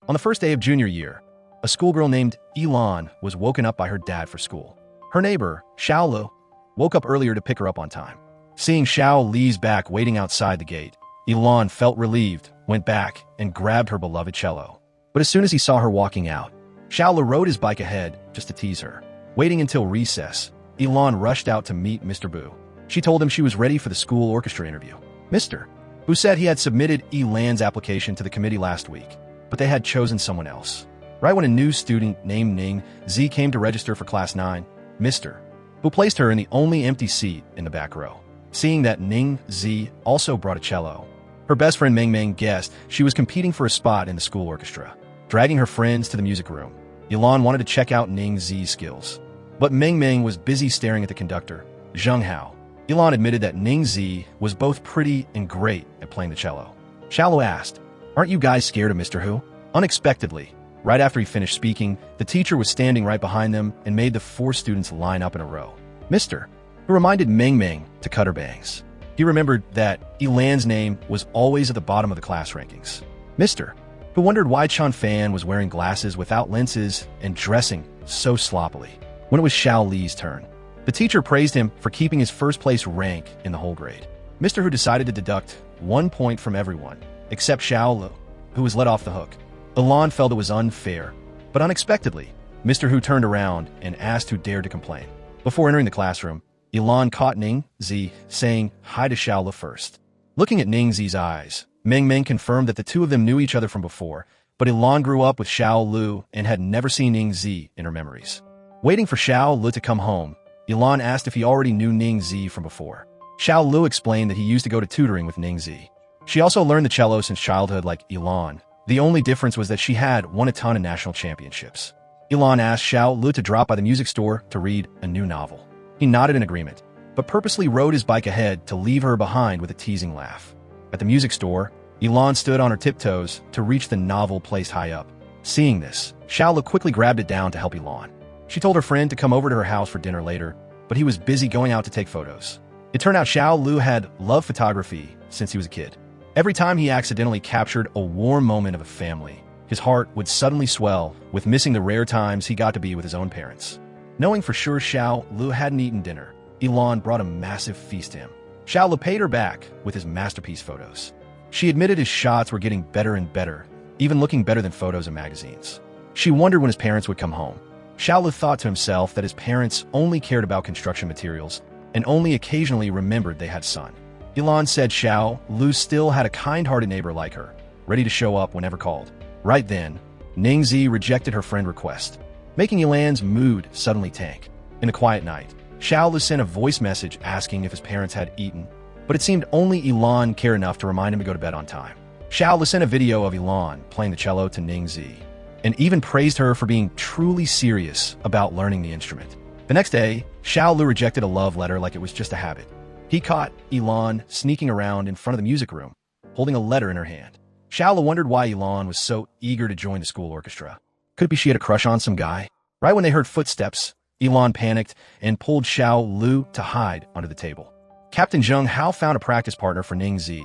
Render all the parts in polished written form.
On the first day of junior year, a schoolgirl named Yi Lan was woken up by her dad for school. Her neighbor, Xiao, woke up earlier to pick her up on time. Seeing Xiao Li's back waiting outside the gate, Yi Lan felt relieved, went back, and grabbed her beloved cello. But as soon as he saw her walking out, Xiao rode his bike ahead just to tease her. Waiting until recess, Yi Lan rushed out to meet Mr. Bu. She told him she was ready for the school orchestra interview. Mr. Bu said he had submitted Yi Lan's application to the committee last week, but they had chosen someone else. Right when a new student named Ning Zi came to register for Class 9, Mr. Bu placed her in the only empty seat in the back row. Seeing that Ning Zi also brought a cello, her best friend Meng Meng guessed she was competing for a spot in the school orchestra. Dragging her friends to the music room, Yi Lan wanted to check out Ning Zi's skills. But Meng Meng was busy staring at the conductor, Zheng Hao. Yi Lan admitted that Ning Zi was both pretty and great at playing the cello. Xiao asked, "Aren't you guys scared of Mr. Hu?" Unexpectedly, right after he finished speaking, the teacher was standing right behind them and made the 4 students line up in a row. Mr. Hu reminded Meng Meng to cut her bangs. He remembered that Yi Lan's name was always at the bottom of the class rankings. Mr. Hu wondered why Chan Fan was wearing glasses without lenses and dressing so sloppily. When it was Xiao Li's turn, the teacher praised him for keeping his first-place rank in the whole grade. Mr. Hu decided to deduct 1 point from everyone, except Xiao Lu, who was let off the hook. Yi Lan felt it was unfair, but unexpectedly, Mr. Hu turned around and asked who dared to complain. Before entering the classroom, Yi Lan caught Ning Zi saying hi to Xiao Lu first. Looking at Ning Zi's eyes, Meng Meng confirmed that the two of them knew each other from before, but Yi Lan grew up with Xiao Lu and had never seen Ning Zi in her memories. Waiting for Xiao Lu to come home, Yi Lan asked if he already knew Ning Zi from before. Xiao Lu explained that he used to go to tutoring with Ning Zi. She also learned the cello since childhood like Yi Lan. The only difference was that she had won a ton of national championships. Yi Lan asked Xiao Lu to drop by the music store to read a new novel. He nodded in agreement, but purposely rode his bike ahead to leave her behind with a teasing laugh. At the music store, Yi Lan stood on her tiptoes to reach the novel placed high up. Seeing this, Xiao Lu quickly grabbed it down to help Yi Lan. She told her friend to come over to her house for dinner later, but he was busy going out to take photos. It turned out Xiao Lu had loved photography since he was a kid. Every time he accidentally captured a warm moment of a family, his heart would suddenly swell with missing the rare times he got to be with his own parents. Knowing for sure Xiao Lu hadn't eaten dinner, Yi Lan brought a massive feast to him. Xiao Lu paid her back with his masterpiece photos. She admitted his shots were getting better and better, even looking better than photos in magazines. She wondered when his parents would come home. Xiao Lu thought to himself that his parents only cared about construction materials and only occasionally remembered they had sun. Yi Lan said Xiao Lu still had a kind-hearted neighbor like her, ready to show up whenever called. Right then, Ning Zi rejected her friend request, making Yi Lan's mood suddenly tank. In a quiet night, Xiao Lu sent a voice message asking if his parents had eaten, but it seemed only Yi Lan cared enough to remind him to go to bed on time. Xiao Lu sent a video of Yi Lan playing the cello to Ning Zi, and even praised her for being truly serious about learning the instrument. The next day, Xiao Lu rejected a love letter like it was just a habit. He caught Yi Lan sneaking around in front of the music room, holding a letter in her hand. Xiao Lu wondered why Yi Lan was so eager to join the school orchestra. Could it be she had a crush on some guy? Right when they heard footsteps, Yi Lan panicked and pulled Xiao Lu to hide under the table. Captain Zheng Hao found a practice partner for Ning Zi,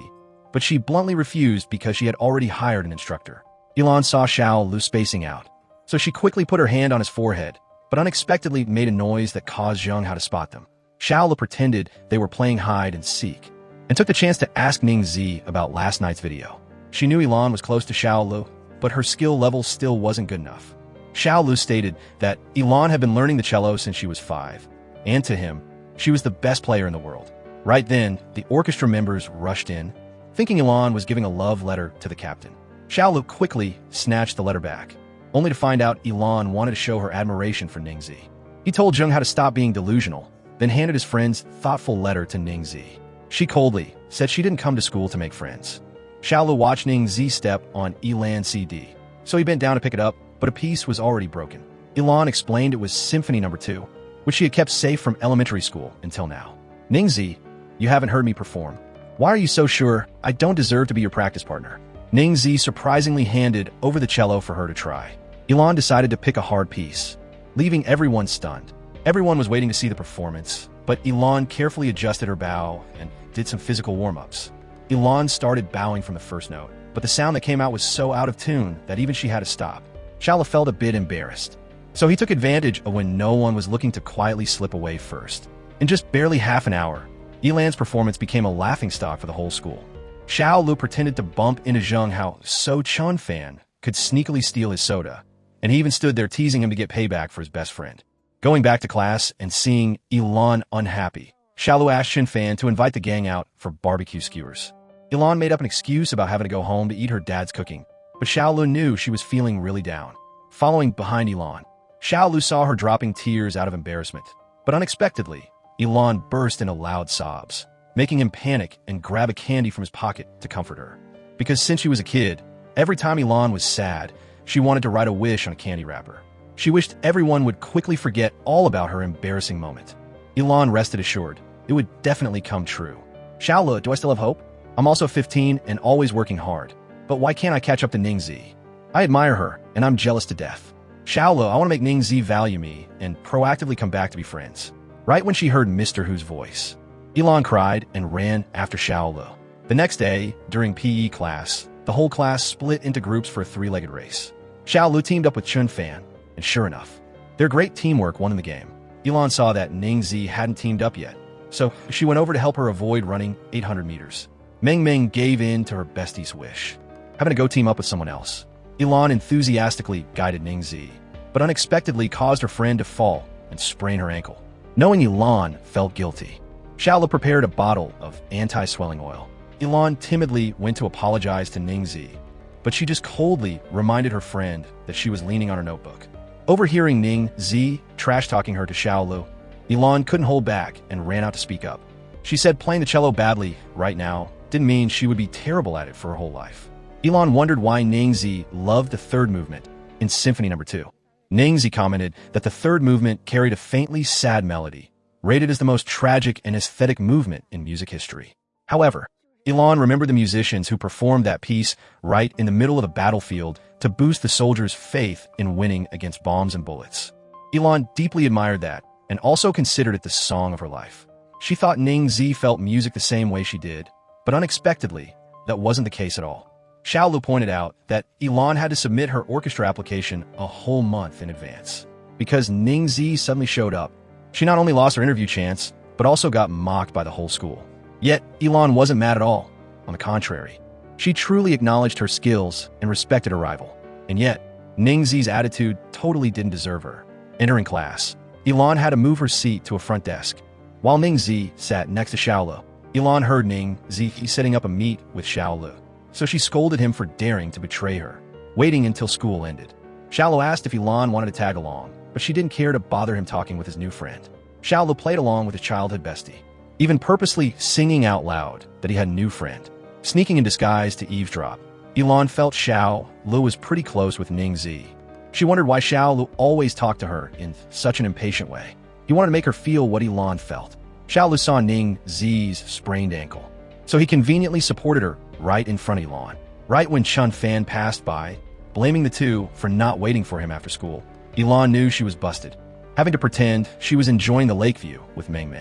but she bluntly refused because she had already hired an instructor. Yi Lan saw Xiao Lu spacing out, so she quickly put her hand on his forehead, but unexpectedly made a noise that caused Zheng Hao to spot them. Xiao Lu pretended they were playing hide and seek, and took the chance to ask Ning Zi about last night's video. She knew Yi Lan was close to Xiao Lu, but her skill level still wasn't good enough. Xiao Lu stated that Yi Lan had been learning the cello since she was 5, and to him, she was the best player in the world. Right then, the orchestra members rushed in, thinking Yi Lan was giving a love letter to the captain. Xiao Lu quickly snatched the letter back, only to find out Yi Lan wanted to show her admiration for Ning Zi. He told Zheng how to stop being delusional, then handed his friend's thoughtful letter to Ning Zi. She coldly said she didn't come to school to make friends. Xiao Lu watched Ning Zi step on Yi Lan's CD, so he bent down to pick it up, but a piece was already broken. Yi Lan explained it was Symphony No. 2, which she had kept safe from elementary school until now. Ning Zi, you haven't heard me perform. Why are you so sure I don't deserve to be your practice partner? Ning Zi surprisingly handed over the cello for her to try. Yi Lan decided to pick a hard piece, leaving everyone stunned. Everyone was waiting to see the performance, but Yi Lan carefully adjusted her bow and did some physical warm-ups. Yi Lan started bowing from the first note, but the sound that came out was so out of tune that even she had to stop. Xiao felt a bit embarrassed, so he took advantage of when no one was looking to quietly slip away first. In just barely half an hour, Yi Lan's performance became a laughingstock for the whole school. Xiao pretended to bump into Zheng Hao so Chun Fan could sneakily steal his soda, and he even stood there teasing him to get payback for his best friend. Going back to class and seeing Yi Lan unhappy, Xiao asked Chun Fan to invite the gang out for barbecue skewers. Yi Lan made up an excuse about having to go home to eat her dad's cooking, but Xiao knew she was feeling really down. Following behind Yi Lan, Xiao saw her dropping tears out of embarrassment, but unexpectedly, Yi Lan burst into loud sobs, making him panic and grab a candy from his pocket to comfort her. Because since she was a kid, every time Yi Lan was sad, she wanted to write a wish on a candy wrapper. She wished everyone would quickly forget all about her embarrassing moment. Yi Lan rested assured it would definitely come true. Xiao, do I still have hope? I'm also 15 and always working hard, but why can't I catch up to Ningzi? I admire her, and I'm jealous to death. Xiao, I want to make Ningzi value me and proactively come back to be friends. Right when she heard Mr. Hu's voice, Yi Lan cried and ran after Xiao. The next day, during PE class, the whole class split into groups for a three-legged race. Xiao teamed up with Chun Fan, and sure enough, their great teamwork won in the game. Yi Lan saw that Ningzi hadn't teamed up yet, so she went over to help her avoid running 800 meters. Meng gave in to her bestie's wish, having to go team up with someone else. Yi Lan enthusiastically guided Ningzi, but unexpectedly caused her friend to fall and sprain her ankle. Knowing Yi Lan felt guilty, Xiao prepared a bottle of anti-swelling oil. Yi Lan timidly went to apologize to Ningzi, but she just coldly reminded her friend that she was leaning on her notebook. Overhearing Ningzi trash-talking her to Xiao, Yi Lan couldn't hold back and ran out to speak up. She said playing the cello badly right now didn't mean she would be terrible at it for her whole life. Yi Lan wondered why Ningzi loved the third movement in Symphony No. 2. Ningzi commented that the third movement carried a faintly sad melody, rated as the most tragic and aesthetic movement in music history. However, Yi Lan remembered the musicians who performed that piece right in the middle of the battlefield to boost the soldiers' faith in winning against bombs and bullets. Yi Lan deeply admired that and also considered it the song of her life. She thought Ningzi felt music the same way she did, but unexpectedly, that wasn't the case at all. Xiao pointed out that Yi Lan had to submit her orchestra application a whole month in advance. Because Ningzi suddenly showed up, she not only lost her interview chance, but also got mocked by the whole school. Yet, Yi Lan wasn't mad at all. On the contrary, she truly acknowledged her skills and respected her rival. And yet, Ningzi's attitude totally didn't deserve her. Entering class, Yi Lan had to move her seat to a front desk. While Ningzi sat next to Xiao, Yi Lan heard Ningzi setting up a meet with Xiao, so she scolded him for daring to betray her, waiting until school ended. Xiao asked if Yi Lan wanted to tag along, but she didn't care to bother him talking with his new friend. Xiao played along with his childhood bestie, even purposely singing out loud that he had a new friend. Sneaking in disguise to eavesdrop, Yi Lan felt Xiao was pretty close with Ningzi. She wondered why Xiao always talked to her in such an impatient way. He wanted to make her feel what Yi Lan felt. Xiao saw Ningzi's sprained ankle, so he conveniently supported her right in front of Yi Lan. Right when Chun Fan passed by, blaming the two for not waiting for him after school, Yi Lan knew she was busted, having to pretend she was enjoying the lake view with Meng.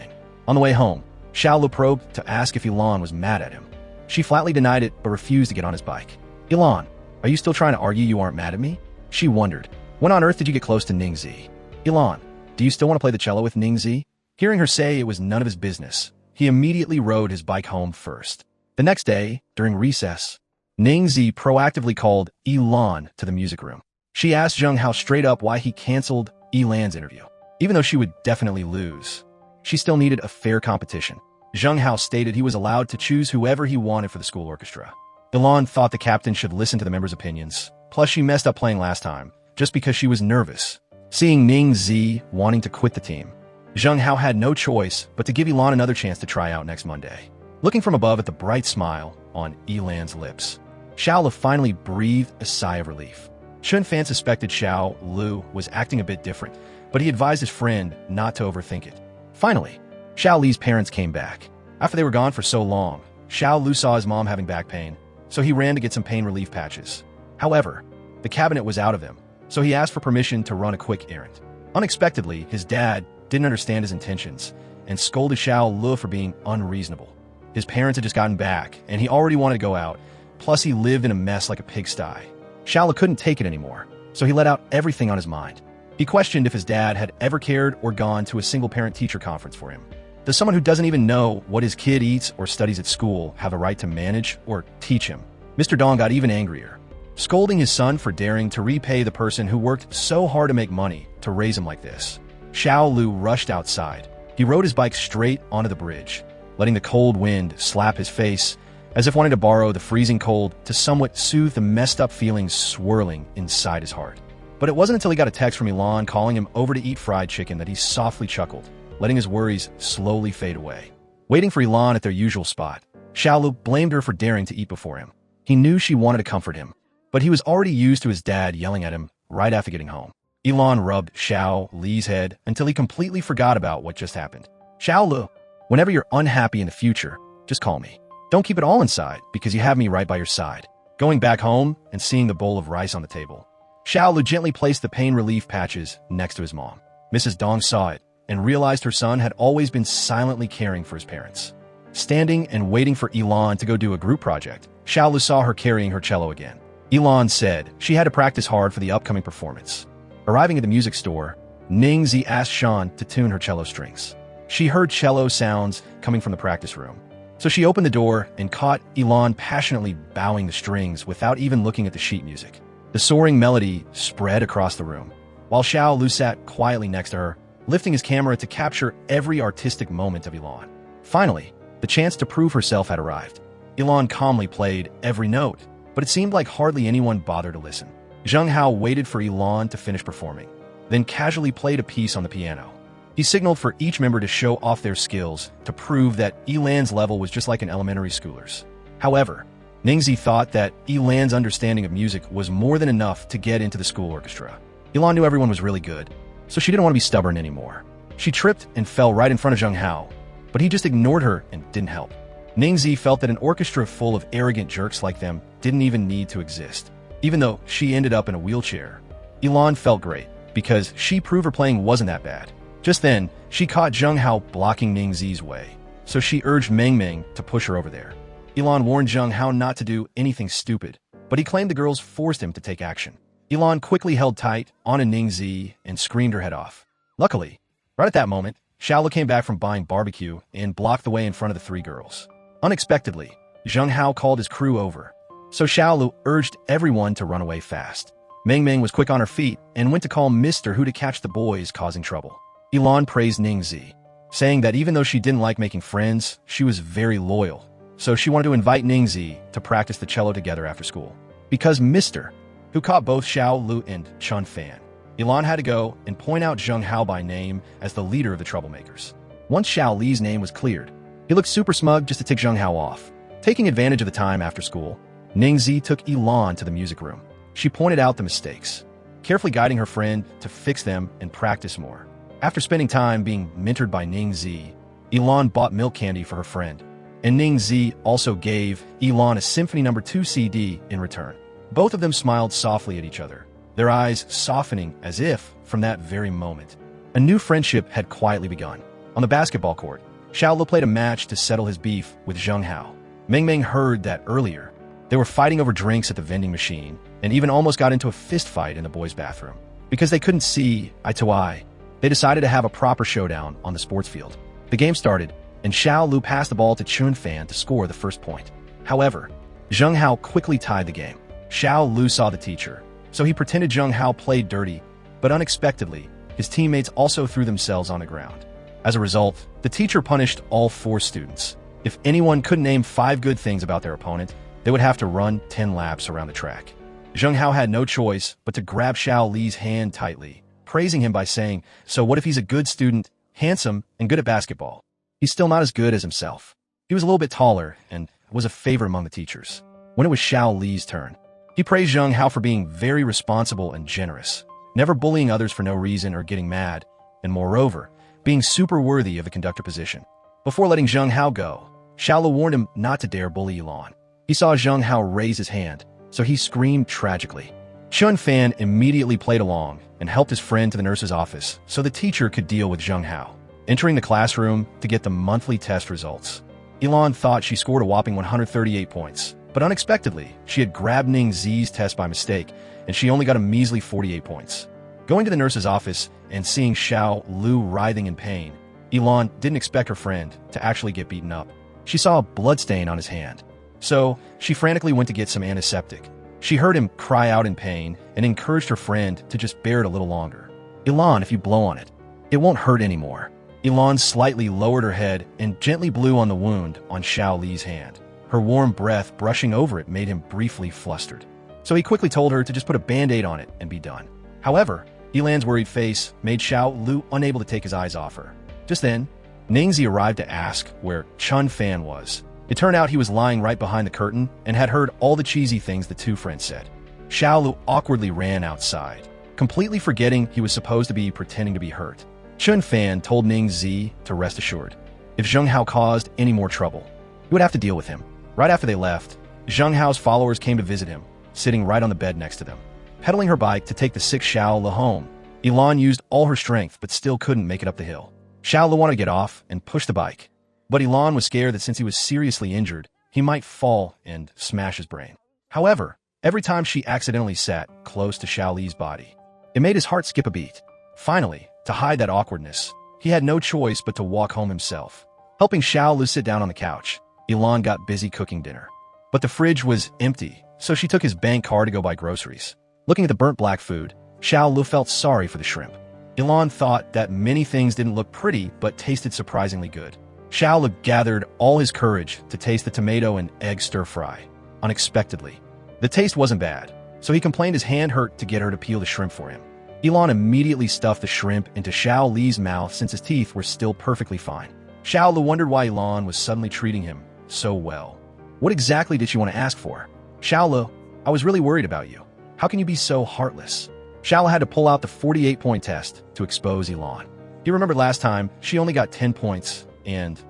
On the way home, Xiao probed to ask if Yi Lan was mad at him. She flatly denied it but refused to get on his bike. Yi Lan, are you still trying to argue you aren't mad at me? She wondered. When on earth did you get close to Ningzi? Yi Lan, do you still want to play the cello with Ningzi? Hearing her say it was none of his business, he immediately rode his bike home first. The next day, during recess, Ningzi proactively called Yi Lan to the music room. She asked Zheng Hao straight up why he canceled Yi Lan's interview. Even though she would definitely lose, she still needed a fair competition. Zheng Hao stated he was allowed to choose whoever he wanted for the school orchestra. Yi Lan thought the captain should listen to the members' opinions, plus she messed up playing last time, just because she was nervous. Seeing Ningzi wanting to quit the team, Zheng Hao had no choice but to give Yi Lan another chance to try out next Monday. Looking from above at the bright smile on Yi Lan's lips, Xiao finally breathed a sigh of relief. Chun Fan suspected Xiao Lu was acting a bit different, but he advised his friend not to overthink it. Finally, Xiao Li's parents came back. After they were gone for so long, Xiao Lu saw his mom having back pain, so he ran to get some pain relief patches. However, the cabinet was out of them, so he asked for permission to run a quick errand. Unexpectedly, his dad didn't understand his intentions and scolded Xiao Lu for being unreasonable. His parents had just gotten back, and he already wanted to go out, plus he lived in a mess like a pigsty. Xiao couldn't take it anymore, so he let out everything on his mind. He questioned if his dad had ever cared or gone to a single-parent teacher conference for him. Does someone who doesn't even know what his kid eats or studies at school have a right to manage or teach him? Mr. Dong got even angrier, scolding his son for daring to repay the person who worked so hard to make money to raise him like this. Xiao Lu rushed outside. He rode his bike straight onto the bridge, letting the cold wind slap his face, as if wanting to borrow the freezing cold to somewhat soothe the messed up feelings swirling inside his heart. But it wasn't until he got a text from Yi Lan calling him over to eat fried chicken that he softly chuckled, letting his worries slowly fade away. Waiting for Yi Lan at their usual spot, Xiao Lu blamed her for daring to eat before him. He knew she wanted to comfort him, but he was already used to his dad yelling at him right after getting home. Yi Lan rubbed Xiao Li's head until he completely forgot about what just happened. Xiao Lu, whenever you're unhappy in the future, just call me. Don't keep it all inside, because you have me right by your side. Going back home and seeing the bowl of rice on the table, Xiao Lu gently placed the pain relief patches next to his mom. Mrs. Dong saw it and realized her son had always been silently caring for his parents. Standing and waiting for Yi Lan to go do a group project, Xiao Lu saw her carrying her cello again. Yi Lan said she had to practice hard for the upcoming performance. Arriving at the music store, Ningzi asked Shan to tune her cello strings. She heard cello sounds coming from the practice room, so she opened the door and caught Yi Lan passionately bowing the strings without even looking at the sheet music. The soaring melody spread across the room, while Xiao Lu sat quietly next to her, lifting his camera to capture every artistic moment of Yi Lan. Finally, the chance to prove herself had arrived. Yi Lan calmly played every note, but it seemed like hardly anyone bothered to listen. Zheng Hao waited for Yi Lan to finish performing, then casually played a piece on the piano. He signaled for each member to show off their skills to prove that Yi Lan's level was just like an elementary schooler's. However, Ningzi thought that Yi Lan's understanding of music was more than enough to get into the school orchestra. Yi Lan knew everyone was really good, so she didn't want to be stubborn anymore. She tripped and fell right in front of Zheng Hao, but he just ignored her and didn't help. Ningzi felt that an orchestra full of arrogant jerks like them didn't even need to exist. Even though she ended up in a wheelchair, Yi Lan felt great, because she proved her playing wasn't that bad. Just then, she caught Zheng Hao blocking Ningzi's way, so she urged Meng Meng to push her over there. Yi Lan warned Zheng Hao not to do anything stupid, but he claimed the girls forced him to take action. Yi Lan quickly held tight on a Ningzi and screamed her head off. Luckily, right at that moment, Xiao Lu came back from buying barbecue and blocked the way in front of the three girls. Unexpectedly, Zheng Hao called his crew over, so Xiao Lu urged everyone to run away fast. Meng Meng was quick on her feet and went to call Mr. Hu to catch the boys causing trouble. Yi Lan praised Ningzi, saying that even though she didn't like making friends, she was very loyal, so she wanted to invite Ningzi to practice the cello together after school. Because Mr. Hu caught both Xiao Lu and Chun Fan, Yi Lan had to go and point out Zheng Hao by name as the leader of the troublemakers. Once Xiao Li's name was cleared, he looked super smug just to tick Zheng Hao off. Taking advantage of the time after school, Ningzi took Yi Lan to the music room. She pointed out the mistakes, carefully guiding her friend to fix them and practice more. After spending time being mentored by Ningzi, Yi Lan bought milk candy for her friend, and Ningzi also gave Yi Lan a Symphony No. 2 CD in return. Both of them smiled softly at each other, their eyes softening as if, from that very moment, a new friendship had quietly begun. On the basketball court, Xiao Lu played a match to settle his beef with Zheng Hao. Meng Meng heard that earlier. They were fighting over drinks at the vending machine and even almost got into a fist fight in the boys' bathroom. Because they couldn't see eye to eye, they decided to have a proper showdown on the sports field. The game started, and Xiao Lu passed the ball to Chun Fan to score the first point. However, Zheng Hao quickly tied the game. Xiao Lu saw the teacher, so he pretended Zheng Hao played dirty, but unexpectedly, his teammates also threw themselves on the ground. As a result, the teacher punished all 4 students. If anyone couldn't name 5 good things about their opponent, they would have to run 10 laps around the track. Zheng Hao had no choice but to grab Xiao Li's hand tightly, praising him by saying, "So what if he's a good student, handsome, and good at basketball? He's still not as good as himself." He was a little bit taller and was a favorite among the teachers. When it was Xiao Li's turn, he praised Zheng Hao for being very responsible and generous, never bullying others for no reason or getting mad, and moreover, being super worthy of the conductor position. Before letting Zheng Hao go, Xiao Lu warned him not to dare bully Yi Lan. He saw Zheng Hao raise his hand, so he screamed tragically. Chun Fan immediately played along and helped his friend to the nurse's office so the teacher could deal with Zheng Hao. Entering the classroom to get the monthly test results, Yi Lan thought she scored a whopping 138 points, But unexpectedly, she had grabbed Ning Zi's test by mistake, and she only got a measly 48 points. Going to the nurse's office and seeing Xiao Lu writhing in pain, Yi Lan didn't expect her friend to actually get beaten up. She saw a bloodstain on his hand. So, she frantically went to get some antiseptic. She heard him cry out in pain and encouraged her friend to just bear it a little longer. "Yi Lan, if you blow on it, it won't hurt anymore." Yi Lan slightly lowered her head and gently blew on the wound on Xiao Li's hand. Her warm breath brushing over it made him briefly flustered. So he quickly told her to just put a band-aid on it and be done. However, Yi Lan's worried face made Xiao Lu unable to take his eyes off her. Just then, Ningzi arrived to ask where Chun Fan was. It turned out he was lying right behind the curtain and had heard all the cheesy things the two friends said. Xiao Lu awkwardly ran outside, completely forgetting he was supposed to be pretending to be hurt. Chun Fan told Ningzi to rest assured. If Zheng Hao caused any more trouble, he would have to deal with him. Right after they left, Zheng Hao's followers came to visit him, sitting right on the bed next to them. Pedaling her bike to take the sick Xiao Lu home, Yi Lan used all her strength but still couldn't make it up the hill. Xiao Lu wanted to get off and push the bike, but Yi Lan was scared that since he was seriously injured, he might fall and smash his brain. However, every time she accidentally sat close to Xiao Li's body, it made his heart skip a beat. Finally, to hide that awkwardness, he had no choice but to walk home himself. Helping Xiao Lu sit down on the couch, Yi Lan got busy cooking dinner. But the fridge was empty, so she took his bank card to go buy groceries. Looking at the burnt black food, Xiao Lu felt sorry for the shrimp. Yi Lan thought that many things didn't look pretty but tasted surprisingly good. Xiao Lu gathered all his courage to taste the tomato and egg stir-fry. Unexpectedly, the taste wasn't bad, so he complained his hand hurt to get her to peel the shrimp for him. Yi Lan immediately stuffed the shrimp into Xiao Li's mouth since his teeth were still perfectly fine. Xiao Lu wondered why Yi Lan was suddenly treating him so well. What exactly did she want to ask for? "Xiao Lu, I was really worried about you. How can you be so heartless?" Xiao Lu had to pull out the 48-point test to expose Yi Lan. He remembered last time she only got 10 points, and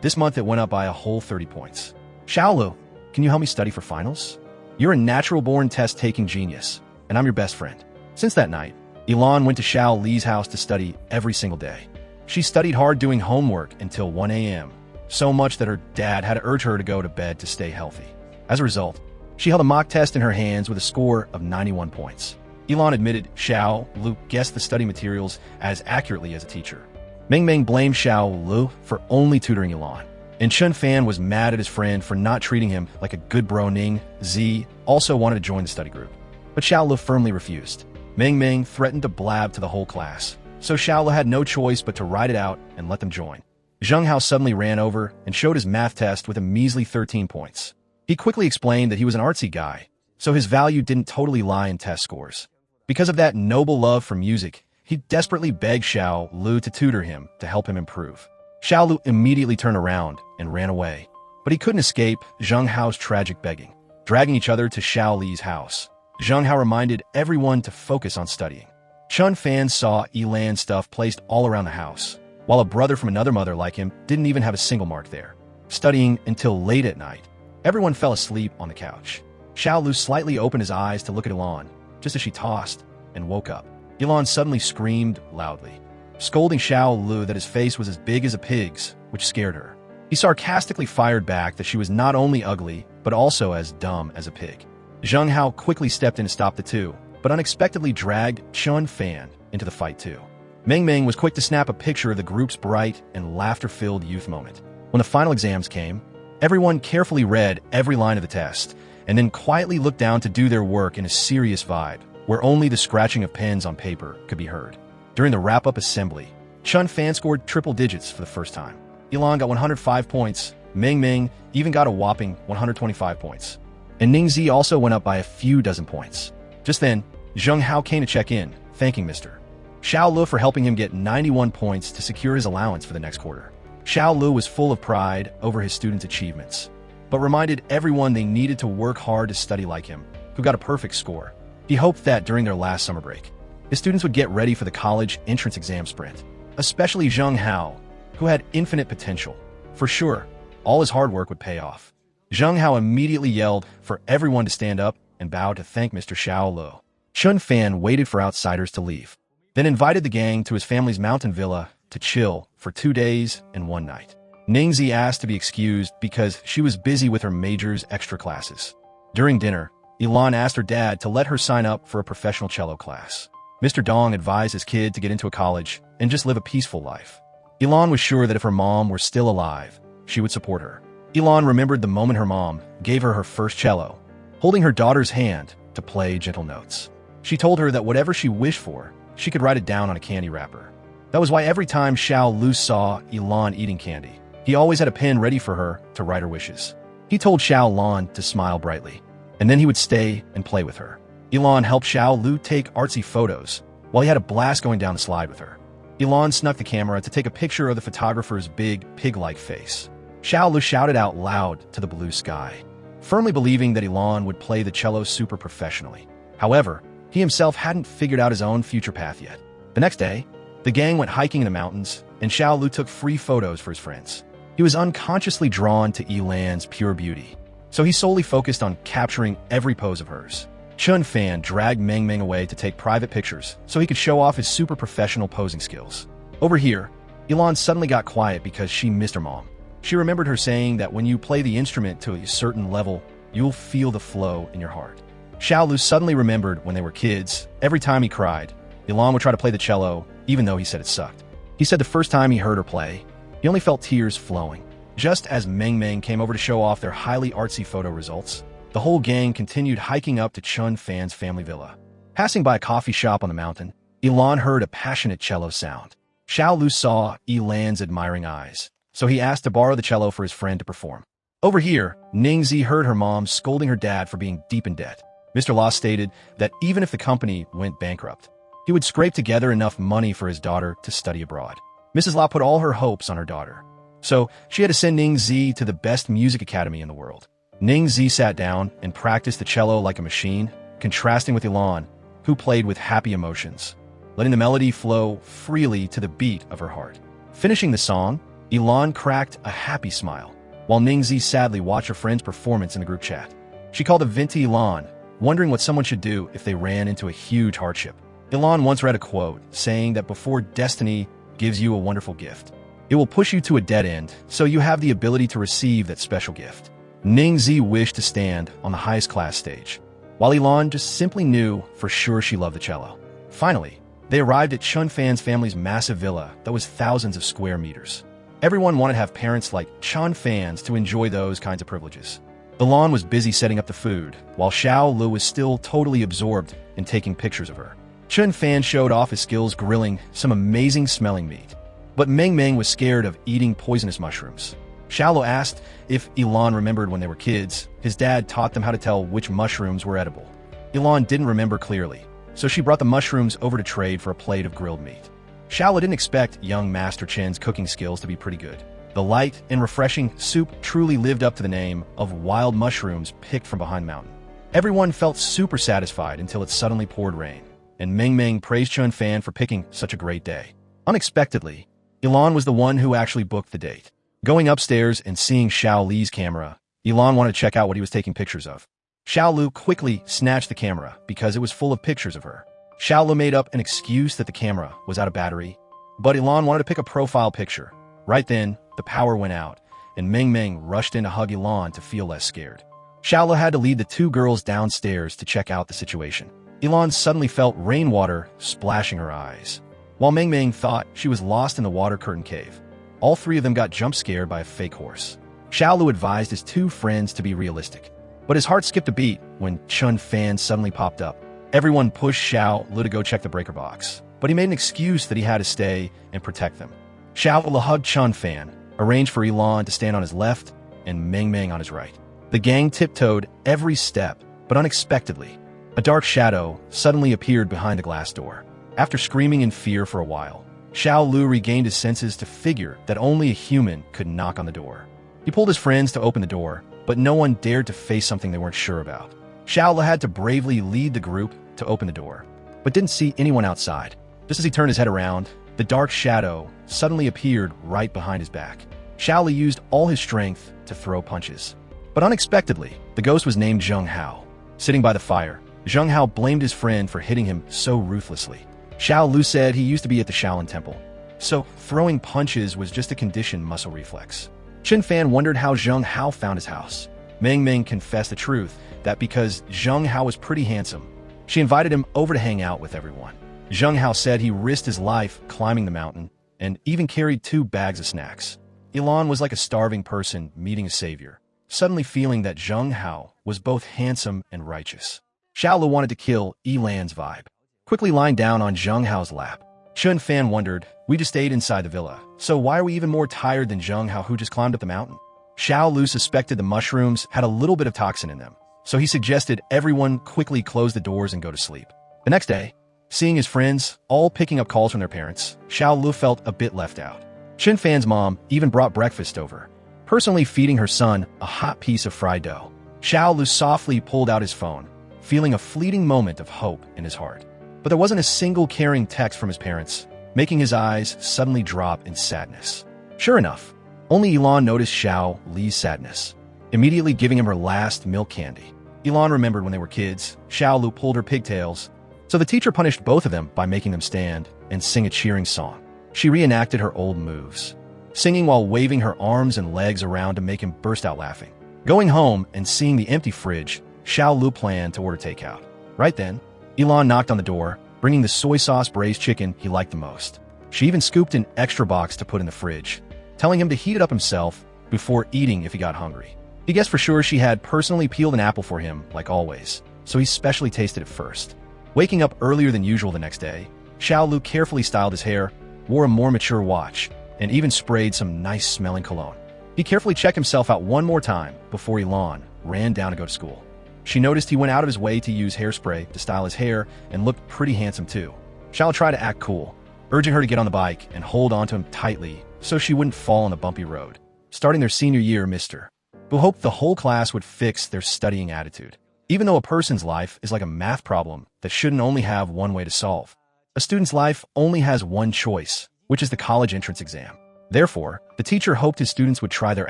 this month it went up by a whole 30 points. "Xiao Lu, can you help me study for finals? You're a natural-born test-taking genius, and I'm your best friend." Since that night, Yi Lan went to Xiao Li's house to study every single day. She studied hard doing homework until 1 a.m., so much that her dad had to urge her to go to bed to stay healthy. As a result, she held a mock test in her hands with a score of 91 points. Yi Lan admitted Xiao Lu guessed the study materials as accurately as a teacher. Meng Meng blamed Xiao Lu for only tutoring Yi Lan, and Chun Fan was mad at his friend for not treating him like a good bro. Ning Zi also wanted to join the study group, but Xiao Lu firmly refused. Meng Meng threatened to blab to the whole class, so Xiao Lu had no choice but to ride it out and let them join. Zheng Hao suddenly ran over and showed his math test with a measly 13 points. He quickly explained that he was an artsy guy, so his value didn't totally lie in test scores. Because of that noble love for music, he desperately begged Xiao Lu to tutor him to help him improve. Xiao Lu immediately turned around and ran away, but he couldn't escape Zheng Hao's tragic begging. Dragging each other to Xiao Li's house, Zheng Hao reminded everyone to focus on studying. Chun Fan saw Yi Lan stuff placed all around the house, while a brother from another mother like him didn't even have a single mark there. Studying until late at night, everyone fell asleep on the couch. Xiao Lu slightly opened his eyes to look at Yi Lan, just as she tossed and woke up. Yi Lan suddenly screamed loudly, scolding Xiao Lu that his face was as big as a pig's, which scared her. He sarcastically fired back that she was not only ugly, but also as dumb as a pig. Zheng Hao quickly stepped in to stop the two, but unexpectedly dragged Chun Fan into the fight too. Meng Meng was quick to snap a picture of the group's bright and laughter-filled youth moment. When the final exams came, everyone carefully read every line of the test, and then quietly looked down to do their work in a serious vibe, where only the scratching of pens on paper could be heard. During the wrap-up assembly, Chun Fan scored triple digits for the first time. Yi Lan got 105 points, Meng Meng even got a whopping 125 points. And Ning Zi also went up by a few dozen points. Just then, Zheng Hao came to check in, thanking Mr. Xiao Lu for helping him get 91 points to secure his allowance for the next quarter. Xiao Lu was full of pride over his students' achievements, but reminded everyone they needed to work hard to study like him, who got a perfect score. He hoped that during their last summer break, his students would get ready for the college entrance exam sprint, especially Zheng Hao, who had infinite potential. For sure, all his hard work would pay off. Zheng Hao immediately yelled for everyone to stand up and bow to thank Mr. Xiao Lu. Chun Fan waited for outsiders to leave, then invited the gang to his family's mountain villa to chill for 2 days and 1 night. Ningzi asked to be excused because she was busy with her major's extra classes. During dinner, Yi Lan asked her dad to let her sign up for a professional cello class. Mr. Dong advised his kid to get into a college and just live a peaceful life. Yi Lan was sure that if her mom were still alive, she would support her. Yi Lan remembered the moment her mom gave her her first cello, holding her daughter's hand to play gentle notes. She told her that whatever she wished for, she could write it down on a candy wrapper. That was why every time Xiao Lu saw Yi Lan eating candy, he always had a pen ready for her to write her wishes. He told Xiao Lan to smile brightly, and then he would stay and play with her. Yi Lan helped Xiao Lu take artsy photos, while he had a blast going down the slide with her. Yi Lan snuck the camera to take a picture of the photographer's big, pig-like face. Xiao Lu shouted out loud to the blue sky, firmly believing that Yi Lan would play the cello super professionally. However, he himself hadn't figured out his own future path yet. The next day, the gang went hiking in the mountains, and Xiao Lu took free photos for his friends. He was unconsciously drawn to Yi Lan's pure beauty, so he solely focused on capturing every pose of hers. Chun Fan dragged Meng Meng away to take private pictures so he could show off his super professional posing skills. Over here, Yi Lan suddenly got quiet because she missed her mom. She remembered her saying that when you play the instrument to a certain level, you'll feel the flow in your heart. Xiao Lu suddenly remembered when they were kids, every time he cried, Yi Lan would try to play the cello, even though he said it sucked. He said the first time he heard her play, he only felt tears flowing. Just as Meng Meng came over to show off their highly artsy photo results, the whole gang continued hiking up to Chun Fan's family villa. Passing by a coffee shop on the mountain, Yi Lan heard a passionate cello sound. Xiao Lu saw Yi Lan's admiring eyes, so he asked to borrow the cello for his friend to perform. Over here, Ningzi heard her mom scolding her dad for being deep in debt. Mr. Law stated that even if the company went bankrupt, he would scrape together enough money for his daughter to study abroad. Mrs. La put all her hopes on her daughter, so she had to send Ningzi to the best music academy in the world. Ningzi sat down and practiced the cello like a machine, contrasting with Yi Lan, who played with happy emotions, letting the melody flow freely to the beat of her heart. Finishing the song, Yi Lan cracked a happy smile, while Ningzi sadly watched her friend's performance in the group chat. She called a Venti Yi Lan, wondering what someone should do if they ran into a huge hardship. Yi Lan once read a quote saying that before destiny gives you a wonderful gift, it will push you to a dead end, so you have the ability to receive that special gift. Ningzi wished to stand on the highest class stage, while Yi Lan just simply knew for sure she loved the cello. Finally, they arrived at Chun Fan's family's massive villa that was thousands of square meters. Everyone wanted to have parents like Chun Fan's to enjoy those kinds of privileges. Yi Lan was busy setting up the food, while Xiao Lu was still totally absorbed in taking pictures of her. Chun Fan showed off his skills grilling some amazing smelling meat, but Meng Meng was scared of eating poisonous mushrooms. Xiao Lu asked if Yi Lan remembered when they were kids, his dad taught them how to tell which mushrooms were edible. Yi Lan didn't remember clearly, so she brought the mushrooms over to trade for a plate of grilled meat. Xiao Lu didn't expect young Master Chen's cooking skills to be pretty good. The light and refreshing soup truly lived up to the name of wild mushrooms picked from behind the mountain. Everyone felt super satisfied until it suddenly poured rain, and Meng Meng praised Chun Fan for picking such a great day. Unexpectedly, Yi Lan was the one who actually booked the date. Going upstairs and seeing Xiao Li's camera, Yi Lan wanted to check out what he was taking pictures of. Xiao Lu quickly snatched the camera because it was full of pictures of her. Xiao Lu made up an excuse that the camera was out of battery, but Yi Lan wanted to pick a profile picture. Right then, the power went out, and Meng Meng rushed in to hug Yi Lan to feel less scared. Xiao Lu had to lead the two girls downstairs to check out the situation. Yi Lan suddenly felt rainwater splashing her eyes, while Meng Meng thought she was lost in the water curtain cave. All three of them got jump-scared by a fake horse. Xiao Lu advised his two friends to be realistic, but his heart skipped a beat when Chun Fan suddenly popped up. Everyone pushed Xiao Lu to go check the breaker box, but he made an excuse that he had to stay and protect them. Xiao Lu hugged Chun Fan, arranged for Yi Lan to stand on his left and Meng Meng on his right. The gang tiptoed every step, but unexpectedly, a dark shadow suddenly appeared behind the glass door. After screaming in fear for a while, Xiao Lu regained his senses to figure that only a human could knock on the door. He pulled his friends to open the door, but no one dared to face something they weren't sure about. Xiao Lu had to bravely lead the group to open the door, but didn't see anyone outside. Just as he turned his head around, the dark shadow suddenly appeared right behind his back. Xiao Lu used all his strength to throw punches. But unexpectedly, the ghost was named Zheng Hao. Sitting by the fire, Zheng Hao blamed his friend for hitting him so ruthlessly. Xiao Lu said he used to be at the Shaolin Temple, so throwing punches was just a conditioned muscle reflex. Chen Fan wondered how Zheng Hao found his house. Meng Meng confessed the truth, that because Zheng Hao was pretty handsome, she invited him over to hang out with everyone. Zheng Hao said he risked his life climbing the mountain and even carried 2 bags of snacks. Yi Lan was like a starving person meeting a savior, suddenly feeling that Zheng Hao was both handsome and righteous. Xiao wanted to kill Yi Lan's vibe. Quickly lying down on Zheng Hao's lap, Chen Fan wondered, we just stayed inside the villa, so why are we even more tired than Zheng Hao who just climbed up the mountain? Xiao suspected the mushrooms had a little bit of toxin in them, so he suggested everyone quickly close the doors and go to sleep. The next day, seeing his friends all picking up calls from their parents, Xiao felt a bit left out. Chen Fan's mom even brought breakfast over, personally feeding her son a hot piece of fried dough. Xiao softly pulled out his phone, feeling a fleeting moment of hope in his heart. But there wasn't a single caring text from his parents, making his eyes suddenly drop in sadness. Sure enough, only Yi Lan noticed Xiao Li's sadness, immediately giving him her last milk candy. Yi Lan remembered when they were kids, Xiao pulled her pigtails, so the teacher punished both of them by making them stand and sing a cheering song. She reenacted her old moves, singing while waving her arms and legs around to make him burst out laughing. Going home and seeing the empty fridge, Xiao planned to order takeout. Right then, Yi Lan knocked on the door, bringing the soy sauce braised chicken he liked the most. She even scooped an extra box to put in the fridge, telling him to heat it up himself before eating if he got hungry. He guessed for sure she had personally peeled an apple for him, like always, so he specially tasted it first. Waking up earlier than usual the next day, Xiao carefully styled his hair, wore a more mature watch, and even sprayed some nice-smelling cologne. He carefully checked himself out one more time before Yi Lan ran down to go to school. She noticed he went out of his way to use hairspray to style his hair and looked pretty handsome too. Xiao tried to act cool, urging her to get on the bike and hold onto him tightly so she wouldn't fall on the bumpy road. Starting their senior year, Mr. who hoped the whole class would fix their studying attitude. Even though a person's life is like a math problem that shouldn't only have one way to solve, a student's life only has one choice, which is the college entrance exam. Therefore, the teacher hoped his students would try their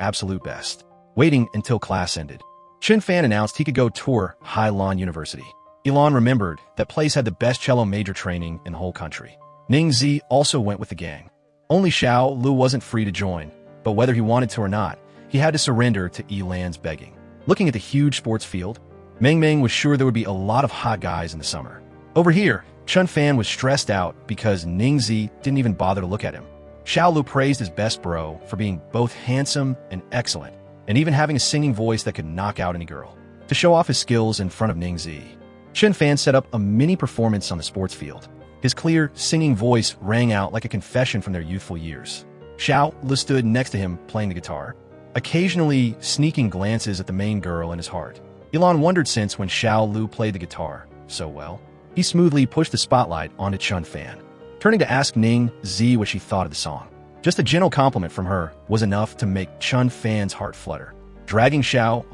absolute best. Waiting until class ended, Chen Fan announced he could go tour Yi Lan University. Yi Lan remembered that place had the best cello major training in the whole country. Ning Zi also went with the gang. Only Xiao wasn't free to join, but whether he wanted to or not, he had to surrender to Yi Lan's begging. Looking at the huge sports field, Meng Meng was sure there would be a lot of hot guys in the summer. Over here, Chen Fan was stressed out because Ning Zi didn't even bother to look at him. Xiao praised his best bro for being both handsome and excellent, and even having a singing voice that could knock out any girl. To show off his skills in front of Ning Zi, Chen Fan set up a mini performance on the sports field. His clear, singing voice rang out like a confession from their youthful years. Xiao stood next to him playing the guitar, occasionally sneaking glances at the main girl in his heart. Yi Lan wondered since when Xiao played the guitar so well, he smoothly pushed the spotlight onto Chen Fan, turning to ask Ning Zi what she thought of the song. Just a gentle compliment from her was enough to make Chen Fan's heart flutter. Dragging Xiao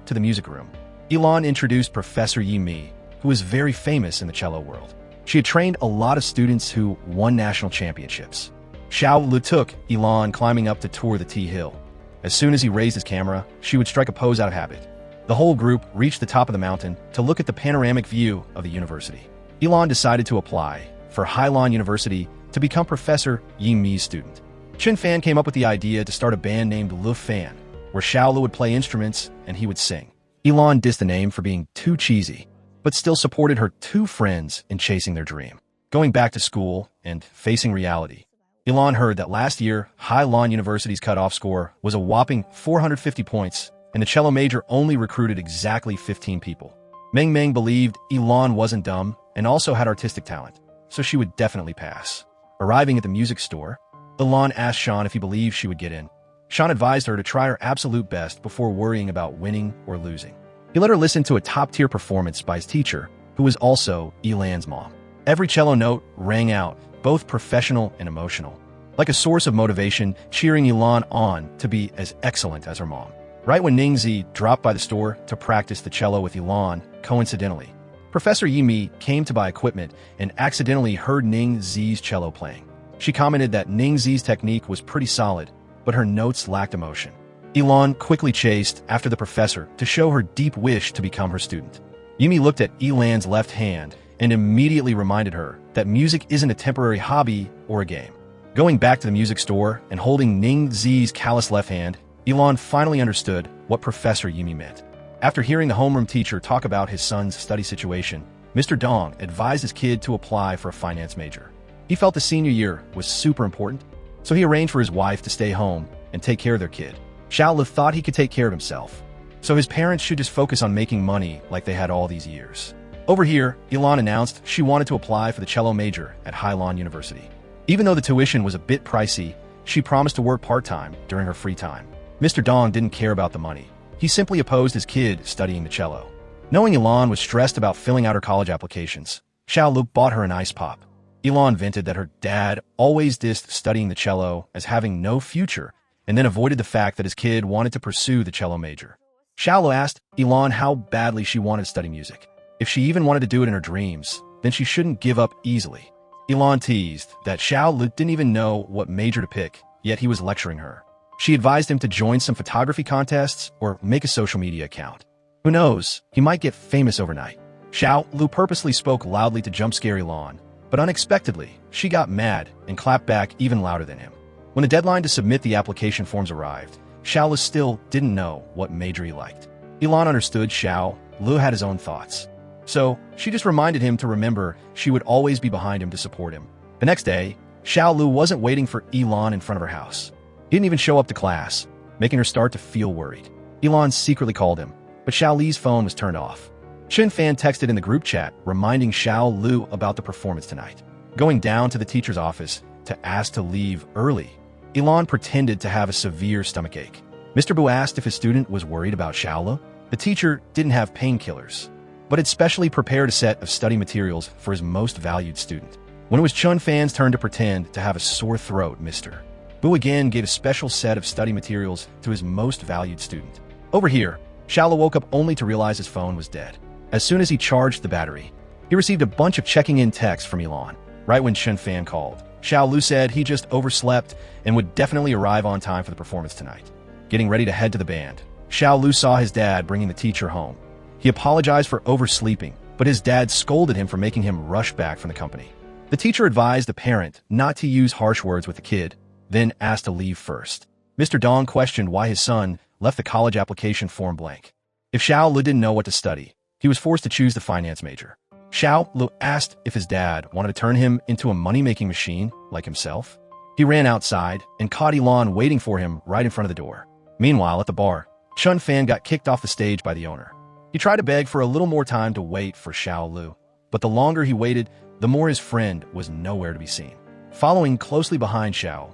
to the music room, Yi Lan introduced Professor Yi Mi, who was very famous in the cello world. She had trained a lot of students who won national championships. Xiao took Yi Lan climbing up to tour the T Hill. As soon as he raised his camera, she would strike a pose out of habit. The whole group reached the top of the mountain to look at the panoramic view of the university. Yi Lan decided to apply for Yi Lan University to become Professor Yi Mi's student. Chen Fan came up with the idea to start a band named Lu Fan, where Xiao would play instruments and he would sing. Yi Lan dissed the name for being too cheesy, but still supported her 2 friends in chasing their dream. Going back to school and facing reality, Yi Lan heard that last year, Yi Lan University's cutoff score was a whopping 450 points, and the cello major only recruited exactly 15 people. Meng Meng believed Yi Lan wasn't dumb and also had artistic talent, so she would definitely pass. Arriving at the music store, Yi Lan asked Sean if he believed she would get in. Sean advised her to try her absolute best before worrying about winning or losing. He let her listen to a top-tier performance by his teacher, who was also Yi Lan's mom. Every cello note rang out, both professional and emotional, like a source of motivation, cheering Yi Lan on to be as excellent as her mom. Right when Ning Zi dropped by the store to practice the cello with Yi Lan, coincidentally, Professor Yi Mi came to buy equipment and accidentally heard Ning Zi's cello playing. She commented that Ning Zi's technique was pretty solid, but her notes lacked emotion. Yi Lan quickly chased after the professor to show her deep wish to become her student. Yi Mi looked at Yi Lan's left hand and immediately reminded her that music isn't a temporary hobby or a game. Going back to the music store and holding Ning Zi's callous left hand, Yi Lan finally understood what Professor Yimi meant. After hearing the homeroom teacher talk about his son's study situation, Mr. Dong advised his kid to apply for a finance major. He felt the senior year was super important, so he arranged for his wife to stay home and take care of their kid. Xiao thought he could take care of himself, so his parents should just focus on making money like they had all these years. Over here, Yi Lan announced she wanted to apply for the cello major at Yi Lan University. Even though the tuition was a bit pricey, she promised to work part-time during her free time. Mr. Dong didn't care about the money. He simply opposed his kid studying the cello. Knowing Yi Lan was stressed about filling out her college applications, Xiao bought her an ice pop. Yi Lan vented that her dad always dissed studying the cello as having no future, and then avoided the fact that his kid wanted to pursue the cello major. Xiao asked Yi Lan how badly she wanted to study music. If she even wanted to do it in her dreams, then she shouldn't give up easily. Yi Lan teased that Xiao didn't even know what major to pick, yet he was lecturing her. She advised him to join some photography contests or make a social media account. Who knows, he might get famous overnight. Xiao purposely spoke loudly to jump scare Yi Lan, but unexpectedly, she got mad and clapped back even louder than him. When the deadline to submit the application forms arrived, Xiao still didn't know what major he liked. Yi Lan understood Xiao had his own thoughts. So, she just reminded him to remember she would always be behind him to support him. The next day, Xiao wasn't waiting for Yi Lan in front of her house. He didn't even show up to class, making her start to feel worried. Yi Lan secretly called him, but Xiao's phone was turned off. Chen Fan texted in the group chat, reminding Xiao about the performance tonight. Going down to the teacher's office to ask to leave early, Yi Lan pretended to have a severe stomachache. Mr. Bu asked if his student was worried about Xiao. The teacher didn't have painkillers, but had specially prepared a set of study materials for his most valued student. When it was Chun Fan's turn to pretend to have a sore throat, Mr. Bu again gave a special set of study materials to his most valued student. Over here, Xiao woke up only to realize his phone was dead. As soon as he charged the battery, he received a bunch of checking-in texts from Yi Lan. Right when Chun Fan called, Xiao said he just overslept and would definitely arrive on time for the performance tonight. Getting ready to head to the band, Xiao saw his dad bringing the teacher home. He apologized for oversleeping, but his dad scolded him for making him rush back from the company. The teacher advised the parent not to use harsh words with the kid, then asked to leave first. Mr. Dong questioned why his son left the college application form blank. If Xiao didn't know what to study, he was forced to choose the finance major. Xiao asked if his dad wanted to turn him into a money-making machine like himself. He ran outside and caught Yi Lan waiting for him right in front of the door. Meanwhile, at the bar, Chun Fan got kicked off the stage by the owner. He tried to beg for a little more time to wait for Xiao, but the longer he waited, the more his friend was nowhere to be seen. Following closely behind Xiao,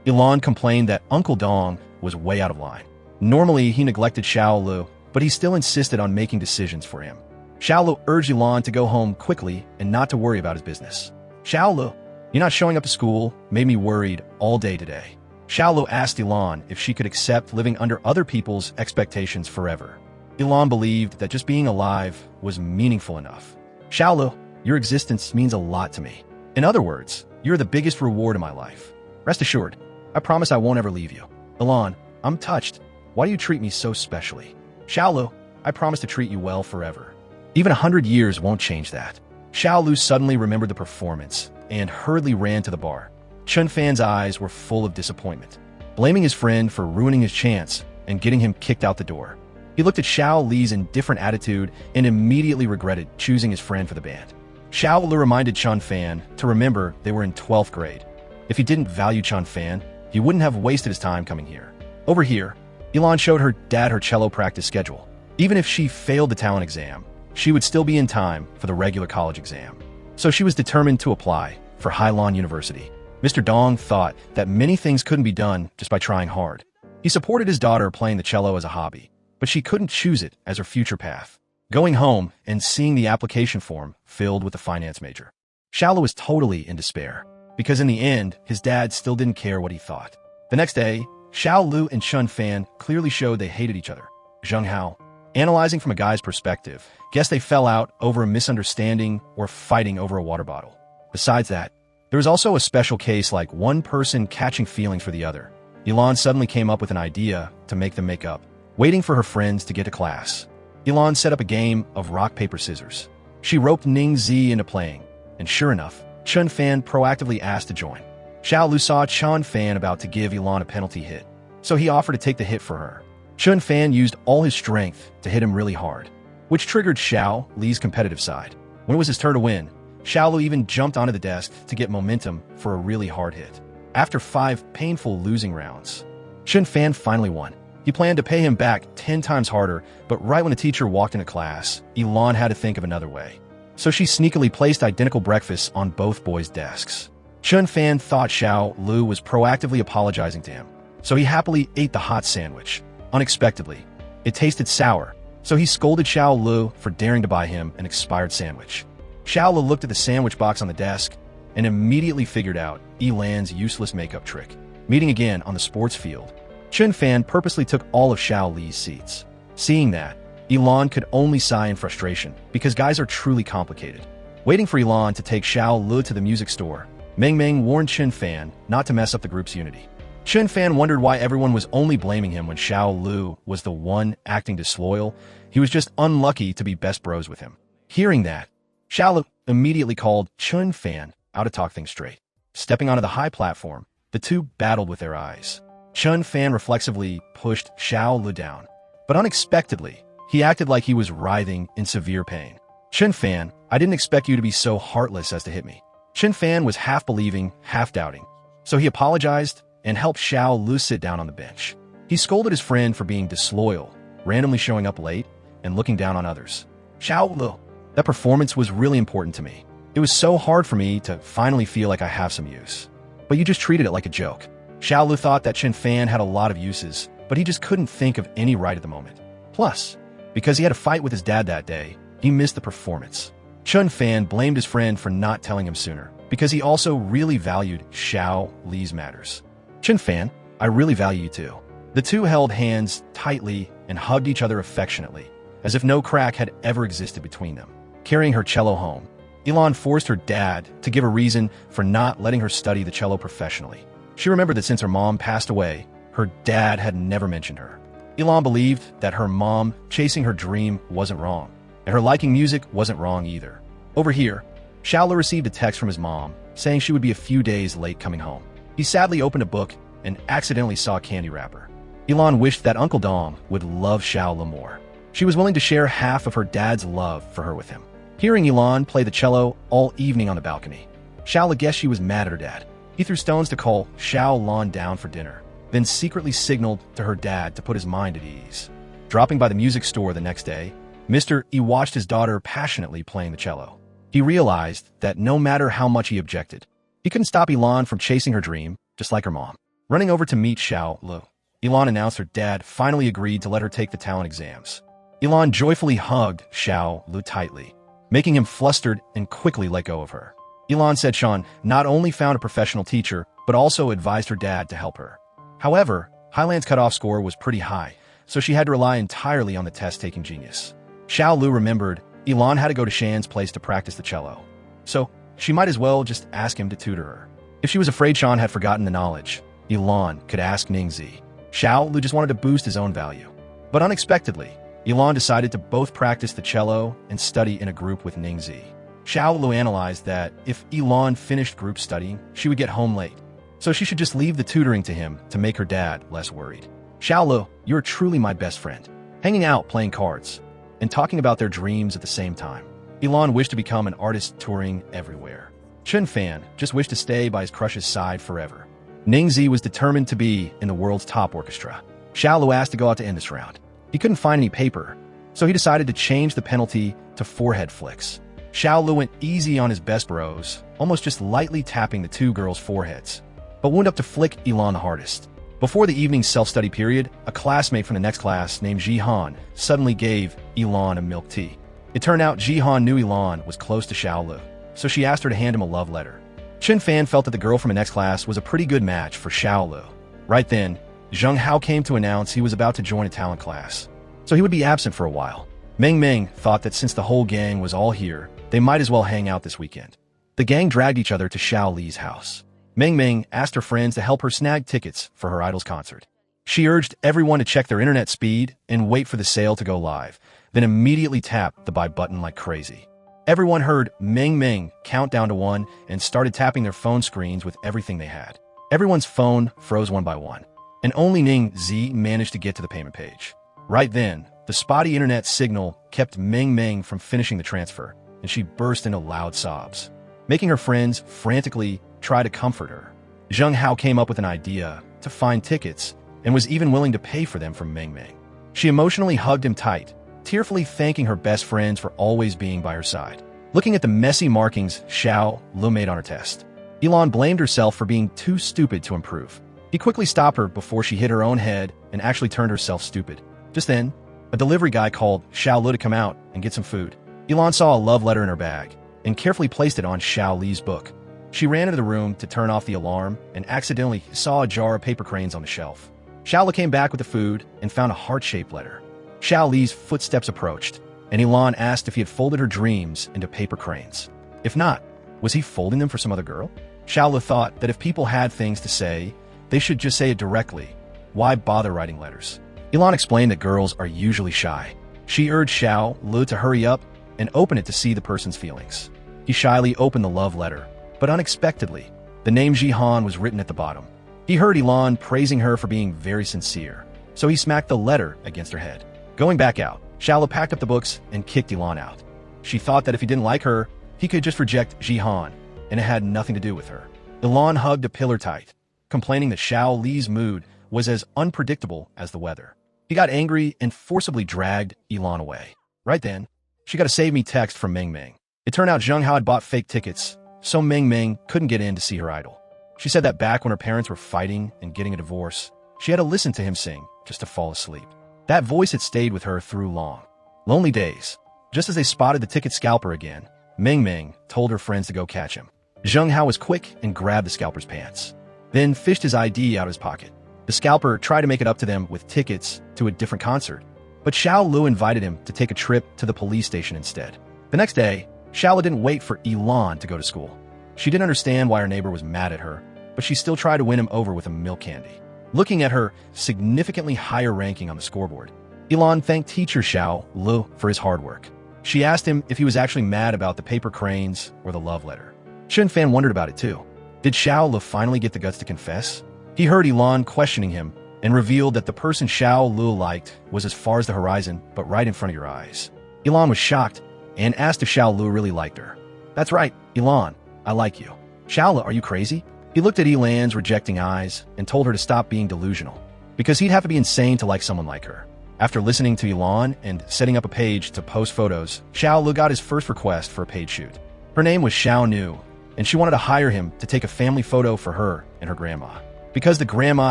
Yi Lan complained that Uncle Dong was way out of line. Normally, he neglected Xiao, but he still insisted on making decisions for him. Xiao urged Yi Lan to go home quickly and not to worry about his business. Xiao, you're not showing up to school made me worried all day today. Xiao asked Yi Lan if she could accept living under other people's expectations forever. Yi Lan believed that just being alive was meaningful enough. Xiao, your existence means a lot to me. In other words, you're the biggest reward in my life. Rest assured, I promise I won't ever leave you. Yi Lan, I'm touched. Why do you treat me so specially? Xiao, I promise to treat you well forever. Even 100 years won't change that. Xiao suddenly remembered the performance and hurriedly ran to the bar. Chun Fan's eyes were full of disappointment, blaming his friend for ruining his chance and getting him kicked out the door. He looked at Xiao's indifferent attitude and immediately regretted choosing his friend for the band. Xiao reminded Chun Fan to remember they were in 12th grade. If he didn't value Chun Fan, he wouldn't have wasted his time coming here. Over here, Yi Lan showed her dad her cello practice schedule. Even if she failed the talent exam, she would still be in time for the regular college exam. So she was determined to apply for Yi Lan University. Mr. Dong thought that many things couldn't be done just by trying hard. He supported his daughter playing the cello as a hobby, but she couldn't choose it as her future path. Going home and seeing the application form filled with the finance major, Xiao was totally in despair, because in the end, his dad still didn't care what he thought. The next day, Xiao and Chun Fan clearly showed they hated each other. Zheng Hao, analyzing from a guy's perspective, guessed they fell out over a misunderstanding or fighting over a water bottle. Besides that, there was also a special case like one person catching feelings for the other. Yi Lan suddenly came up with an idea to make them make up. Waiting for her friends to get to class, Yi Lan set up a game of rock, paper, scissors. She roped Ning Zi into playing, and sure enough, Chun Fan proactively asked to join. Xiao saw Chun Fan about to give Yi Lan a penalty hit, so he offered to take the hit for her. Chun Fan used all his strength to hit him really hard, which triggered Xiao Li's competitive side. When it was his turn to win, Xiao Lu even jumped onto the desk to get momentum for a really hard hit. After 5 painful losing rounds, Chun Fan finally won. He planned to pay him back 10 times harder, but right when the teacher walked into class, Yi Lan had to think of another way. So she sneakily placed identical breakfasts on both boys' desks. Chun Fan thought Xiao Lu was proactively apologizing to him, so he happily ate the hot sandwich. Unexpectedly, it tasted sour, so he scolded Xiao Lu for daring to buy him an expired sandwich. Xiao Lu looked at the sandwich box on the desk and immediately figured out Yi Lan's useless makeup trick. Meeting again on the sports field, Chun Fan purposely took all of Xiao Li's seats. Seeing that, Yi Lan could only sigh in frustration, because guys are truly complicated. Waiting for Yi Lan to take Xiao Lu to the music store, Meng Meng warned Chun Fan not to mess up the group's unity. Chun Fan wondered why everyone was only blaming him when Xiao Lu was the one acting disloyal. He was just unlucky to be best bros with him. Hearing that, Xiao Lu immediately called Chun Fan out to talk things straight. Stepping onto the high platform, the two battled with their eyes. Chun Fan reflexively pushed Xiao Lu down, but unexpectedly, he acted like he was writhing in severe pain. Chun Fan, I didn't expect you to be so heartless as to hit me. Chun Fan was half believing, half doubting, so he apologized and helped Xiao Lu sit down on the bench. He scolded his friend for being disloyal, randomly showing up late, and looking down on others. Xiao Lu, that performance was really important to me. It was so hard for me to finally feel like I have some use. But you just treated it like a joke. Xiao Lu thought that Chun Fan had a lot of uses, but he just couldn't think of any right at the moment. Plus, because he had a fight with his dad that day, he missed the performance. Chun Fan blamed his friend for not telling him sooner, because he also really valued Xiao Li's matters. Chun Fan, I really value you too. The two held hands tightly and hugged each other affectionately, as if no crack had ever existed between them. Carrying her cello home, Yi Lan forced her dad to give a reason for not letting her study the cello professionally. She remembered that since her mom passed away, her dad had never mentioned her. Yi Lan believed that her mom chasing her dream wasn't wrong, and her liking music wasn't wrong either. Over here, Xiao Lu received a text from his mom saying she would be a few days late coming home. He sadly opened a book and accidentally saw a candy wrapper. Yi Lan wished that Uncle Dong would love Xiao Lu more. She was willing to share half of her dad's love for her with him. Hearing Yi Lan play the cello all evening on the balcony, Xiao Lu guessed she was mad at her dad. He threw stones to call Xiao Lan down for dinner, then secretly signaled to her dad to put his mind at ease. Dropping by the music store the next day, Mr. Yi watched his daughter passionately playing the cello. He realized that no matter how much he objected, he couldn't stop Yi Lan from chasing her dream, just like her mom. Running over to meet Xiao Lu, Yi Lan announced her dad finally agreed to let her take the talent exams. Yi Lan joyfully hugged Xiao Lu tightly, making him flustered and quickly let go of her. Yi Lan said Sean not only found a professional teacher, but also advised her dad to help her. However, Highland's cutoff score was pretty high, so she had to rely entirely on the test-taking genius. Xiao Lu remembered Yi Lan had to go to Shan's place to practice the cello, so she might as well just ask him to tutor her. If she was afraid Sean had forgotten the knowledge, Yi Lan could ask Ningzi. Xiao Lu just wanted to boost his own value. But unexpectedly, Yi Lan decided to both practice the cello and study in a group with Ningzi. Xiao Lu analyzed that if Yi Lan finished group studying, she would get home late, so she should just leave the tutoring to him to make her dad less worried. Xiao Lu, you're truly my best friend. Hanging out, playing cards, and talking about their dreams at the same time. Yi Lan wished to become an artist touring everywhere. Chun Fan just wished to stay by his crush's side forever. Ningzi was determined to be in the world's top orchestra. Xiao Lu asked to go out to end this round. He couldn't find any paper, so he decided to change the penalty to forehead flicks. Xiao Lu went easy on his best bros, almost just lightly tapping the two girls' foreheads, but went up to flick Yi Lan the hardest. Before the evening's self-study period, a classmate from the next class named Jihan suddenly gave Yi Lan a milk tea. It turned out Jihan knew Yi Lan was close to Xiao Lu, so she asked her to hand him a love letter. Chun Fan felt that the girl from the next class was a pretty good match for Xiao Lu. Right then, Zheng Hao came to announce he was about to join a talent class, so he would be absent for a while. Meng Meng thought that since the whole gang was all here, they might as well hang out this weekend. The gang dragged each other to Xiao Li's house. Meng Meng asked her friends to help her snag tickets for her idol's concert. She urged everyone to check their internet speed and wait for the sale to go live, then immediately tap the buy button like crazy. Everyone heard Meng Meng count down to 1 and started tapping their phone screens with everything they had. Everyone's phone froze one by one, and only Ning Zi managed to get to the payment page. Right then, the spotty internet signal kept Meng Meng from finishing the transfer, and she burst into loud sobs, making her friends frantically try to comfort her. Zheng Hao came up with an idea to find tickets and was even willing to pay for them from Meng Meng. She emotionally hugged him tight, tearfully thanking her best friends for always being by her side. Looking at the messy markings Xiao Lu made on her test, Yi Lan blamed herself for being too stupid to improve. He quickly stopped her before she hit her own head and actually turned herself stupid. Just then, a delivery guy called Xiao Lu to come out and get some food. Yi Lan saw a love letter in her bag and carefully placed it on Xiao Li's book. She ran into the room to turn off the alarm and accidentally saw a jar of paper cranes on the shelf. Xiao Li came back with the food and found a heart-shaped letter. Xiao Li's footsteps approached, and Yi Lan asked if he had folded her dreams into paper cranes. If not, was he folding them for some other girl? Xiao Li thought that if people had things to say, they should just say it directly. Why bother writing letters? Yi Lan explained that girls are usually shy. She urged Xiao Lu to hurry up and open it to see the person's feelings. He shyly opened the love letter, but unexpectedly, the name Jihan was written at the bottom. He heard Yi Lan praising her for being very sincere, so he smacked the letter against her head. Going back out, Xiao Lu packed up the books and kicked Yi Lan out. She thought that if he didn't like her, he could just reject Jihan, and it had nothing to do with her. Yi Lan hugged a pillar tight, complaining that Xiao Li's mood was as unpredictable as the weather. He got angry and forcibly dragged Yi Lan away. Right then, she got a save me text from Meng Meng. It turned out Zheng Hao had bought fake tickets, so Meng Meng couldn't get in to see her idol. She said that back when her parents were fighting and getting a divorce, she had to listen to him sing just to fall asleep. That voice had stayed with her through long, lonely days. Just as they spotted the ticket scalper again, Meng Meng told her friends to go catch him. Zheng Hao was quick and grabbed the scalper's pants, then fished his ID out of his pocket. The scalper tried to make it up to them with tickets to a different concert, but Xiao Lu invited him to take a trip to the police station instead. The next day, Xiao Lu didn't wait for Yi Lan to go to school. She didn't understand why her neighbor was mad at her, but she still tried to win him over with a milk candy. Looking at her significantly higher ranking on the scoreboard, Yi Lan thanked teacher Xiao Lu for his hard work. She asked him if he was actually mad about the paper cranes or the love letter. Shen Fan wondered about it too. Did Xiao Lu finally get the guts to confess? He heard Yi Lan questioning him and revealed that the person Xiao Lu liked was as far as the horizon, but right in front of your eyes. Yi Lan was shocked and asked if Xiao Lu really liked her. That's right, Yi Lan, I like you. Xiao Lu, are you crazy? He looked at Yi Lan's rejecting eyes and told her to stop being delusional, because he'd have to be insane to like someone like her. After listening to Yi Lan and setting up a page to post photos, Xiao Lu got his first request for a paid shoot. Her name was Xiao Nu, and she wanted to hire him to take a family photo for her and her grandma. Because the grandma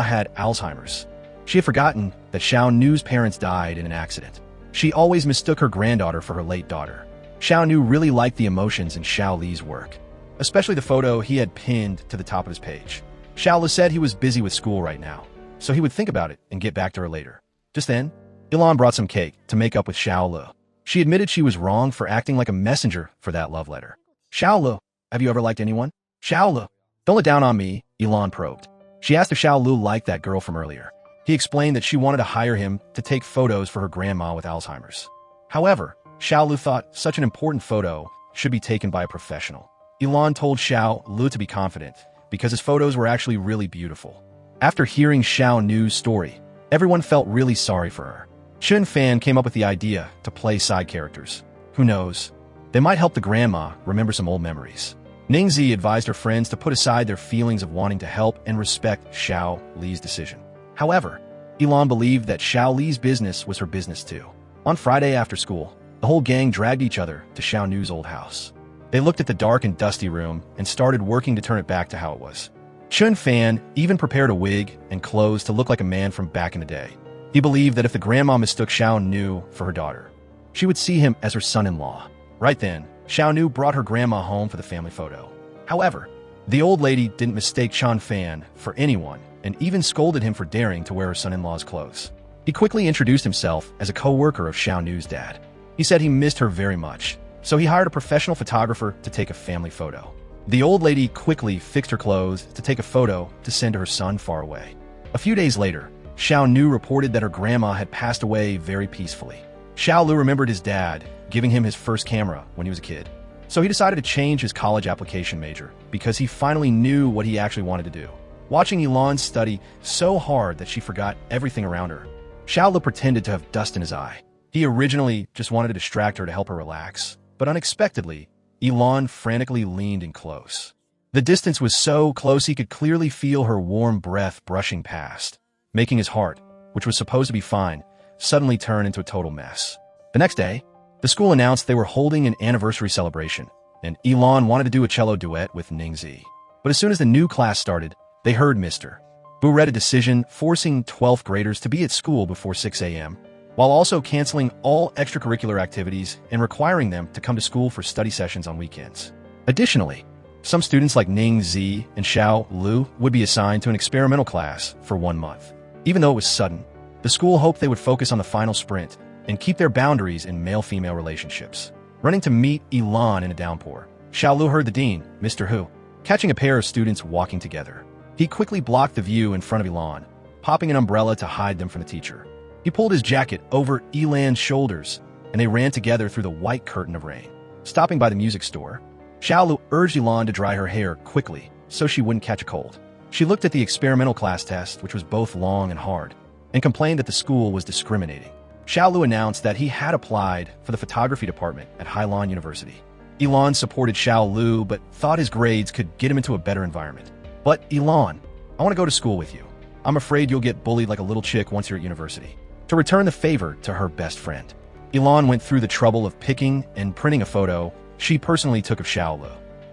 had Alzheimer's, she had forgotten that Xiao Nu's parents died in an accident. She always mistook her granddaughter for her late daughter. Xiao Nu really liked the emotions in Xiao Li's work, especially the photo he had pinned to the top of his page. Xiao Li said he was busy with school right now, so he would think about it and get back to her later. Just then, Yi Lan brought some cake to make up with Xiao Li. She admitted she was wrong for acting like a messenger for that love letter. Xiao Li, have you ever liked anyone? Xiao Li, don't let down on me, Yi Lan probed. She asked if Xiao Lu liked that girl from earlier. He explained that she wanted to hire him to take photos for her grandma with Alzheimer's. However, Xiao Lu thought such an important photo should be taken by a professional. Yi Lan told Xiao Lu to be confident, because his photos were actually really beautiful. After hearing Xiao Nu's story, everyone felt really sorry for her. Chen Fan came up with the idea to play side characters. Who knows? They might help the grandma remember some old memories. Ningzi advised her friends to put aside their feelings of wanting to help and respect Xiao Li's decision. However, Yi Lan believed that Xiao Li's business was her business too. On Friday after school, the whole gang dragged each other to Xiao Nu's old house. They looked at the dark and dusty room and started working to turn it back to how it was. Chen Fan even prepared a wig and clothes to look like a man from back in the day. He believed that if the grandma mistook Xiao Nu for her daughter, she would see him as her son-in-law. Right then, Xiao Nu brought her grandma home for the family photo. However, the old lady didn't mistake Chen Fan for anyone and even scolded him for daring to wear her son-in-law's clothes. He quickly introduced himself as a co-worker of Xiao Nu's dad. He said he missed her very much, so he hired a professional photographer to take a family photo. The old lady quickly fixed her clothes to take a photo to send to her son far away. A few days later, Xiao Nu reported that her grandma had passed away very peacefully. Xiao Lu remembered his dad giving him his first camera when he was a kid, so he decided to change his college application major because he finally knew what he actually wanted to do. watching Yi Lan study so hard that she forgot everything around her. Xiao pretended to have dust in his eye. He originally just wanted to distract her to help her relax, but unexpectedly, Yi Lan frantically leaned in close. The distance was so close he could clearly feel her warm breath brushing past, making his heart, which was supposed to be fine, suddenly turn into a total mess. The next day, the school announced they were holding an anniversary celebration, and Yi Lan wanted to do a cello duet with Ningzi. But as soon as the new class started, they heard Mr. Bu read a decision forcing 12th graders to be at school before 6 a.m., while also canceling all extracurricular activities and requiring them to come to school for study sessions on weekends. Additionally, some students like Ning Zi and Xiao Lu would be assigned to an experimental class for 1 month. Even though it was sudden, the school hoped they would focus on the final sprint and keep their boundaries in male-female relationships. Running to meet Yi Lan in a downpour, Xiao Lu heard the dean, Mr. Hu, catching a pair of students walking together. He quickly blocked the view in front of Yi Lan, popping an umbrella to hide them from the teacher. He pulled his jacket over Yi Lan's shoulders, and they ran together through the white curtain of rain. Stopping by the music store, Xiao Lu urged Yi Lan to dry her hair quickly so she wouldn't catch a cold. She looked at the experimental class test, which was both long and hard, and complained that the school was discriminating. Xiao Lu announced that he had applied for the photography department at Yi Lan University. Yi Lan supported Xiao Lu but thought his grades could get him into a better environment. But Yi Lan, I want to go to school with you. I'm afraid you'll get bullied like a little chick once you're at university. To return the favor to her best friend, Yi Lan went through the trouble of picking and printing a photo she personally took of Xiao Lu.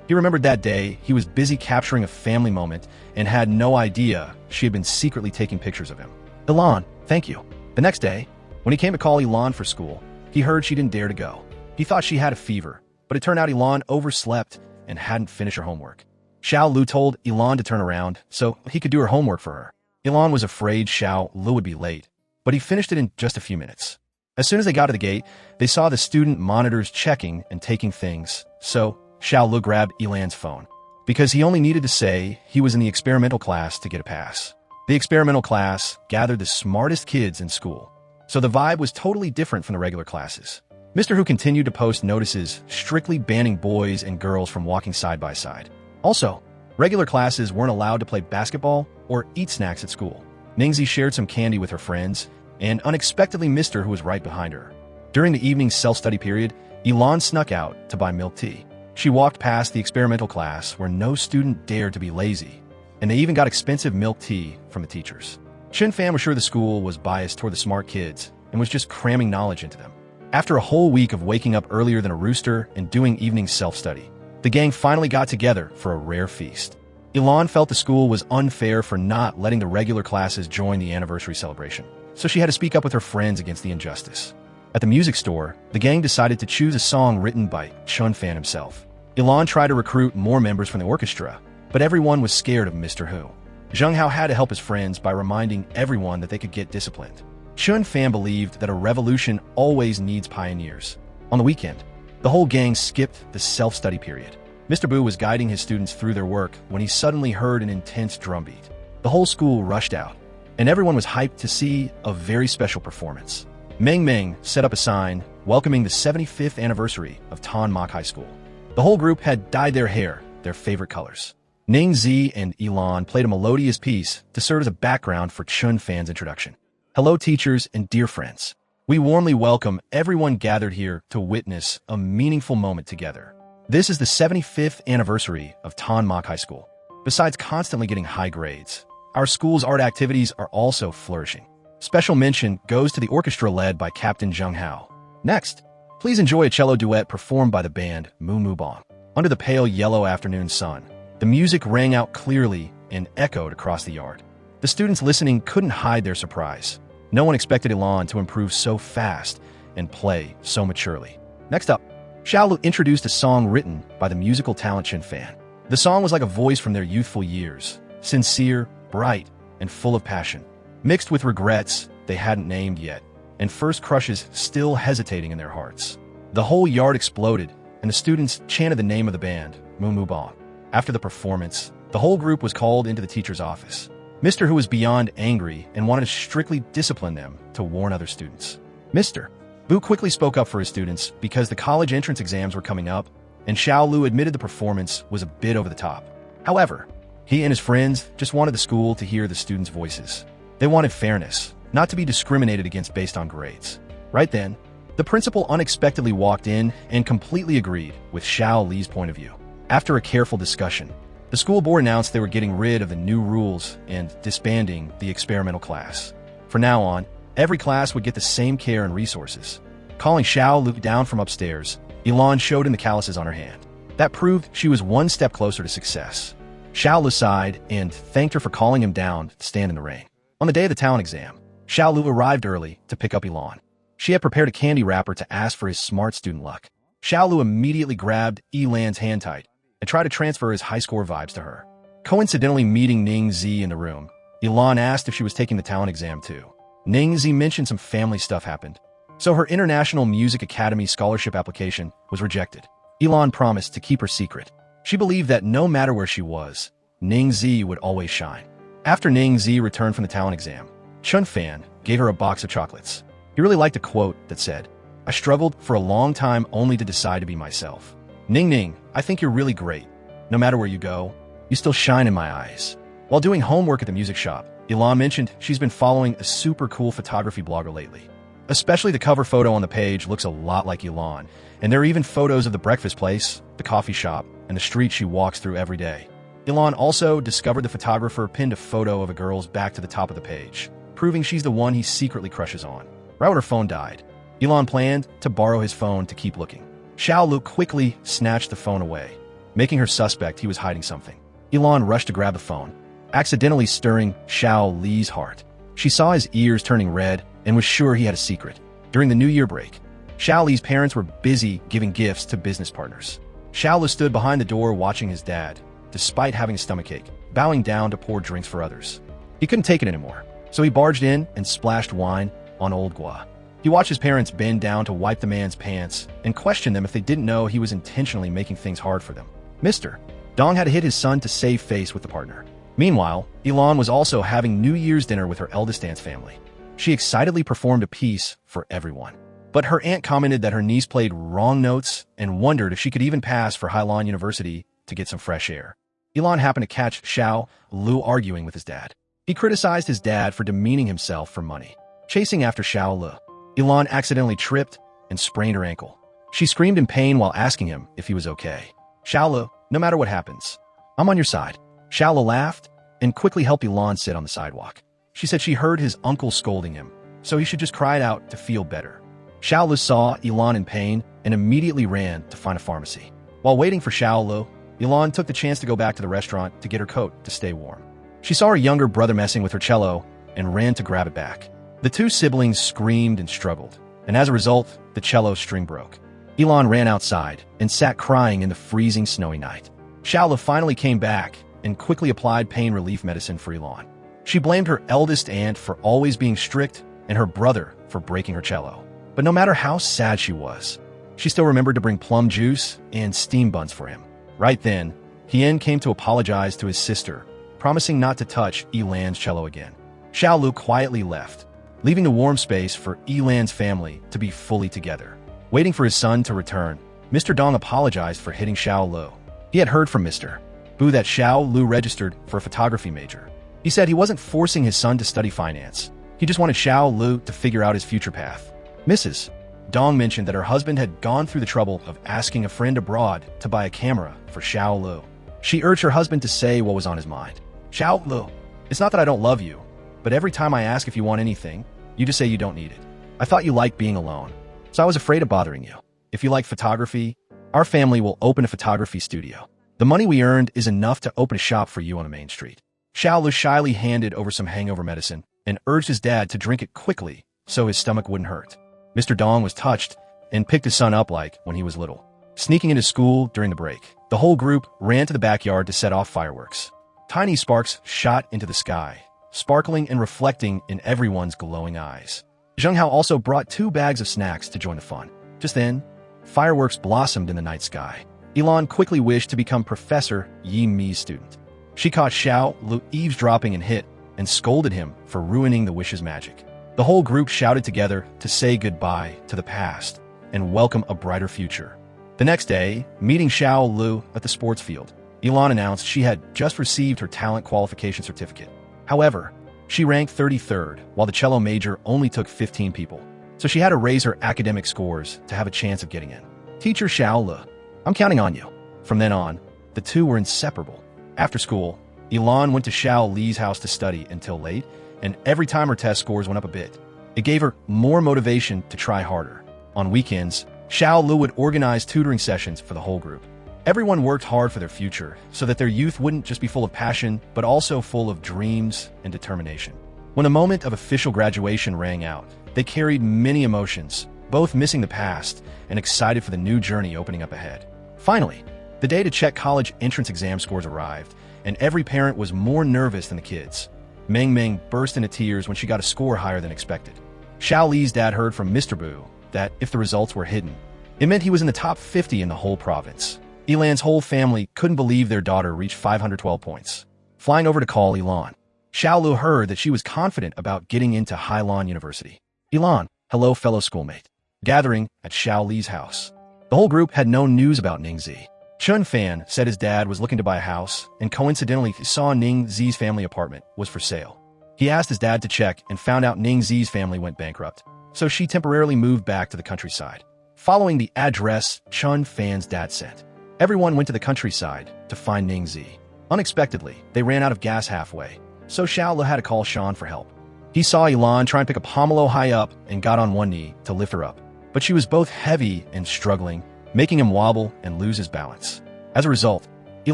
He remembered that day he was busy capturing a family moment and had no idea she had been secretly taking pictures of him. Yi Lan, thank you. The next day, when he came to call Yi Lan for school, he heard she didn't dare to go. He thought she had a fever, but it turned out Yi Lan overslept and hadn't finished her homework. Xiao Lu told Yi Lan to turn around so he could do her homework for her. Yi Lan was afraid Xiao Lu would be late, but he finished it in just a few minutes. As soon as they got to the gate, they saw the student monitors checking and taking things, so Xiao Lu grabbed Yi Lan's phone, because he only needed to say he was in the experimental class to get a pass. The experimental class gathered the smartest kids in school, so the vibe was totally different from the regular classes. Mr. Hu continued to post notices strictly banning boys and girls from walking side by side. Also, regular classes weren't allowed to play basketball or eat snacks at school. Ningzi shared some candy with her friends, and unexpectedly Mr. Hu was right behind her. During the evening self-study period, Yi Lan snuck out to buy milk tea. She walked past the experimental class where no student dared to be lazy, and they even got expensive milk tea from the teachers. Chen Fan was sure the school was biased toward the smart kids and was just cramming knowledge into them. After a whole week of waking up earlier than a rooster and doing evening self-study, the gang finally got together for a rare feast. Yi Lan felt the school was unfair for not letting the regular classes join the anniversary celebration, so she had to speak up with her friends against the injustice. At the music store, the gang decided to choose a song written by Chen Fan himself. Yi Lan tried to recruit more members from the orchestra, but everyone was scared of Mr. Hu. Zheng Hao had to help his friends by reminding everyone that they could get disciplined. Chen Fan believed that a revolution always needs pioneers. On the weekend, the whole gang skipped the self-study period. Mr. Bu was guiding his students through their work when he suddenly heard an intense drumbeat. The whole school rushed out, and everyone was hyped to see a very special performance. Meng Meng set up a sign welcoming the 75th anniversary of Tan Mok High School. The whole group had dyed their hair their favorite colors. Ning Zi and Yi Lan played a melodious piece to serve as a background for Chen Fan's introduction. Hello, teachers and dear friends. We warmly welcome everyone gathered here to witness a meaningful moment together. This is the 75th anniversary of Tan Mok High School. Besides constantly getting high grades, our school's art activities are also flourishing. Special mention goes to the orchestra led by Captain Zheng Hao. Next, please enjoy a cello duet performed by the band Mu Mu Bong. Under the pale yellow afternoon sun, the music rang out clearly and echoed across the yard. The students listening couldn't hide their surprise. No one expected Yi Lan to improve so fast and play so maturely. Next up, Xiao Lu introduced a song written by the musical talent Chen Fan. The song was like a voice from their youthful years, sincere, bright, and full of passion, mixed with regrets they hadn't named yet, and first crushes still hesitating in their hearts. The whole yard exploded, and the students chanted the name of the band, Mu Mu Bong. After the performance, the whole group was called into the teacher's office. Mr. Hu was beyond angry and wanted to strictly discipline them to warn other students. Mr. Bu quickly spoke up for his students because the college entrance exams were coming up, and Xiao Lu admitted the performance was a bit over the top. However, He and his friends just wanted the school to hear the students' voices. They wanted fairness, not to be discriminated against based on grades. Right then, the principal unexpectedly walked in and completely agreed with Xiao Li's point of view. After a careful discussion, the school board announced they were getting rid of the new rules and disbanding the experimental class. From now on, every class would get the same care and resources. Calling Xiao Lu down from upstairs, Yi Lan showed him the calluses on her hand. That proved she was one step closer to success. Xiao Lu sighed and thanked her for calling him down to stand in the rain. On the day of the talent exam, Xiao Lu arrived early to pick up Yi Lan. She had prepared a candy wrapper to ask for his smart student luck. Xiao Lu immediately grabbed Yi Lan's hand tight and tried to transfer his high score vibes to her. Coincidentally meeting Ning Zi in the room, Yi Lan asked if she was taking the talent exam too. Ning Zi mentioned some family stuff happened, so her International Music Academy scholarship application was rejected. Yi Lan promised to keep her secret. She believed that no matter where she was, Ning Zi would always shine. After Ning Zi returned from the talent exam, Chun Fan gave her a box of chocolates. He really liked a quote that said, "I struggled for a long time only to decide to be myself. Ning, I think you're really great. No matter where you go, you still shine in my eyes." While doing homework at the music shop, Yi Lan mentioned she's been following a super cool photography blogger lately. Especially the cover photo on the page looks a lot like Yi Lan, and there are even photos of the breakfast place, the coffee shop, and the street she walks through every day. Yi Lan also discovered the photographer pinned a photo of a girl's back to the top of the page, proving she's the one he secretly crushes on. Right when her phone died, Yi Lan planned to borrow his phone to keep looking. Xiao Lu quickly snatched the phone away, making her suspect he was hiding something. Yi Lan rushed to grab the phone, accidentally stirring Xiao Li's heart. She saw his ears turning red and was sure he had a secret. During the New Year break, Xiao Li's parents were busy giving gifts to business partners. Xiao Lu stood behind the door watching his dad, despite having a stomachache, bowing down to pour drinks for others. He couldn't take it anymore, so he barged in and splashed wine on Old Gua. He watched his parents bend down to wipe the man's pants and questioned them if they didn't know he was intentionally making things hard for them. Mr. Dong had hit his son to save face with the partner. Meanwhile, Yi Lan was also having New Year's dinner with her eldest aunt's family. She excitedly performed a piece for everyone. But her aunt commented that her niece played wrong notes and wondered if she could even pass for Hailan University to get some fresh air. Yi Lan happened to catch Xiao Lu arguing with his dad. He criticized his dad for demeaning himself for money. Chasing after Xiao Lu, Yi Lan accidentally tripped and sprained her ankle. She screamed in pain while asking him if he was okay. "Xiao Lu, no matter what happens, I'm on your side." Xiao Lu laughed and quickly helped Yi Lan sit on the sidewalk. She said she heard his uncle scolding him, so he should just cry it out to feel better. Xiao Lu saw Yi Lan in pain and immediately ran to find a pharmacy. While waiting for Xiao Lu, Yi Lan took the chance to go back to the restaurant to get her coat to stay warm. She saw her younger brother messing with her cello and ran to grab it back. The two siblings screamed and struggled, and as a result, the cello string broke. Yi Lan ran outside and sat crying in the freezing snowy night. Xiao Lu finally came back and quickly applied pain relief medicine for Yi Lan. She blamed her eldest aunt for always being strict and her brother for breaking her cello. But no matter how sad she was, she still remembered to bring plum juice and steam buns for him. Right then, Hien came to apologize to his sister, promising not to touch Yi Lan's cello again. Xiao Lu quietly left, leaving the warm space for Yi Lan's family to be fully together. Waiting for his son to return, Mr. Dong apologized for hitting Xiao Lu. He had heard from Mr. Bu that Xiao Lu registered for a photography major. He said he wasn't forcing his son to study finance. He just wanted Xiao Lu to figure out his future path. Mrs. Dong mentioned that her husband had gone through the trouble of asking a friend abroad to buy a camera for Xiao Lu. She urged her husband to say what was on his mind. "Xiao Lu, it's not that I don't love you, but every time I ask if you want anything, you just say you don't need it. I thought you liked being alone, so I was afraid of bothering you. If you like photography, our family will open a photography studio. The money we earned is enough to open a shop for you on a main street." Xiao Lu shyly handed over some hangover medicine and urged his dad to drink it quickly so his stomach wouldn't hurt. Mr. Dong was touched and picked his son up like when he was little. Sneaking into school during the break, the whole group ran to the backyard to set off fireworks. Tiny sparks shot into the sky, sparkling and reflecting in everyone's glowing eyes. Zheng Hao also brought 2 bags of snacks to join the fun. Just then, fireworks blossomed in the night sky. Yi Lan quickly wished to become Professor Yi Mi's student. She caught Xiao Lu eavesdropping and hit and scolded him for ruining the wish's magic. The whole group shouted together to say goodbye to the past and welcome a brighter future. The next day, meeting Xiao Lu at the sports field, Yi Lan announced she had just received her talent qualification certificate. However, she ranked 33rd, while the cello major only took 15 people, so she had to raise her academic scores to have a chance of getting in. Teacher Xiao, I'm counting on you. From then on, the two were inseparable. After school, Yi Lan went to Xiao Li's house to study until late, and every time her test scores went up a bit, it gave her more motivation to try harder. On weekends, Xiao Lu would organize tutoring sessions for the whole group. Everyone worked hard for their future so that their youth wouldn't just be full of passion, but also full of dreams and determination. When the moment of official graduation rang out, they carried many emotions, both missing the past and excited for the new journey opening up ahead. Finally, the day to check college entrance exam scores arrived, and every parent was more nervous than the kids. Meng Meng burst into tears when she got a score higher than expected. Xiao Li's dad heard from Mr. Bu that if the results were hidden, it meant he was in the top 50 in the whole province. Yi Lan's whole family couldn't believe their daughter reached 512 points. Flying over to call Yi Lan, Xiao Lu heard that she was confident about getting into Yi Lan University. Yi Lan, hello fellow schoolmate. Gathering at Xiao Li's house. The whole group had no news about Ning Zi. Chun Fan said his dad was looking to buy a house, and coincidentally he saw Ning Zi's family apartment was for sale. He asked his dad to check and found out Ning Zi's family went bankrupt, so she temporarily moved back to the countryside. Following the address Chun Fan's dad sent, everyone went to the countryside to find Ning Zi. Unexpectedly, they ran out of gas halfway, so Xiao Lu had to call Shan for help. He saw Yi Lan try and pick a pomelo high up and got on one knee to lift her up, but she was both heavy and struggling, making him wobble and lose his balance. As a result, Yi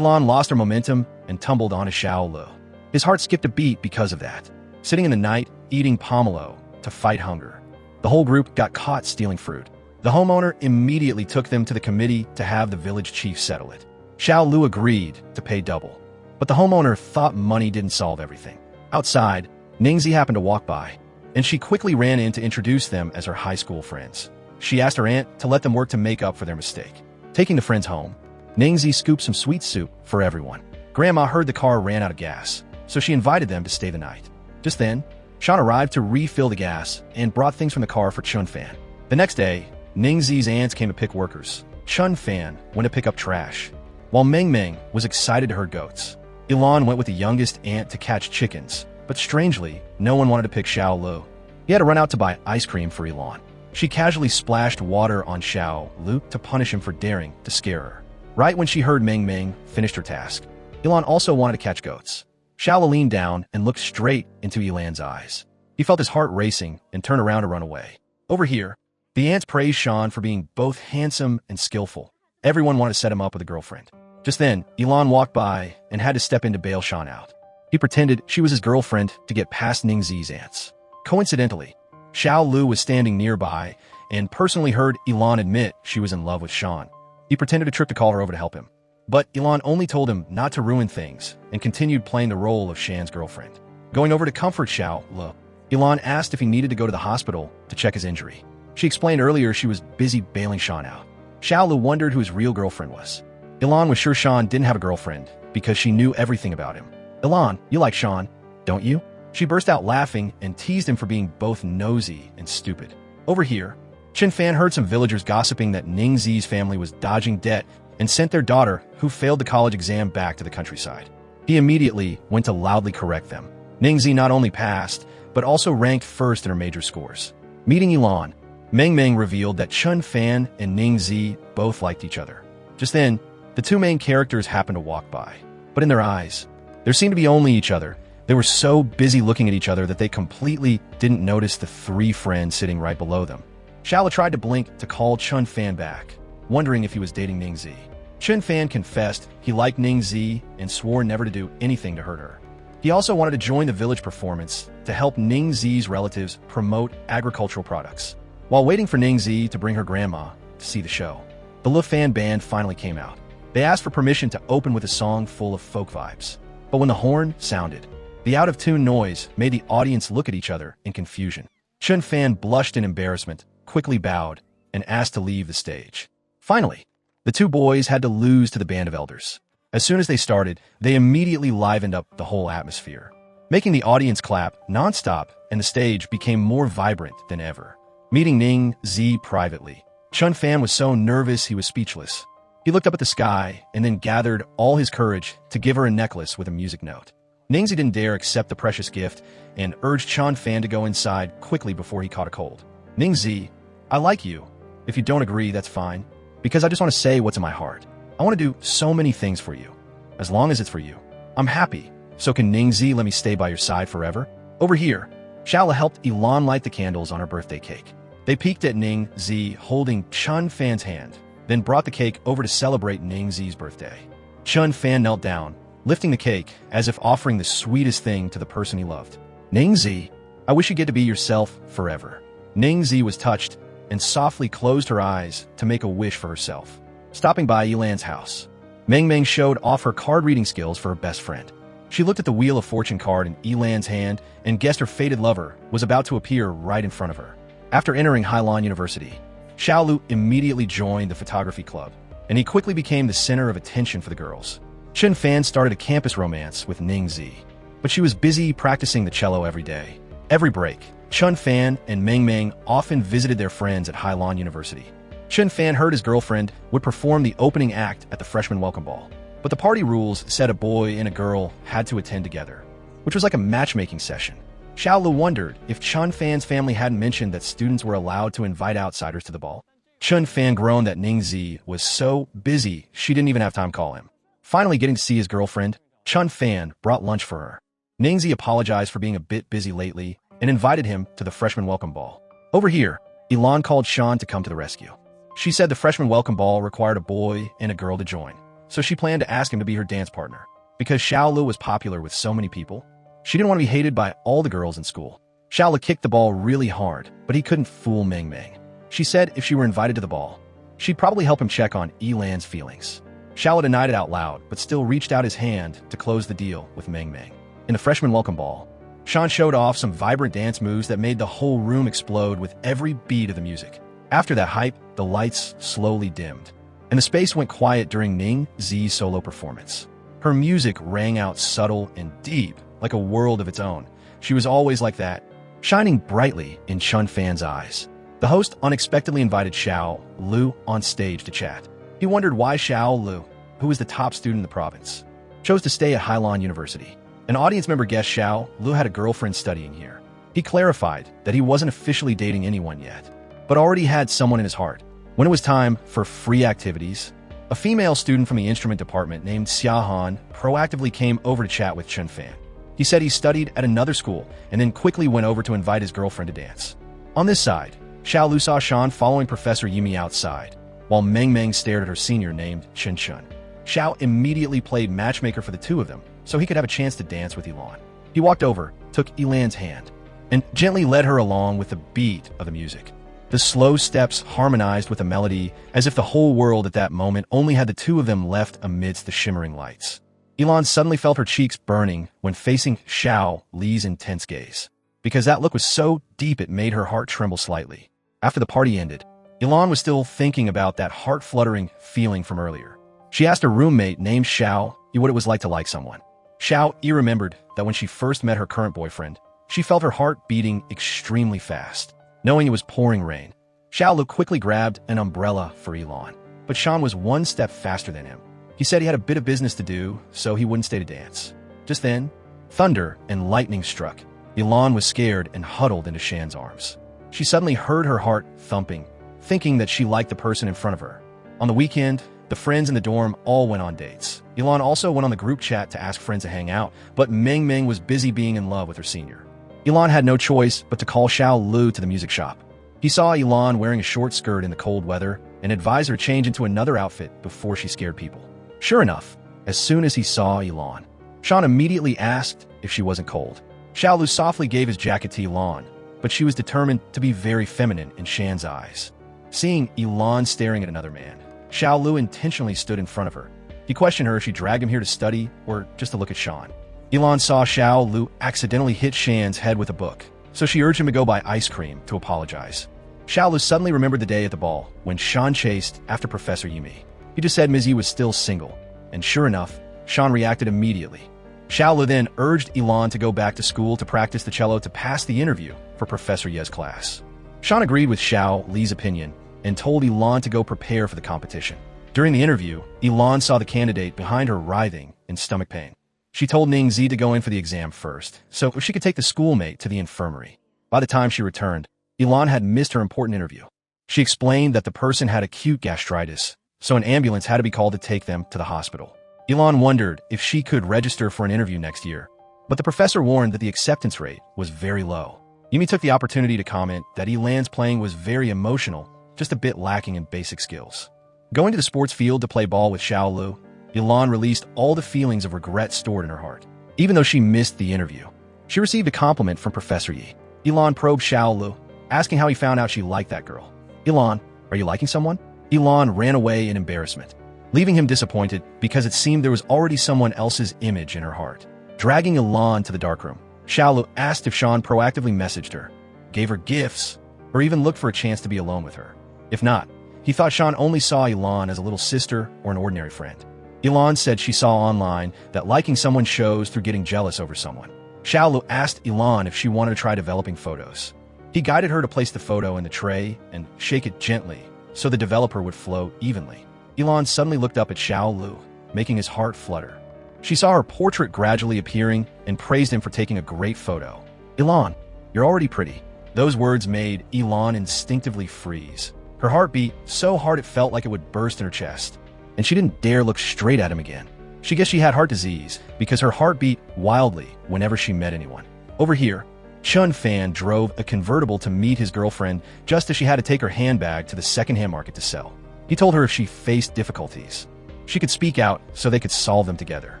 Lan lost her momentum and tumbled onto Xiao Lu. His heart skipped a beat because of that, sitting in the night eating pomelo to fight hunger. The whole group got caught stealing fruit. The homeowner immediately took them to the committee to have the village chief settle it. Xiao Lu agreed to pay double, but the homeowner thought money didn't solve everything. Outside, Ningzi happened to walk by, and she quickly ran in to introduce them as her high school friends. She asked her aunt to let them work to make up for their mistake. Taking the friends home, Ningzi scooped some sweet soup for everyone. Grandma heard the car ran out of gas, so she invited them to stay the night. Just then, Shan arrived to refill the gas and brought things from the car for Chun Fan. The next day, Ningzi's aunts came to pick workers. Chun Fan went to pick up trash, while Meng Meng was excited to herd goats. Yi Lan went with the youngest aunt to catch chickens, but strangely, no one wanted to pick Xiao Lu. He had to run out to buy ice cream for Yi Lan. She casually splashed water on Xiao Lu to punish him for daring to scare her. Right when she heard Meng Meng finished her task, Yi Lan also wanted to catch goats. Xiao Lu leaned down and looked straight into Yi Lan's eyes. He felt his heart racing and turned around to run away. Over here, the aunts praised Shan for being both handsome and skillful. Everyone wanted to set him up with a girlfriend. Just then, Yi Lan walked by and had to step in to bail Shan out. He pretended she was his girlfriend to get past Ningzi's aunts. Coincidentally, Xiao Lu was standing nearby and personally heard Yi Lan admit she was in love with Shan. He pretended a trip to call her over to help him. But Yi Lan only told him not to ruin things and continued playing the role of Shan's girlfriend. Going over to comfort Xiao Lu, Yi Lan asked if he needed to go to the hospital to check his injury. She explained earlier she was busy bailing Shan out. Xiao Lu wondered who his real girlfriend was. Yi Lan was sure Shan didn't have a girlfriend because she knew everything about him. Yi Lan, you like Shan, don't you? She burst out laughing and teased him for being both nosy and stupid. Over here, Chen Fan heard some villagers gossiping that Ning Zi's family was dodging debt and sent their daughter, who failed the college exam, back to the countryside. He immediately went to loudly correct them. Ning Zi not only passed, but also ranked first in her major scores. Meeting Yi Lan, Meng Meng revealed that Chun Fan and Ning Zi both liked each other. Just then, the two main characters happened to walk by. But in their eyes, there seemed to be only each other. They were so busy looking at each other that they completely didn't notice the three friends sitting right below them. Xiao Lu tried to blink to call Chun Fan back, wondering if he was dating Ning Zi. Chun Fan confessed he liked Ning Zi and swore never to do anything to hurt her. He also wanted to join the village performance to help Ning Zi's relatives promote agricultural products. While waiting for Ning Zi to bring her grandma to see the show, the Le Fan band finally came out. They asked for permission to open with a song full of folk vibes. But when the horn sounded, the out-of-tune noise made the audience look at each other in confusion. Chun Fan blushed in embarrassment, quickly bowed, and asked to leave the stage. Finally, the two boys had to lose to the band of elders. As soon as they started, they immediately livened up the whole atmosphere, making the audience clap non-stop, and the stage became more vibrant than ever. Meeting Ning Zi privately, Chun Fan was so nervous he was speechless. He looked up at the sky and then gathered all his courage to give her a necklace with a music note. Ningzi didn't dare accept the precious gift and urged Chan Fan to go inside quickly before he caught a cold. Ningzi, I like you. If you don't agree, that's fine. Because I just want to say what's in my heart. I want to do so many things for you. As long as it's for you. I'm happy. So can Ningzi let me stay by your side forever? Over here, Xiao helped Yi Lan light the candles on her birthday cake. They peeked at Ningzi holding Chun Fan's hand, then brought the cake over to celebrate Ningzi's birthday. Chun Fan knelt down, lifting the cake as if offering the sweetest thing to the person he loved. Ningzi, I wish you get to be yourself forever. Ningzi was touched and softly closed her eyes to make a wish for herself. Stopping by Yi Lan's house, Meng Meng showed off her card-reading skills for her best friend. She looked at the Wheel of Fortune card in Yi Lan's hand and guessed her fated lover was about to appear right in front of her. After entering Yi Lan University, Xiaolu immediately joined the photography club, and he quickly became the center of attention for the girls. Chen Fan started a campus romance with Ningzi, but she was busy practicing the cello every day. Every break, Chun Fan and Meng Meng often visited their friends at Yi Lan University. Chen Fan heard his girlfriend would perform the opening act at the freshman welcome ball, but the party rules said a boy and a girl had to attend together, which was like a matchmaking session. Xiaolu wondered if Chun Fan's family hadn't mentioned that students were allowed to invite outsiders to the ball. Chun Fan groaned that Ningzi was so busy she didn't even have time to call him. Finally getting to see his girlfriend, Chun Fan brought lunch for her. Ningzi apologized for being a bit busy lately and invited him to the freshman welcome ball. Over here, Yi Lan called Shan to come to the rescue. She said the freshman welcome ball required a boy and a girl to join, so she planned to ask him to be her dance partner. Because Xiaolu was popular with so many people, she didn't want to be hated by all the girls in school. Xiaolu kicked the ball really hard, but he couldn't fool Meng Meng. She said if she were invited to the ball, she'd probably help him check on Yi Lan's feelings. Xiaolu denied it out loud, but still reached out his hand to close the deal with Meng Meng. In the freshman welcome ball, Shan showed off some vibrant dance moves that made the whole room explode with every beat of the music. After that hype, the lights slowly dimmed, and the space went quiet during Ningzi's solo performance. Her music rang out subtle and deep, like a world of its own. She was always like that, shining brightly in Chun Fan's eyes. The host unexpectedly invited Xiao Lu on stage to chat. He wondered why Xiao Lu, who was the top student in the province, chose to stay at Yi Lan University. An audience member guessed Xiao Lu had a girlfriend studying here. He clarified that he wasn't officially dating anyone yet, but already had someone in his heart. When it was time for free activities, a female student from the instrument department named Xiaohan proactively came over to chat with Chun Fan. He said he studied at another school and then quickly went over to invite his girlfriend to dance. On this side, Xiao Lu saw Shan following Professor Yumi outside, while Meng Meng stared at her senior named Chen Chun. Xiao immediately played matchmaker for the two of them, so he could have a chance to dance with Yi Lan. He walked over, took Yi Lan's hand, and gently led her along with the beat of the music. The slow steps harmonized with the melody, as if the whole world at that moment only had the two of them left amidst the shimmering lights. Yi Lan suddenly felt her cheeks burning when facing Xiao Li's intense gaze, because that look was so deep it made her heart tremble slightly. After the party ended, Yi Lan was still thinking about that heart-fluttering feeling from earlier. She asked her roommate named Xiao what it was like to like someone. Xiao Yi remembered that when she first met her current boyfriend, she felt her heart beating extremely fast. Knowing it was pouring rain, Xiao Lu quickly grabbed an umbrella for Yi Lan, but Shan was one step faster than him. He said he had a bit of business to do, so he wouldn't stay to dance. Just then, thunder and lightning struck. Yi Lan was scared and huddled into Shan's arms. She suddenly heard her heart thumping, thinking that she liked the person in front of her. On the weekend, the friends in the dorm all went on dates. Yi Lan also went on the group chat to ask friends to hang out, but Meng Meng was busy being in love with her senior. Yi Lan had no choice but to call Xiao Lu to the music shop. He saw Yi Lan wearing a short skirt in the cold weather and advised her to change into another outfit before she scared people. Sure enough, as soon as he saw Yi Lan, Shan immediately asked if she wasn't cold. Xiao Lu softly gave his jacket to Yi Lan, but she was determined to be very feminine in Shan's eyes. Seeing Yi Lan staring at another man, Xiao Lu intentionally stood in front of her. He questioned her if she dragged him here to study or just to look at Shan. Yi Lan saw Xiao Lu accidentally hit Shan's head with a book, so she urged him to go buy ice cream to apologize. Xiao Lu suddenly remembered the day at the ball when Shan chased after Professor Yumi. He just said Mizi was still single, and sure enough, Shan reacted immediately. Xiao Lu then urged Yi Lan to go back to school to practice the cello to pass the interview for Professor Ye's class. Shan agreed with Xiao Li's opinion and told Yi Lan to go prepare for the competition. During the interview, Yi Lan saw the candidate behind her writhing in stomach pain. She told Ning Zi to go in for the exam first, so she could take the schoolmate to the infirmary. By the time she returned, Yi Lan had missed her important interview. She explained that the person had acute gastritis, so an ambulance had to be called to take them to the hospital. Yi Lan wondered if she could register for an interview next year, but the professor warned that the acceptance rate was very low. Yumi took the opportunity to comment that Yi Lan's playing was very emotional, just a bit lacking in basic skills. Going to the sports field to play ball with Xiao Lu, Yi Lan released all the feelings of regret stored in her heart. Even though she missed the interview, she received a compliment from Professor Yi. Yi Lan probed Xiao Lu, asking how he found out she liked that girl. "Yi Lan, are you liking someone?" Yi Lan ran away in embarrassment, leaving him disappointed because it seemed there was already someone else's image in her heart. Dragging Yi Lan to the darkroom, Xiao Lu asked if Sean proactively messaged her, gave her gifts, or even looked for a chance to be alone with her. If not, he thought Sean only saw Yi Lan as a little sister or an ordinary friend. Yi Lan said she saw online that liking someone shows through getting jealous over someone. Xiao Lu asked Yi Lan if she wanted to try developing photos. He guided her to place the photo in the tray and shake it gently so the developer would flow evenly. Yi Lan suddenly looked up at Xiao Lu, making his heart flutter. She saw her portrait gradually appearing and praised him for taking a great photo. "Yi Lan, you're already pretty." Those words made Yi Lan instinctively freeze. Her heart beat so hard it felt like it would burst in her chest, and she didn't dare look straight at him again. She guessed she had heart disease because her heart beat wildly whenever she met anyone. Over here, Chun Fan drove a convertible to meet his girlfriend just as she had to take her handbag to the second-hand market to sell. He told her if she faced difficulties, she could speak out so they could solve them together.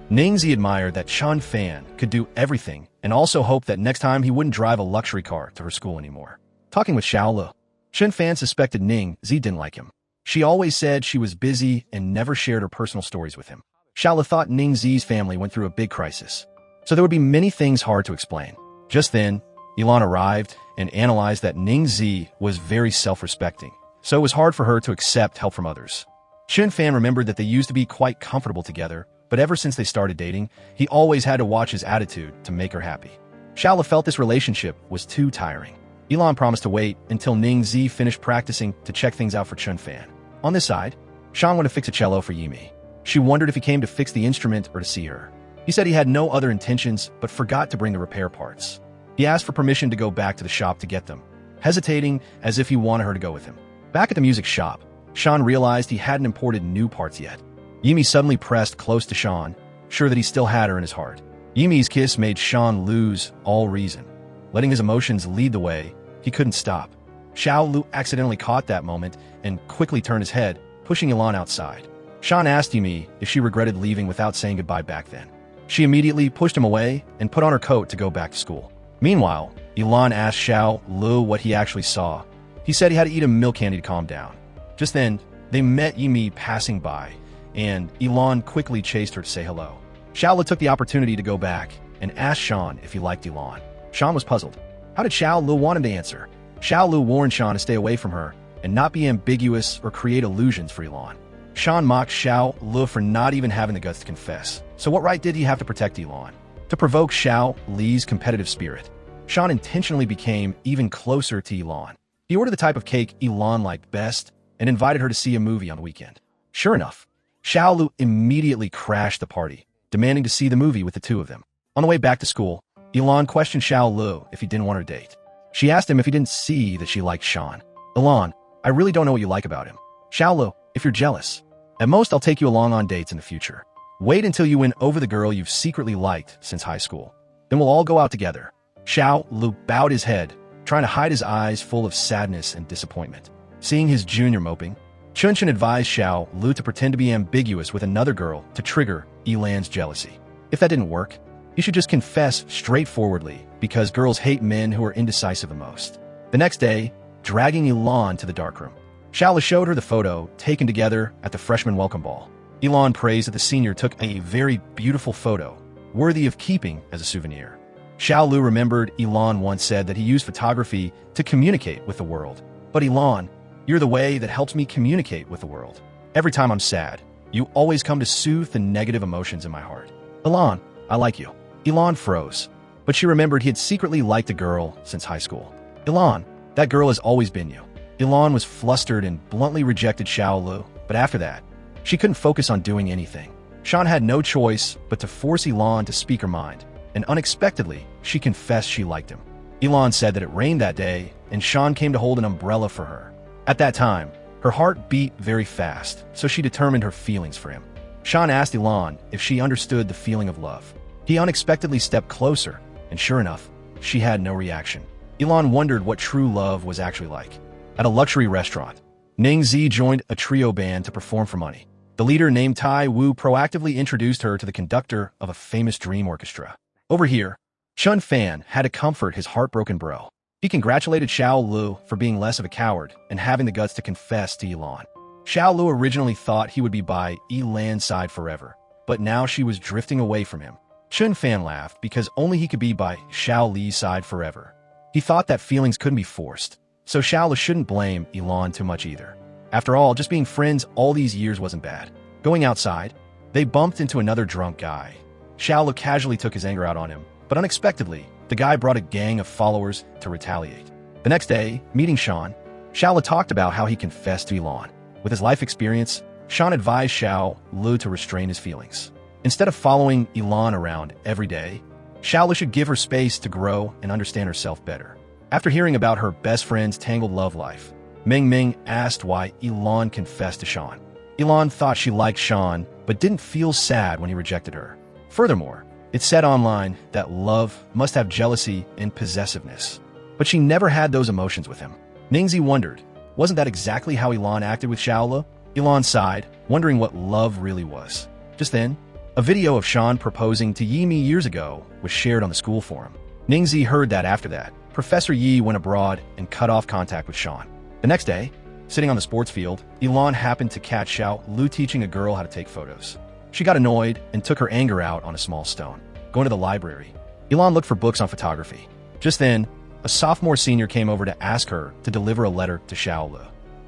Ningzi admired that Chun Fan could do everything and also hoped that next time he wouldn't drive a luxury car to her school anymore. Talking with Xiao Lu, Chun Fan suspected Ning Zi didn't like him. She always said she was busy and never shared her personal stories with him. Xiao Lu thought Ning Zi's family went through a big crisis, so there would be many things hard to explain. Just then, Yi Lan arrived and analyzed that Ning Zi was very self-respecting, so it was hard for her to accept help from others. Chun Fan remembered that they used to be quite comfortable together, but ever since they started dating, he always had to watch his attitude to make her happy. Xiao Lu felt this relationship was too tiring. Yi Lan promised to wait until Ning Zi finished practicing to check things out for Chun Fan. On this side, Sean wanted to fix a cello for Yimi. She wondered if he came to fix the instrument or to see her. He said he had no other intentions but forgot to bring the repair parts. He asked for permission to go back to the shop to get them, hesitating as if he wanted her to go with him. Back at the music shop, Sean realized he hadn't imported new parts yet. Yimi suddenly pressed close to Sean, sure that he still had her in his heart. Yimi's kiss made Sean lose all reason. Letting his emotions lead the way, he couldn't stop. Xiao Lu accidentally caught that moment and quickly turned his head, pushing Yi Lan outside. Sean asked Yimi if she regretted leaving without saying goodbye back then. She immediately pushed him away and put on her coat to go back to school. Meanwhile, Yi Lan asked Xiao Lu what he actually saw. He said he had to eat a milk candy to calm down. Just then, they met Yimi passing by, and Yi Lan quickly chased her to say hello. Xiao Lu took the opportunity to go back and asked Sean if he liked Yi Lan. Sean was puzzled. How did Xiao Lu want him to answer? Xiao Lu warned Sean to stay away from her and not be ambiguous or create illusions for Yi Lan. Sean mocked Xiao Lu for not even having the guts to confess. So what right did he have to protect Yi Lan? To provoke Xiao Li's competitive spirit, Sean intentionally became even closer to Yi Lan. He ordered the type of cake Yi Lan liked best and invited her to see a movie on the weekend. Sure enough, Xiao Lu immediately crashed the party, demanding to see the movie with the two of them. On the way back to school, Yi Lan questioned Xiao Lu if he didn't want her to date. She asked him if he didn't see that she liked Sean. "Yi Lan, I really don't know what you like about him. Xiao Lu, if you're jealous, at most I'll take you along on dates in the future. Wait until you win over the girl you've secretly liked since high school. Then we'll all go out together." Xiao Lu bowed his head, trying to hide his eyes full of sadness and disappointment. Seeing his junior moping, Chun advised Xiao Lu to pretend to be ambiguous with another girl to trigger Yi Lan's jealousy. If that didn't work, he should just confess straightforwardly because girls hate men who are indecisive the most. The next day, dragging Yi Lan to the darkroom, Xiao Lu showed her the photo taken together at the freshman welcome ball. Yi Lan praised that the senior took a very beautiful photo, worthy of keeping as a souvenir. Xiao Lu remembered Yi Lan once said that he used photography to communicate with the world. "But Yi Lan, you're the way that helps me communicate with the world. Every time I'm sad, you always come to soothe the negative emotions in my heart. Yi Lan, I like you." Yi Lan froze, but she remembered he had secretly liked a girl since high school. "Yi Lan, that girl has always been you." Yi Lan was flustered and bluntly rejected Xiao Lu, but after that, She couldn't focus on doing anything. Sean had no choice but to force Yi Lan to speak her mind, and unexpectedly, she confessed she liked him. Yi Lan said that it rained that day, and Sean came to hold an umbrella for her. At that time, her heart beat very fast, so she determined her feelings for him. Sean asked Yi Lan if she understood the feeling of love. He unexpectedly stepped closer, and sure enough, she had no reaction. Yi Lan wondered what true love was actually like. At a luxury restaurant, Ningzi joined a trio band to perform for money. The leader, named Tai Wu, proactively introduced her to the conductor of a famous dream orchestra. Over here, Chun Fan had to comfort his heartbroken bro. He congratulated Xiao Lu for being less of a coward and having the guts to confess to Yi Lan. Xiao Lu originally thought he would be by Yi Lan's side forever, but now she was drifting away from him. Chun Fan laughed because only he could be by Xiao Li's side forever. He thought that feelings couldn't be forced, so Xiao Lu shouldn't blame Yi Lan too much either. After all, just being friends all these years wasn't bad. Going outside, they bumped into another drunk guy. Xiao Lu casually took his anger out on him, but unexpectedly, the guy brought a gang of followers to retaliate. The next day, meeting Sean, Xiao Lu talked about how he confessed to Yi Lan. With his life experience, Sean advised Xiao Lu to restrain his feelings. Instead of following Yi Lan around every day, Xiao Lu should give her space to grow and understand herself better. After hearing about her best friend's tangled love life, Ming Ming asked why Yi Lan confessed to Sean. Yi Lan thought she liked Sean, but didn't feel sad when he rejected her. Furthermore, it said online that love must have jealousy and possessiveness. But she never had those emotions with him. Ningzi wondered, wasn't that exactly how Yi Lan acted with Xiao Lu? Yi Lan sighed, wondering what love really was. Just then, a video of Sean proposing to Yi Mi years ago was shared on the school forum. Ningzi heard that after that, Professor Yi went abroad and cut off contact with Sean. The next day, sitting on the sports field, Yi Lan happened to catch Xiao Lu teaching a girl how to take photos. She got annoyed and took her anger out on a small stone. Going to the library, Yi Lan looked for books on photography. Just then, a sophomore senior came over to ask her to deliver a letter to Xiao Lu.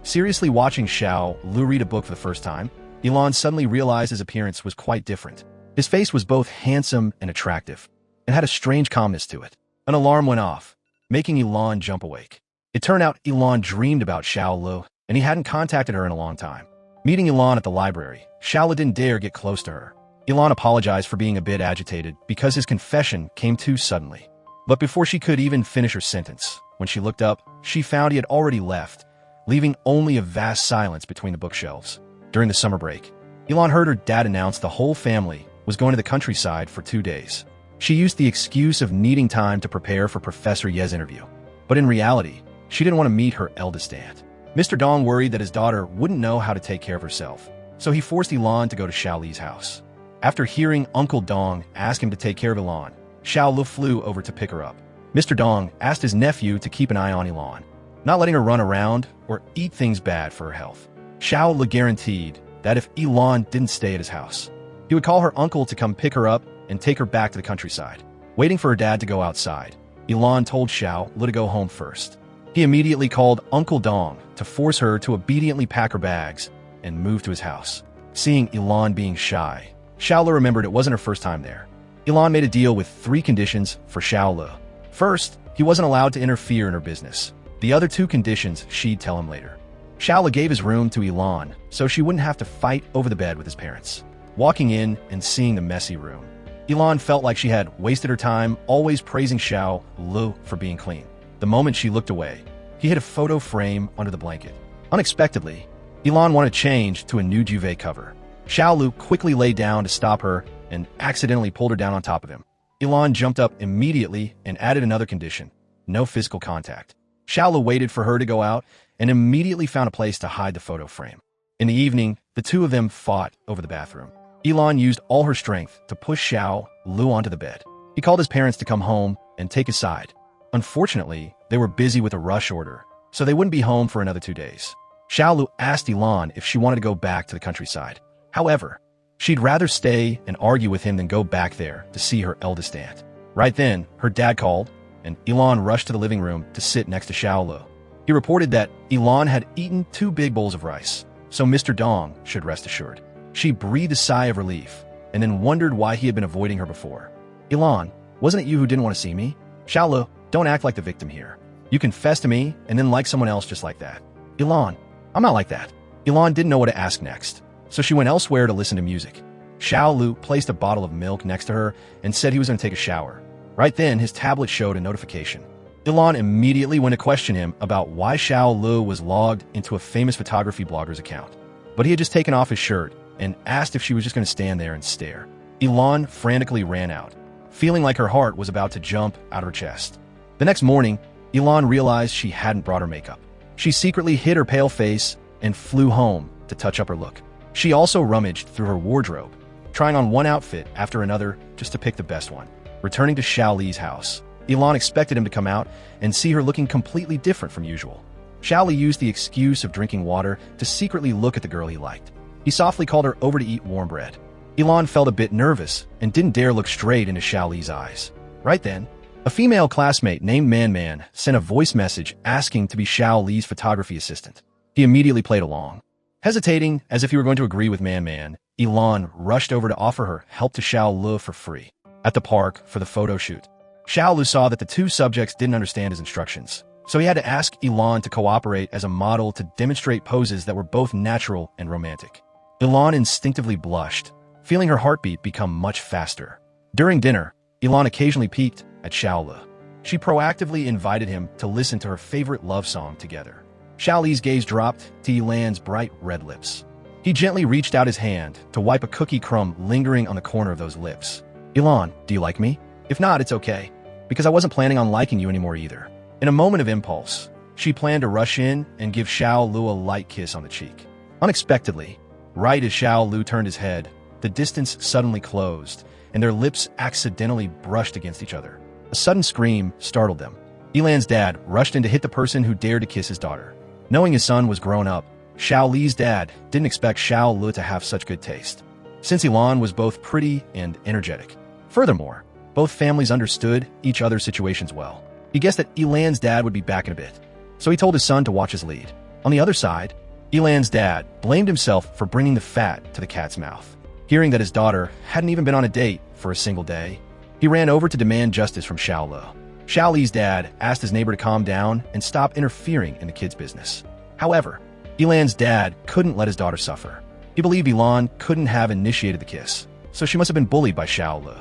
Seriously watching Xiao Lu read a book for the first time, Yi Lan suddenly realized his appearance was quite different. His face was both handsome and attractive, and had a strange calmness to it. An alarm went off, making Yi Lan jump awake. It turned out Yi Lan dreamed about Xiao Lu, and he hadn't contacted her in a long time. Meeting Yi Lan at the library, Xiao Lu didn't dare get close to her. Yi Lan apologized for being a bit agitated because his confession came too suddenly. But before she could even finish her sentence, when she looked up, she found he had already left, leaving only a vast silence between the bookshelves. During the summer break, Yi Lan heard her dad announce the whole family was going to the countryside for 2 days. She used the excuse of needing time to prepare for Professor Ye's interview. But in reality, she didn't want to meet her eldest aunt. Mr. Dong worried that his daughter wouldn't know how to take care of herself, so he forced Yi Lan to go to Xiao Li's house. After hearing Uncle Dong ask him to take care of Yi Lan, Xiao Lu flew over to pick her up. Mr. Dong asked his nephew to keep an eye on Yi Lan, not letting her run around or eat things bad for her health. Xiao Lu guaranteed that if Yi Lan didn't stay at his house, he would call her uncle to come pick her up and take her back to the countryside. Waiting for her dad to go outside, Yi Lan told Xiao Lu to go home first. He immediately called Uncle Dong to force her to obediently pack her bags and move to his house. Seeing Yi Lan being shy, Xiao Lu remembered it wasn't her first time there. Yi Lan made a deal with 3 conditions for Xiao Lu. First, he wasn't allowed to interfere in her business. The other 2 conditions she'd tell him later. Xiao Lu gave his room to Yi Lan so she wouldn't have to fight over the bed with his parents. Walking in and seeing the messy room, Yi Lan felt like she had wasted her time always praising Xiao Lu for being clean. The moment she looked away, he hid a photo frame under the blanket. Unexpectedly, Yi Lan wanted to change to a new duvet cover. Xiao Lu quickly lay down to stop her and accidentally pulled her down on top of him. Yi Lan jumped up immediately and added another condition: no physical contact. Xiao Lu waited for her to go out and immediately found a place to hide the photo frame. In the evening, the 2 of them fought over the bathroom. Yi Lan used all her strength to push Xiao Lu onto the bed. He called his parents to come home and take his side. Unfortunately, they were busy with a rush order, so they wouldn't be home for another 2 days. Xiao Lu asked Yi Lan if she wanted to go back to the countryside. However, she'd rather stay and argue with him than go back there to see her eldest aunt. Right then, her dad called, and Yi Lan rushed to the living room to sit next to Xiao Lu. He reported that Yi Lan had eaten 2 big bowls of rice, so Mr. Dong should rest assured. She breathed a sigh of relief, and then wondered why he had been avoiding her before. Yi Lan, wasn't it you who didn't want to see me? Xiao Lu, don't act like the victim here. You confess to me and then like someone else just like that. Yi Lan, I'm not like that. Yi Lan didn't know what to ask next, so she went elsewhere to listen to music. Xiao Lu placed a bottle of milk next to her and said he was going to take a shower. Right then, his tablet showed a notification. Yi Lan immediately went to question him about why Xiao Lu was logged into a famous photography blogger's account. But he had just taken off his shirt and asked if she was just going to stand there and stare. Yi Lan frantically ran out, feeling like her heart was about to jump out of her chest. The next morning, Yi Lan realized she hadn't brought her makeup. She secretly hid her pale face and flew home to touch up her look. She also rummaged through her wardrobe, trying on one outfit after another just to pick the best one. Returning to Xiao Li's house, Yi Lan expected him to come out and see her looking completely different from usual. Xiao Li used the excuse of drinking water to secretly look at the girl he liked. He softly called her over to eat warm bread. Yi Lan felt a bit nervous and didn't dare look straight into Xiao Li's eyes. Right then, a female classmate named Man Man sent a voice message asking to be Xiao Li's photography assistant. He immediately played along. Hesitating as if he were going to agree with Man Man, Yi Lan rushed over to offer her help to Xiao Lu for free. At the park for the photo shoot, Xiao Lu saw that the two subjects didn't understand his instructions, so he had to ask Yi Lan to cooperate as a model to demonstrate poses that were both natural and romantic. Yi Lan instinctively blushed, feeling her heartbeat become much faster. During dinner, Yi Lan occasionally peeked at Xiao Lu. She proactively invited him to listen to her favorite love song together. Xiao Li's gaze dropped to Yi Lan's bright red lips. He gently reached out his hand to wipe a cookie crumb lingering on the corner of those lips. Yi Lan, do you like me? If not, it's okay, because I wasn't planning on liking you anymore either. In a moment of impulse, she planned to rush in and give Xiao Lu a light kiss on the cheek. Unexpectedly, right as Xiao Lu turned his head, the distance suddenly closed, and their lips accidentally brushed against each other. A sudden scream startled them. Yi Lan's dad rushed in to hit the person who dared to kiss his daughter. Knowing his son was grown up, Xiao Li's dad didn't expect Xiao Lu to have such good taste, since Yi Lan was both pretty and energetic. Furthermore, both families understood each other's situations well. He guessed that Yi Lan's dad would be back in a bit, so he told his son to watch his lead. On the other side, Yi Lan's dad blamed himself for bringing the fat to the cat's mouth. Hearing that his daughter hadn't even been on a date for a single day, he ran over to demand justice from Xiao Lu. Xiao Li's dad asked his neighbor to calm down and stop interfering in the kid's business. However, Yi Lan's dad couldn't let his daughter suffer. He believed Yi Lan couldn't have initiated the kiss, so she must have been bullied by Xiao Lu.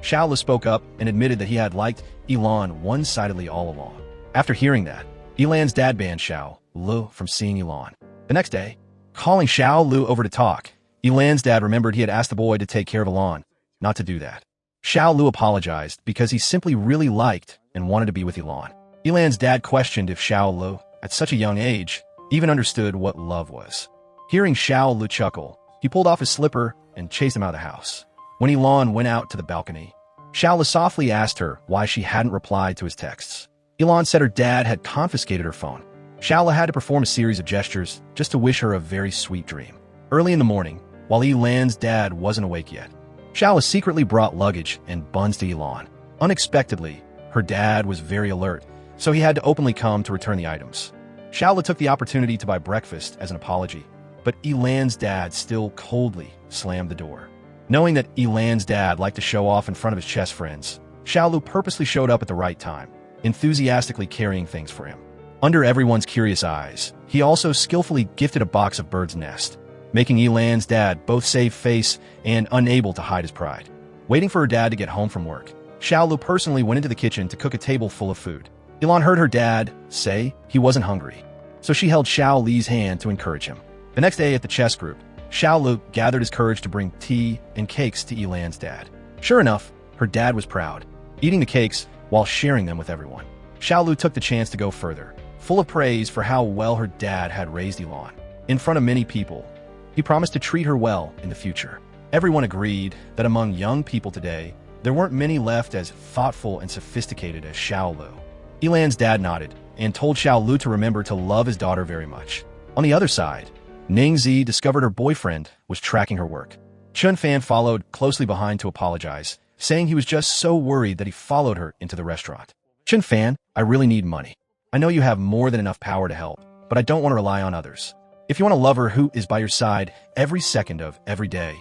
Xiao Lu spoke up and admitted that he had liked Yi Lan one-sidedly all along. After hearing that, Yi Lan's dad banned Xiao Lu from seeing Yi Lan. The next day, calling Xiao Lu over to talk, Yi Lan's dad remembered he had asked the boy to take care of Yi Lan, not to do that. Xiao Lu apologized because he simply really liked and wanted to be with Yi Lan. Yi Lan's dad questioned if Xiao Lu, at such a young age, even understood what love was. Hearing Xiao Lu chuckle, he pulled off his slipper and chased him out of the house. When Yi Lan went out to the balcony, Xiao Lu softly asked her why she hadn't replied to his texts. Yi Lan said her dad had confiscated her phone. Xiao Lu had to perform a series of gestures just to wish her a very sweet dream. Early in the morning, while Yi Lan's dad wasn't awake yet, Xiao Lu secretly brought luggage and buns to Yi Lan. Unexpectedly, her dad was very alert, so he had to openly come to return the items. Xiao Lu took the opportunity to buy breakfast as an apology, but Yi Lan's dad still coldly slammed the door. Knowing that Yi Lan's dad liked to show off in front of his chess friends, Xiao Lu purposely showed up at the right time, enthusiastically carrying things for him. Under everyone's curious eyes, he also skillfully gifted a box of bird's nest, making Yi Lan's dad both save face and unable to hide his pride. Waiting for her dad to get home from work, Xiao Lu personally went into the kitchen to cook a table full of food. Yi Lan heard her dad say he wasn't hungry, so she held Xiao Li's hand to encourage him. The next day at the chess group, Xiao Lu gathered his courage to bring tea and cakes to Yi Lan's dad. Sure enough, her dad was proud, eating the cakes while sharing them with everyone. Xiao Lu took the chance to go further, full of praise for how well her dad had raised Yi Lan. In front of many people, he promised to treat her well in the future. Everyone agreed that among young people today, there weren't many left as thoughtful and sophisticated as Xiao Lu. Yi Lan's dad nodded and told Xiao Lu to remember to love his daughter very much. On the other side, Ningzi discovered her boyfriend was tracking her work. Chun Fan followed closely behind to apologize, saying he was just so worried that he followed her into the restaurant. Chun Fan, I really need money. I know you have more than enough power to help, but I don't want to rely on others. If you want a lover who is by your side every second of every day,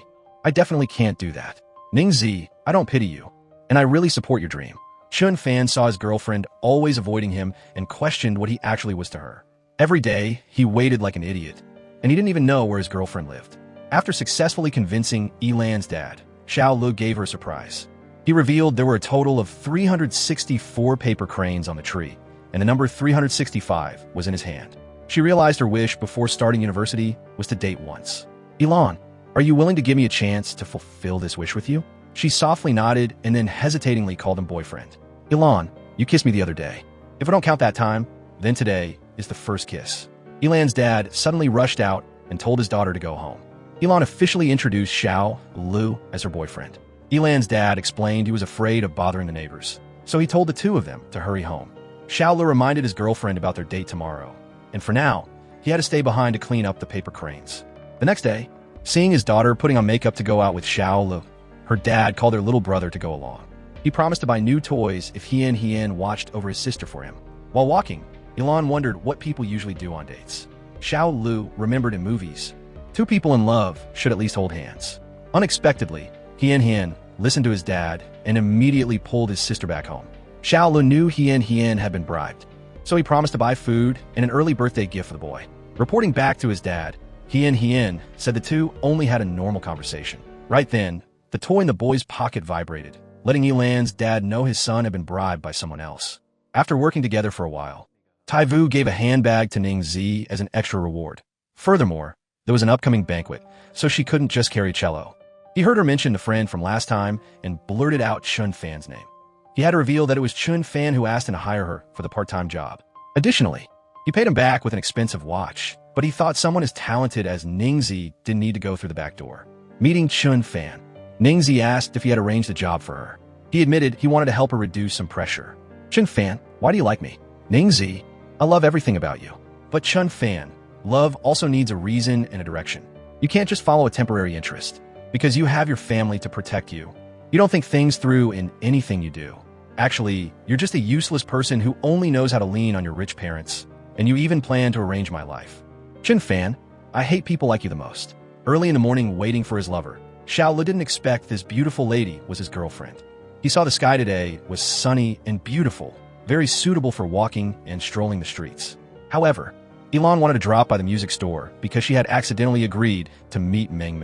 I definitely can't do that. Ningzi, I don't pity you, and I really support your dream. Chun Fan saw his girlfriend always avoiding him and questioned what he actually was to her. Every day, he waited like an idiot, and he didn't even know where his girlfriend lived. After successfully convincing Yi Lan's dad, Xiao Lu gave her a surprise. He revealed there were a total of 364 paper cranes on the tree, and the number 365 was in his hand. She realized her wish before starting university was to date once. "Yi Lan, are you willing to give me a chance to fulfill this wish with you?" She softly nodded and then hesitatingly called him boyfriend. "Yi Lan, you kissed me the other day. If I don't count that time, then today is the first kiss." Yi Lan's dad suddenly rushed out and told his daughter to go home. Yi Lan officially introduced Xiao Lu as her boyfriend. Yi Lan's dad explained he was afraid of bothering the neighbors, so he told the two of them to hurry home. Xiao Lu reminded his girlfriend about their date tomorrow, and for now, he had to stay behind to clean up the paper cranes. The next day, seeing his daughter putting on makeup to go out with Xiao Lu, her dad called their little brother to go along. He promised to buy new toys if Hien watched over his sister for him. While walking, Yi Lan wondered what people usually do on dates. Xiao Lu remembered in movies, two people in love should at least hold hands. Unexpectedly, Hien listened to his dad and immediately pulled his sister back home. Xiao Lu knew Hien had been bribed, so he promised to buy food and an early birthday gift for the boy. Reporting back to his dad, Hien said the two only had a normal conversation. Right then, the toy in the boy's pocket vibrated, letting Yi Lan's dad know his son had been bribed by someone else. After working together for a while, Tai Vu gave a handbag to Ning Zi as an extra reward. Furthermore, there was an upcoming banquet, so she couldn't just carry cello. He heard her mention the friend from last time and blurted out Chun Fan's name. He had to reveal that it was Chun Fan who asked him to hire her for the part-time job. Additionally, he paid him back with an expensive watch, but he thought someone as talented as Ning Zi didn't need to go through the back door. Meeting Chun Fan, Ning Zi asked if he had arranged a job for her. He admitted he wanted to help her reduce some pressure. "Chun Fan, why do you like me?" "Ning Zi, I love everything about you." But Chun Fan, love also needs a reason and a direction. You can't just follow a temporary interest, because you have your family to protect you. You don't think things through in anything you do. Actually, you're just a useless person who only knows how to lean on your rich parents, and you even plan to arrange my life. Chun Fan, I hate people like you the most. Early in the morning, waiting for his lover, Xiao Lu didn't expect this beautiful lady was his girlfriend. He saw the sky today was sunny and beautiful, very suitable for walking and strolling the streets. However, Yi Lan wanted to drop by the music store because she had accidentally agreed to meet Meng.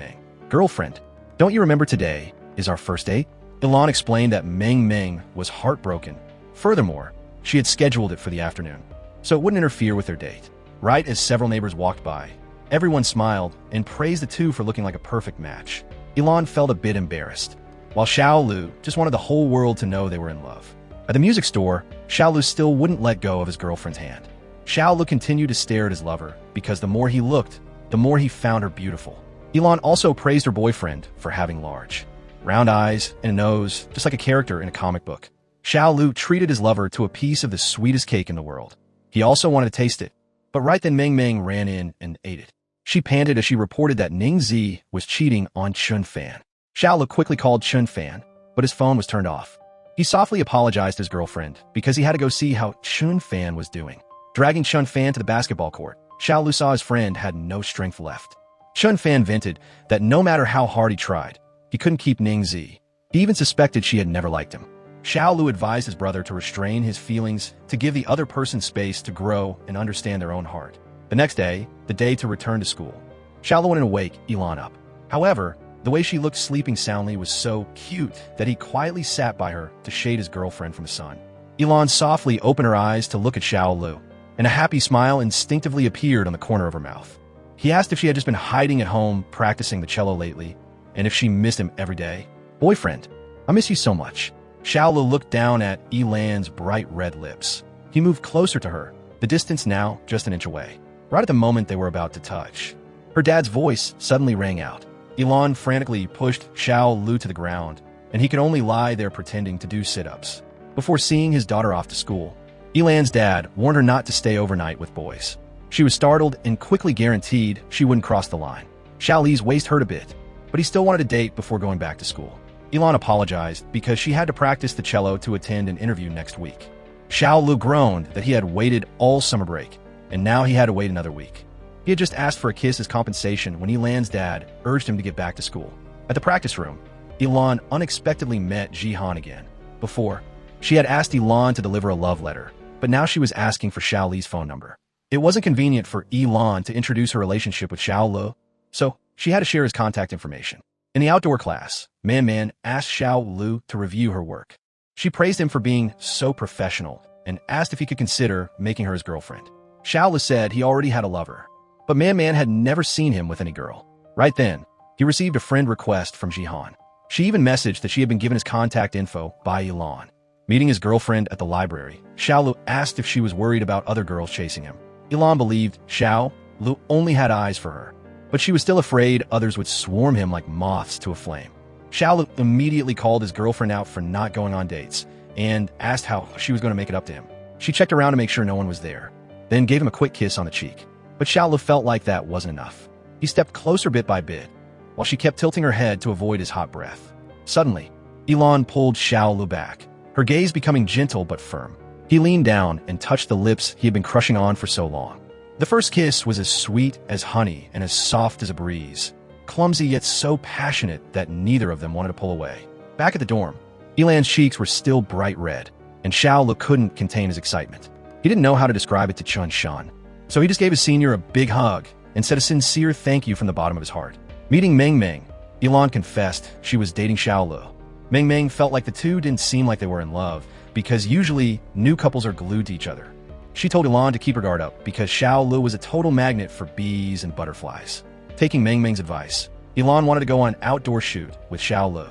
"Girlfriend, don't you remember today is our first date?" Yi Lan explained that Meng was heartbroken. Furthermore, she had scheduled it for the afternoon, so it wouldn't interfere with their date. Right as several neighbors walked by, everyone smiled and praised the two for looking like a perfect match. Yi Lan felt a bit embarrassed, while Xiao Lu just wanted the whole world to know they were in love. At the music store, Xiao Lu still wouldn't let go of his girlfriend's hand. Xiao Lu continued to stare at his lover because the more he looked, the more he found her beautiful. Yi Lan also praised her boyfriend for having large, round eyes and a nose, just like a character in a comic book. Xiao Lu treated his lover to a piece of the sweetest cake in the world. He also wanted to taste it, but right then Meng ran in and ate it. She panted as she reported that Ning Zi was cheating on Chun Fan. Xiao Lu quickly called Chun Fan, but his phone was turned off. He softly apologized to his girlfriend because he had to go see how Chun Fan was doing. Dragging Chun Fan to the basketball court, Xiao Lu saw his friend had no strength left. Chun Fan vented that no matter how hard he tried, he couldn't keep Ning Zi. He even suspected she had never liked him. Xiao Lu advised his brother to restrain his feelings to give the other person space to grow and understand their own heart. The next day, the day to return to school, Xiao Lu wanted to wake Yi Lan up. However, the way she looked sleeping soundly was so cute that he quietly sat by her to shade his girlfriend from the sun. Yi Lan softly opened her eyes to look at Xiao Lu, and a happy smile instinctively appeared on the corner of her mouth. He asked if she had just been hiding at home practicing the cello lately, and if she missed him every day. "Boyfriend, I miss you so much." Xiao Lu looked down at Yi Lan's bright red lips. He moved closer to her, the distance now just an inch away. Right at the moment they were about to touch, her dad's voice suddenly rang out. Yi Lan frantically pushed Xiao Lu to the ground, and he could only lie there pretending to do sit-ups. Before seeing his daughter off to school, Yi Lan's dad warned her not to stay overnight with boys. She was startled and quickly guaranteed she wouldn't cross the line. Xiao Li's waist hurt a bit, but he still wanted a date before going back to school. Yi Lan apologized because she had to practice the cello to attend an interview next week. Xiao Lu groaned that he had waited all summer break, and now he had to wait another week. He had just asked for a kiss as compensation when Yi Lan's dad urged him to get back to school. At the practice room, Yi Lan unexpectedly met Jihan again. Before, she had asked Yi Lan to deliver a love letter, but now she was asking for Xiao Li's phone number. It wasn't convenient for Yi Lan to introduce her relationship with Xiao Lu, so She had to share his contact information. In the outdoor class, Man Man asked Xiao Lu to review her work. She praised him for being so professional and asked if he could consider making her his girlfriend. Xiao Lu said he already had a lover, but Man Man had never seen him with any girl. Right then, he received a friend request from Jihan. She even messaged that she had been given his contact info by Yi Lan. Meeting his girlfriend at the library, Xiao Lu asked if she was worried about other girls chasing him. Yi Lan believed Xiao Lu only had eyes for her, but she was still afraid others would swarm him like moths to a flame. Xiao Lu immediately called his girlfriend out for not going on dates and asked how she was going to make it up to him. She checked around to make sure no one was there, then gave him a quick kiss on the cheek. But Xiao Lu felt like that wasn't enough. He stepped closer bit by bit, while she kept tilting her head to avoid his hot breath. Suddenly, Yi Lan pulled Xiao Lu back, her gaze becoming gentle but firm. He leaned down and touched the lips he had been crushing on for so long. The first kiss was as sweet as honey and as soft as a breeze, clumsy yet so passionate that neither of them wanted to pull away. Back at the dorm, Yi Lan's cheeks were still bright red, and Xiao Lu couldn't contain his excitement. He didn't know how to describe it to Chun Shan, so he just gave his senior a big hug and said a sincere thank you from the bottom of his heart. Meeting Meng Meng, Yi Lan confessed she was dating Xiao Lu. Meng Meng felt like the two didn't seem like they were in love, because usually new couples are glued to each other. She told Yi Lan to keep her guard up because Xiao Lu was a total magnet for bees and butterflies. Taking Meng Meng's advice, Yi Lan wanted to go on an outdoor shoot with Xiao Lu.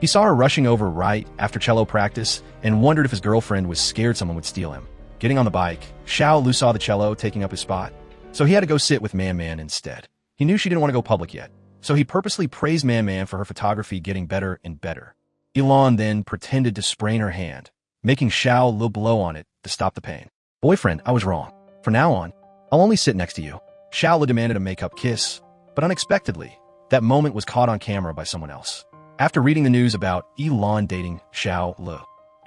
He saw her rushing over right after cello practice and wondered if his girlfriend was scared someone would steal him. Getting on the bike, Xiao Lu saw the cello taking up his spot, so he had to go sit with Man Man instead. He knew she didn't want to go public yet, so he purposely praised Man Man for her photography getting better and better. Yi Lan then pretended to sprain her hand, making Xiao Lu blow on it to stop the pain. Boyfriend, I was wrong. From now on, I'll only sit next to you. Xiao Lu demanded a make-up kiss, but unexpectedly, that moment was caught on camera by someone else. After reading the news about Yi Lan dating Xiao Lu,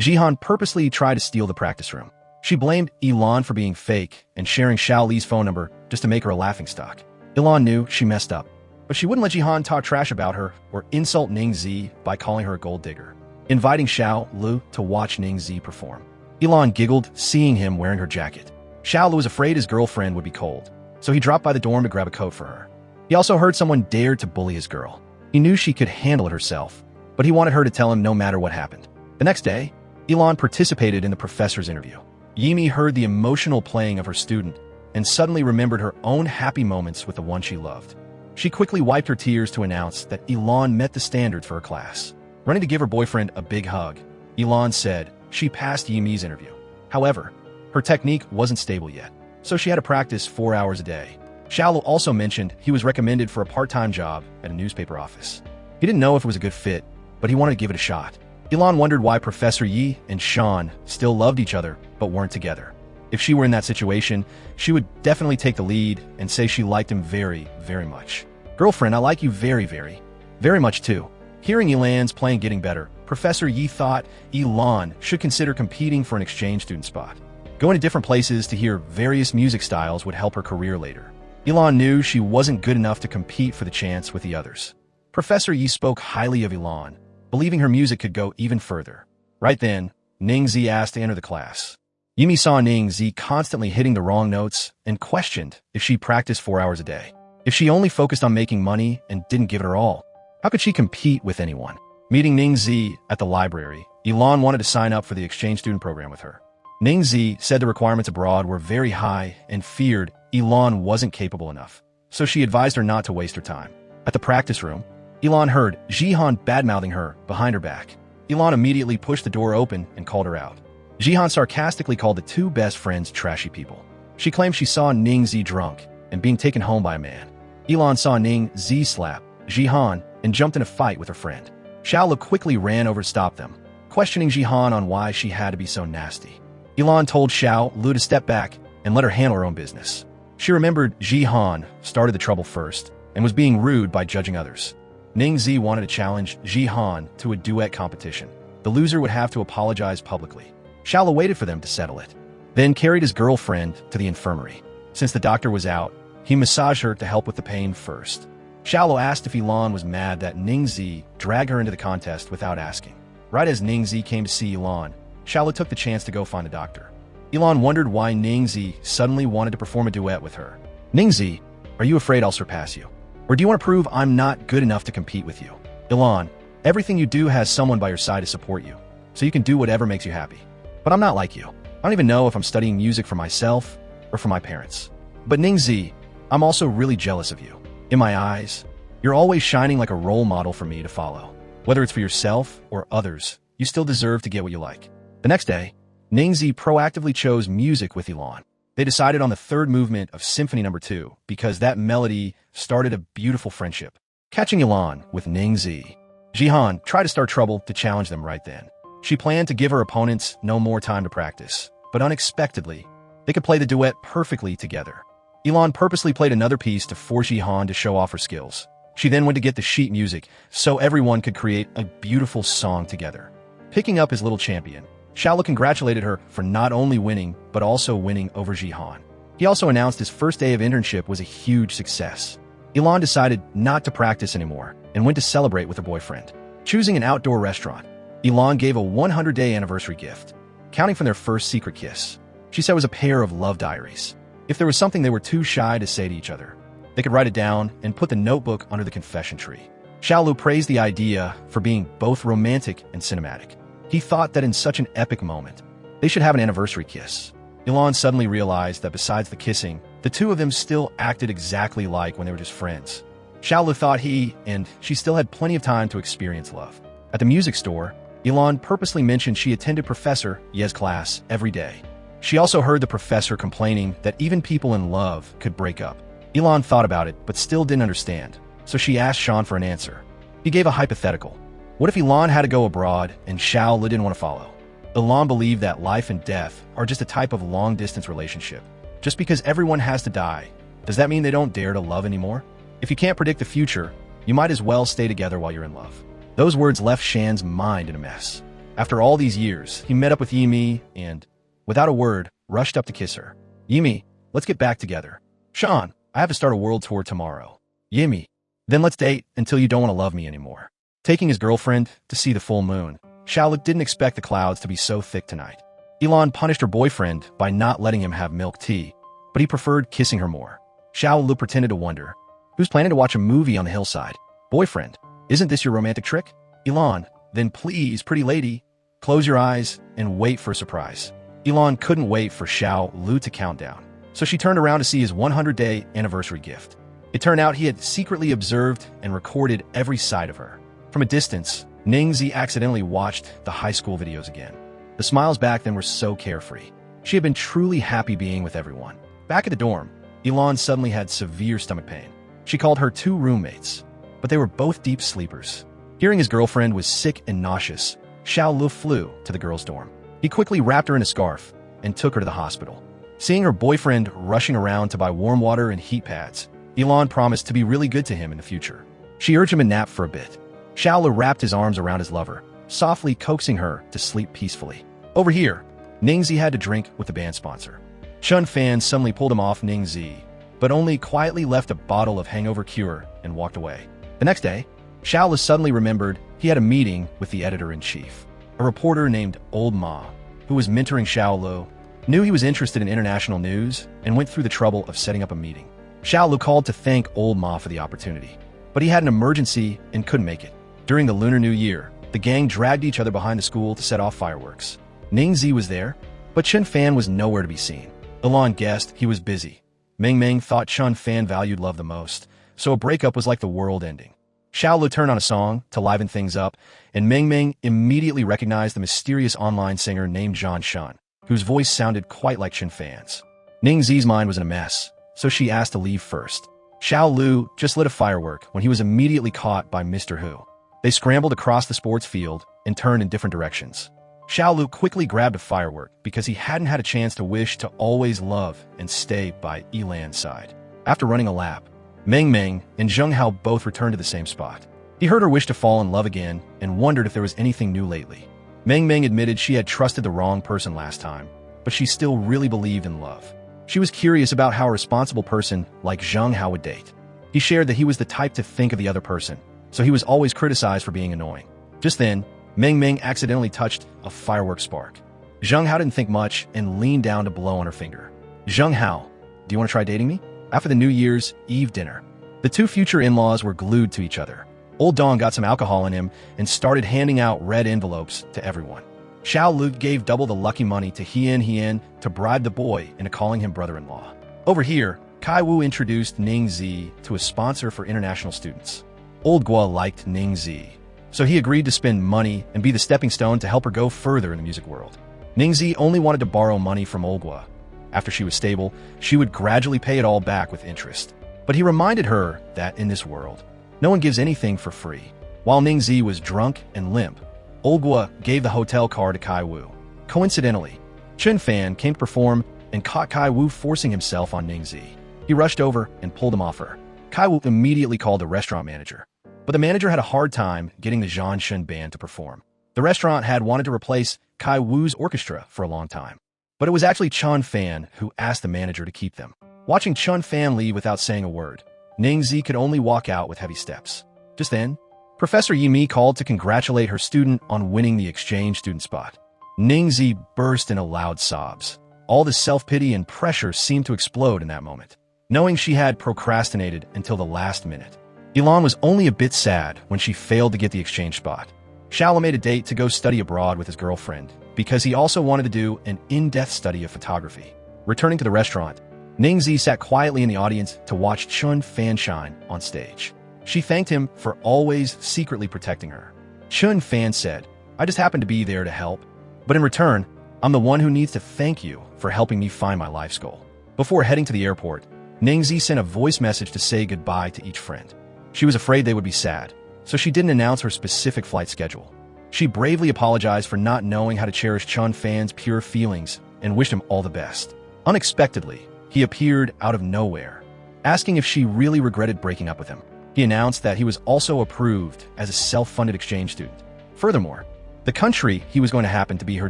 Jihan purposely tried to steal the practice room. She blamed Yi Lan for being fake and sharing Xiao Li's phone number just to make her a laughingstock. Yi Lan knew she messed up, but she wouldn't let Jihan talk trash about her or insult Ningzi by calling her a gold digger. Inviting Xiao Lu to watch Ningzi perform. Yi Lan giggled seeing him wearing her jacket. Xiao Lu was afraid his girlfriend would be cold, so he dropped by the dorm to grab a coat for her. He also heard someone dared to bully his girl. He knew she could handle it herself, but he wanted her to tell him no matter what happened. The next day, Yi Lan participated in the professor's interview. Yimi heard the emotional playing of her student and suddenly remembered her own happy moments with the one she loved. She quickly wiped her tears to announce that Yi Lan met the standards for her class. Running to give her boyfriend a big hug, Yi Lan said she passed Yimi's interview. However, her technique wasn't stable yet, so she had to practice 4 hours a day. Xiao Lu also mentioned he was recommended for a part-time job at a newspaper office. He didn't know if it was a good fit, but he wanted to give it a shot. Yi Lan wondered why Professor Yi and Shan still loved each other but weren't together. If she were in that situation, she would definitely take the lead and say she liked him very, very much. Girlfriend, I like you very, very much too. Hearing Yi Lan's playing getting better, Professor Yi thought Yi Lan should consider competing for an exchange student spot. Going to different places to hear various music styles would help her career later. Yi Lan knew she wasn't good enough to compete for the chance with the others. Professor Yi spoke highly of Yi Lan, believing her music could go even further. Right then, Ningzi asked to enter the class. Yimi saw Ningzi constantly hitting the wrong notes and questioned if she practiced 4 hours a day. If she only focused on making money and didn't give it her all, how could she compete with anyone? Meeting Ningzi at the library, Yi Lan wanted to sign up for the exchange student program with her. Ningzi said the requirements abroad were very high and feared Yi Lan wasn't capable enough, so she advised her not to waste her time. At the practice room, Yi Lan heard Jihan badmouthing her behind her back. Yi Lan immediately pushed the door open and called her out. Jihan sarcastically called the two best friends trashy people. She claimed she saw Ningzi drunk and being taken home by a man. Yi Lan saw Ningzi slap Jihan and jumped in a fight with her friend. Xiao Lu quickly ran over to stop them, questioning Jihan on why she had to be so nasty. Yi Lan told Xiao Lu to step back and let her handle her own business. She remembered Jihan started the trouble first and was being rude by judging others. Ningzi wanted to challenge Jihan to a duet competition. The loser would have to apologize publicly. Xiao Lu waited for them to settle it, then carried his girlfriend to the infirmary. Since the doctor was out, he massaged her to help with the pain first. Xiao Lu asked if Yi Lan was mad that Ningzi dragged her into the contest without asking. Right as Ningzi came to see Yi Lan, Xiao Lu took the chance to go find a doctor. Yi Lan wondered why Ningzi suddenly wanted to perform a duet with her. Ningzi, are you afraid I'll surpass you? Or do you want to prove I'm not good enough to compete with you? Yi Lan, everything you do has someone by your side to support you, so you can do whatever makes you happy. But I'm not like you. I don't even know if I'm studying music for myself or for my parents. But Ningzi, I'm also really jealous of you. In my eyes, you're always shining like a role model for me to follow. Whether it's for yourself or others, you still deserve to get what you like. The next day, Ningzi proactively chose music with Yi Lan. They decided on the third movement of Symphony No. 2 because that melody started a beautiful friendship. Catching Yi Lan with Ningzi, Jihan tried to start trouble to challenge them right then. She planned to give her opponents no more time to practice, but unexpectedly, they could play the duet perfectly together. Yi Lan purposely played another piece to force Jihan to show off her skills. She then went to get the sheet music so everyone could create a beautiful song together. Picking up his little champion, Xiao congratulated her for not only winning, but also winning over Jihan. He also announced his first day of internship was a huge success. Yi Lan decided not to practice anymore and went to celebrate with her boyfriend. Choosing an outdoor restaurant, Yi Lan gave a 100-day anniversary gift, counting from their first secret kiss. She said it was a pair of love diaries. If there was something they were too shy to say to each other, they could write it down and put the notebook under the confession tree. Xiao praised the idea for being both romantic and cinematic. He thought that in such an epic moment, they should have an anniversary kiss. Yi Lan suddenly realized that besides the kissing, the two of them still acted exactly like when they were just friends. Xiao thought he and she still had plenty of time to experience love. At the music store, Yi Lan purposely mentioned she attended Professor Ye's class every day. She also heard the professor complaining that even people in love could break up. Yi Lan thought about it, but still didn't understand, so she asked Sean for an answer. He gave a hypothetical. What if Yi Lan had to go abroad and Xiao didn't want to follow? Yi Lan believed that life and death are just a type of long-distance relationship. Just because everyone has to die, does that mean they don't dare to love anymore? If you can't predict the future, you might as well stay together while you're in love. Those words left Shan's mind in a mess. After all these years, he met up with Yimi and, without a word, rushed up to kiss her. Yimi, let's get back together. Sean, I have to start a world tour tomorrow. Yimi, then let's date until you don't want to love me anymore. Taking his girlfriend to see the full moon, Xiao didn't expect the clouds to be so thick tonight. Yi Lan punished her boyfriend by not letting him have milk tea, but he preferred kissing her more. Xiao pretended to wonder, who's planning to watch a movie on the hillside? Boyfriend, isn't this your romantic trick? Yi Lan, then please, pretty lady, close your eyes and wait for a surprise. Yi Lan couldn't wait for Xiao to count down, so she turned around to see his 100-day anniversary gift. It turned out he had secretly observed and recorded every side of her. From a distance, Ningzi accidentally watched the high school videos again. The smiles back then were so carefree. She had been truly happy being with everyone. Back at the dorm, Yi Lan suddenly had severe stomach pain. She called her two roommates, but they were both deep sleepers. Hearing his girlfriend was sick and nauseous, Xiao flew to the girls' dorm. He quickly wrapped her in a scarf and took her to the hospital. Seeing her boyfriend rushing around to buy warm water and heat pads, Yi Lan promised to be really good to him in the future. She urged him to nap for a bit. Xiao wrapped his arms around his lover, softly coaxing her to sleep peacefully. Over here, Ningzi had to drink with the band sponsor. Chun Fan suddenly pulled him off Ningzi, but only quietly left a bottle of hangover cure and walked away. The next day, Xiao suddenly remembered he had a meeting with the editor-in-chief. A reporter named Old Ma, who was mentoring Xiao, knew he was interested in international news and went through the trouble of setting up a meeting. Xiao called to thank Old Ma for the opportunity, but he had an emergency and couldn't make it. During the Lunar New Year, the gang dragged each other behind the school to set off fireworks. Ningzi was there, but Chun Fan was nowhere to be seen. Ilan guessed he was busy. Meng Meng thought Chun Fan valued love the most, so a breakup was like the world ending. Xiao turned on a song to liven things up, and Meng Meng immediately recognized the mysterious online singer named Zhan Shun, whose voice sounded quite like Chun Fan's. Ningzi's mind was in a mess, so she asked to leave first. Xiao just lit a firework when he was immediately caught by Mr. Hu. They scrambled across the sports field and turned in different directions. Xiao quickly grabbed a firework because he hadn't had a chance to wish to always love and stay by Yi Lan's side. After running a lap, Meng Meng and Zheng Hao both returned to the same spot. He heard her wish to fall in love again and wondered if there was anything new lately. Meng Meng admitted she had trusted the wrong person last time, but she still really believed in love. She was curious about how a responsible person like Zheng Hao would date. He shared that he was the type to think of the other person, so he was always criticized for being annoying. Just then, Meng Meng accidentally touched a firework spark. Zheng Hao didn't think much and leaned down to blow on her finger. Zheng Hao, do you want to try dating me? After the New Year's Eve dinner, The two future in-laws were glued to each other. Old Dong got some alcohol in him and started handing out red envelopes to everyone. Xiao Lu gave double the lucky money to Hien to bribe the boy into calling him brother-in-law. Over here, Kai Wu introduced Ning Zi to a sponsor for international students. Old Gua liked Ning Zi, so he agreed to spend money and be the stepping stone to help her go further in the music world. Ning Zi only wanted to borrow money from Old Gua. After she was stable, she would gradually pay it all back with interest. But he reminded her that in this world, no one gives anything for free. While Ning Zi was drunk and limp, Old Gua gave the hotel car to Kai Wu. Coincidentally, Chen Fan came to perform and caught Kai Wu forcing himself on Ning Zi. He rushed over and pulled him off her. Kai Wu immediately called the restaurant manager. But the manager had a hard time getting the Zhanshen band to perform. The restaurant had wanted to replace Kai Wu's orchestra for a long time. But it was actually Chen Fan who asked the manager to keep them. Watching Chen Fan leave without saying a word, Ning Zi could only walk out with heavy steps. Just then, Professor Yi Mi called to congratulate her student on winning the exchange student spot. Ning Zi burst into loud sobs. All the self-pity and pressure seemed to explode in that moment, knowing she had procrastinated until the last minute. Yi Lan was only a bit sad when she failed to get the exchange spot. Xiao made a date to go study abroad with his girlfriend because he also wanted to do an in-depth study of photography. Returning to the restaurant, Ning Zi sat quietly in the audience to watch Chen Fan shine on stage. She thanked him for always secretly protecting her. Chen Fan said, "I just happened to be there to help, but in return, I'm the one who needs to thank you for helping me find my life's goal." Before heading to the airport, Ning Zi sent a voice message to say goodbye to each friend. She was afraid they would be sad, so she didn't announce her specific flight schedule. She bravely apologized for not knowing how to cherish Chen Fan's pure feelings and wished him all the best. Unexpectedly, he appeared out of nowhere, asking if she really regretted breaking up with him. He announced that he was also approved as a self-funded exchange student. Furthermore, the country he was going to happen to be her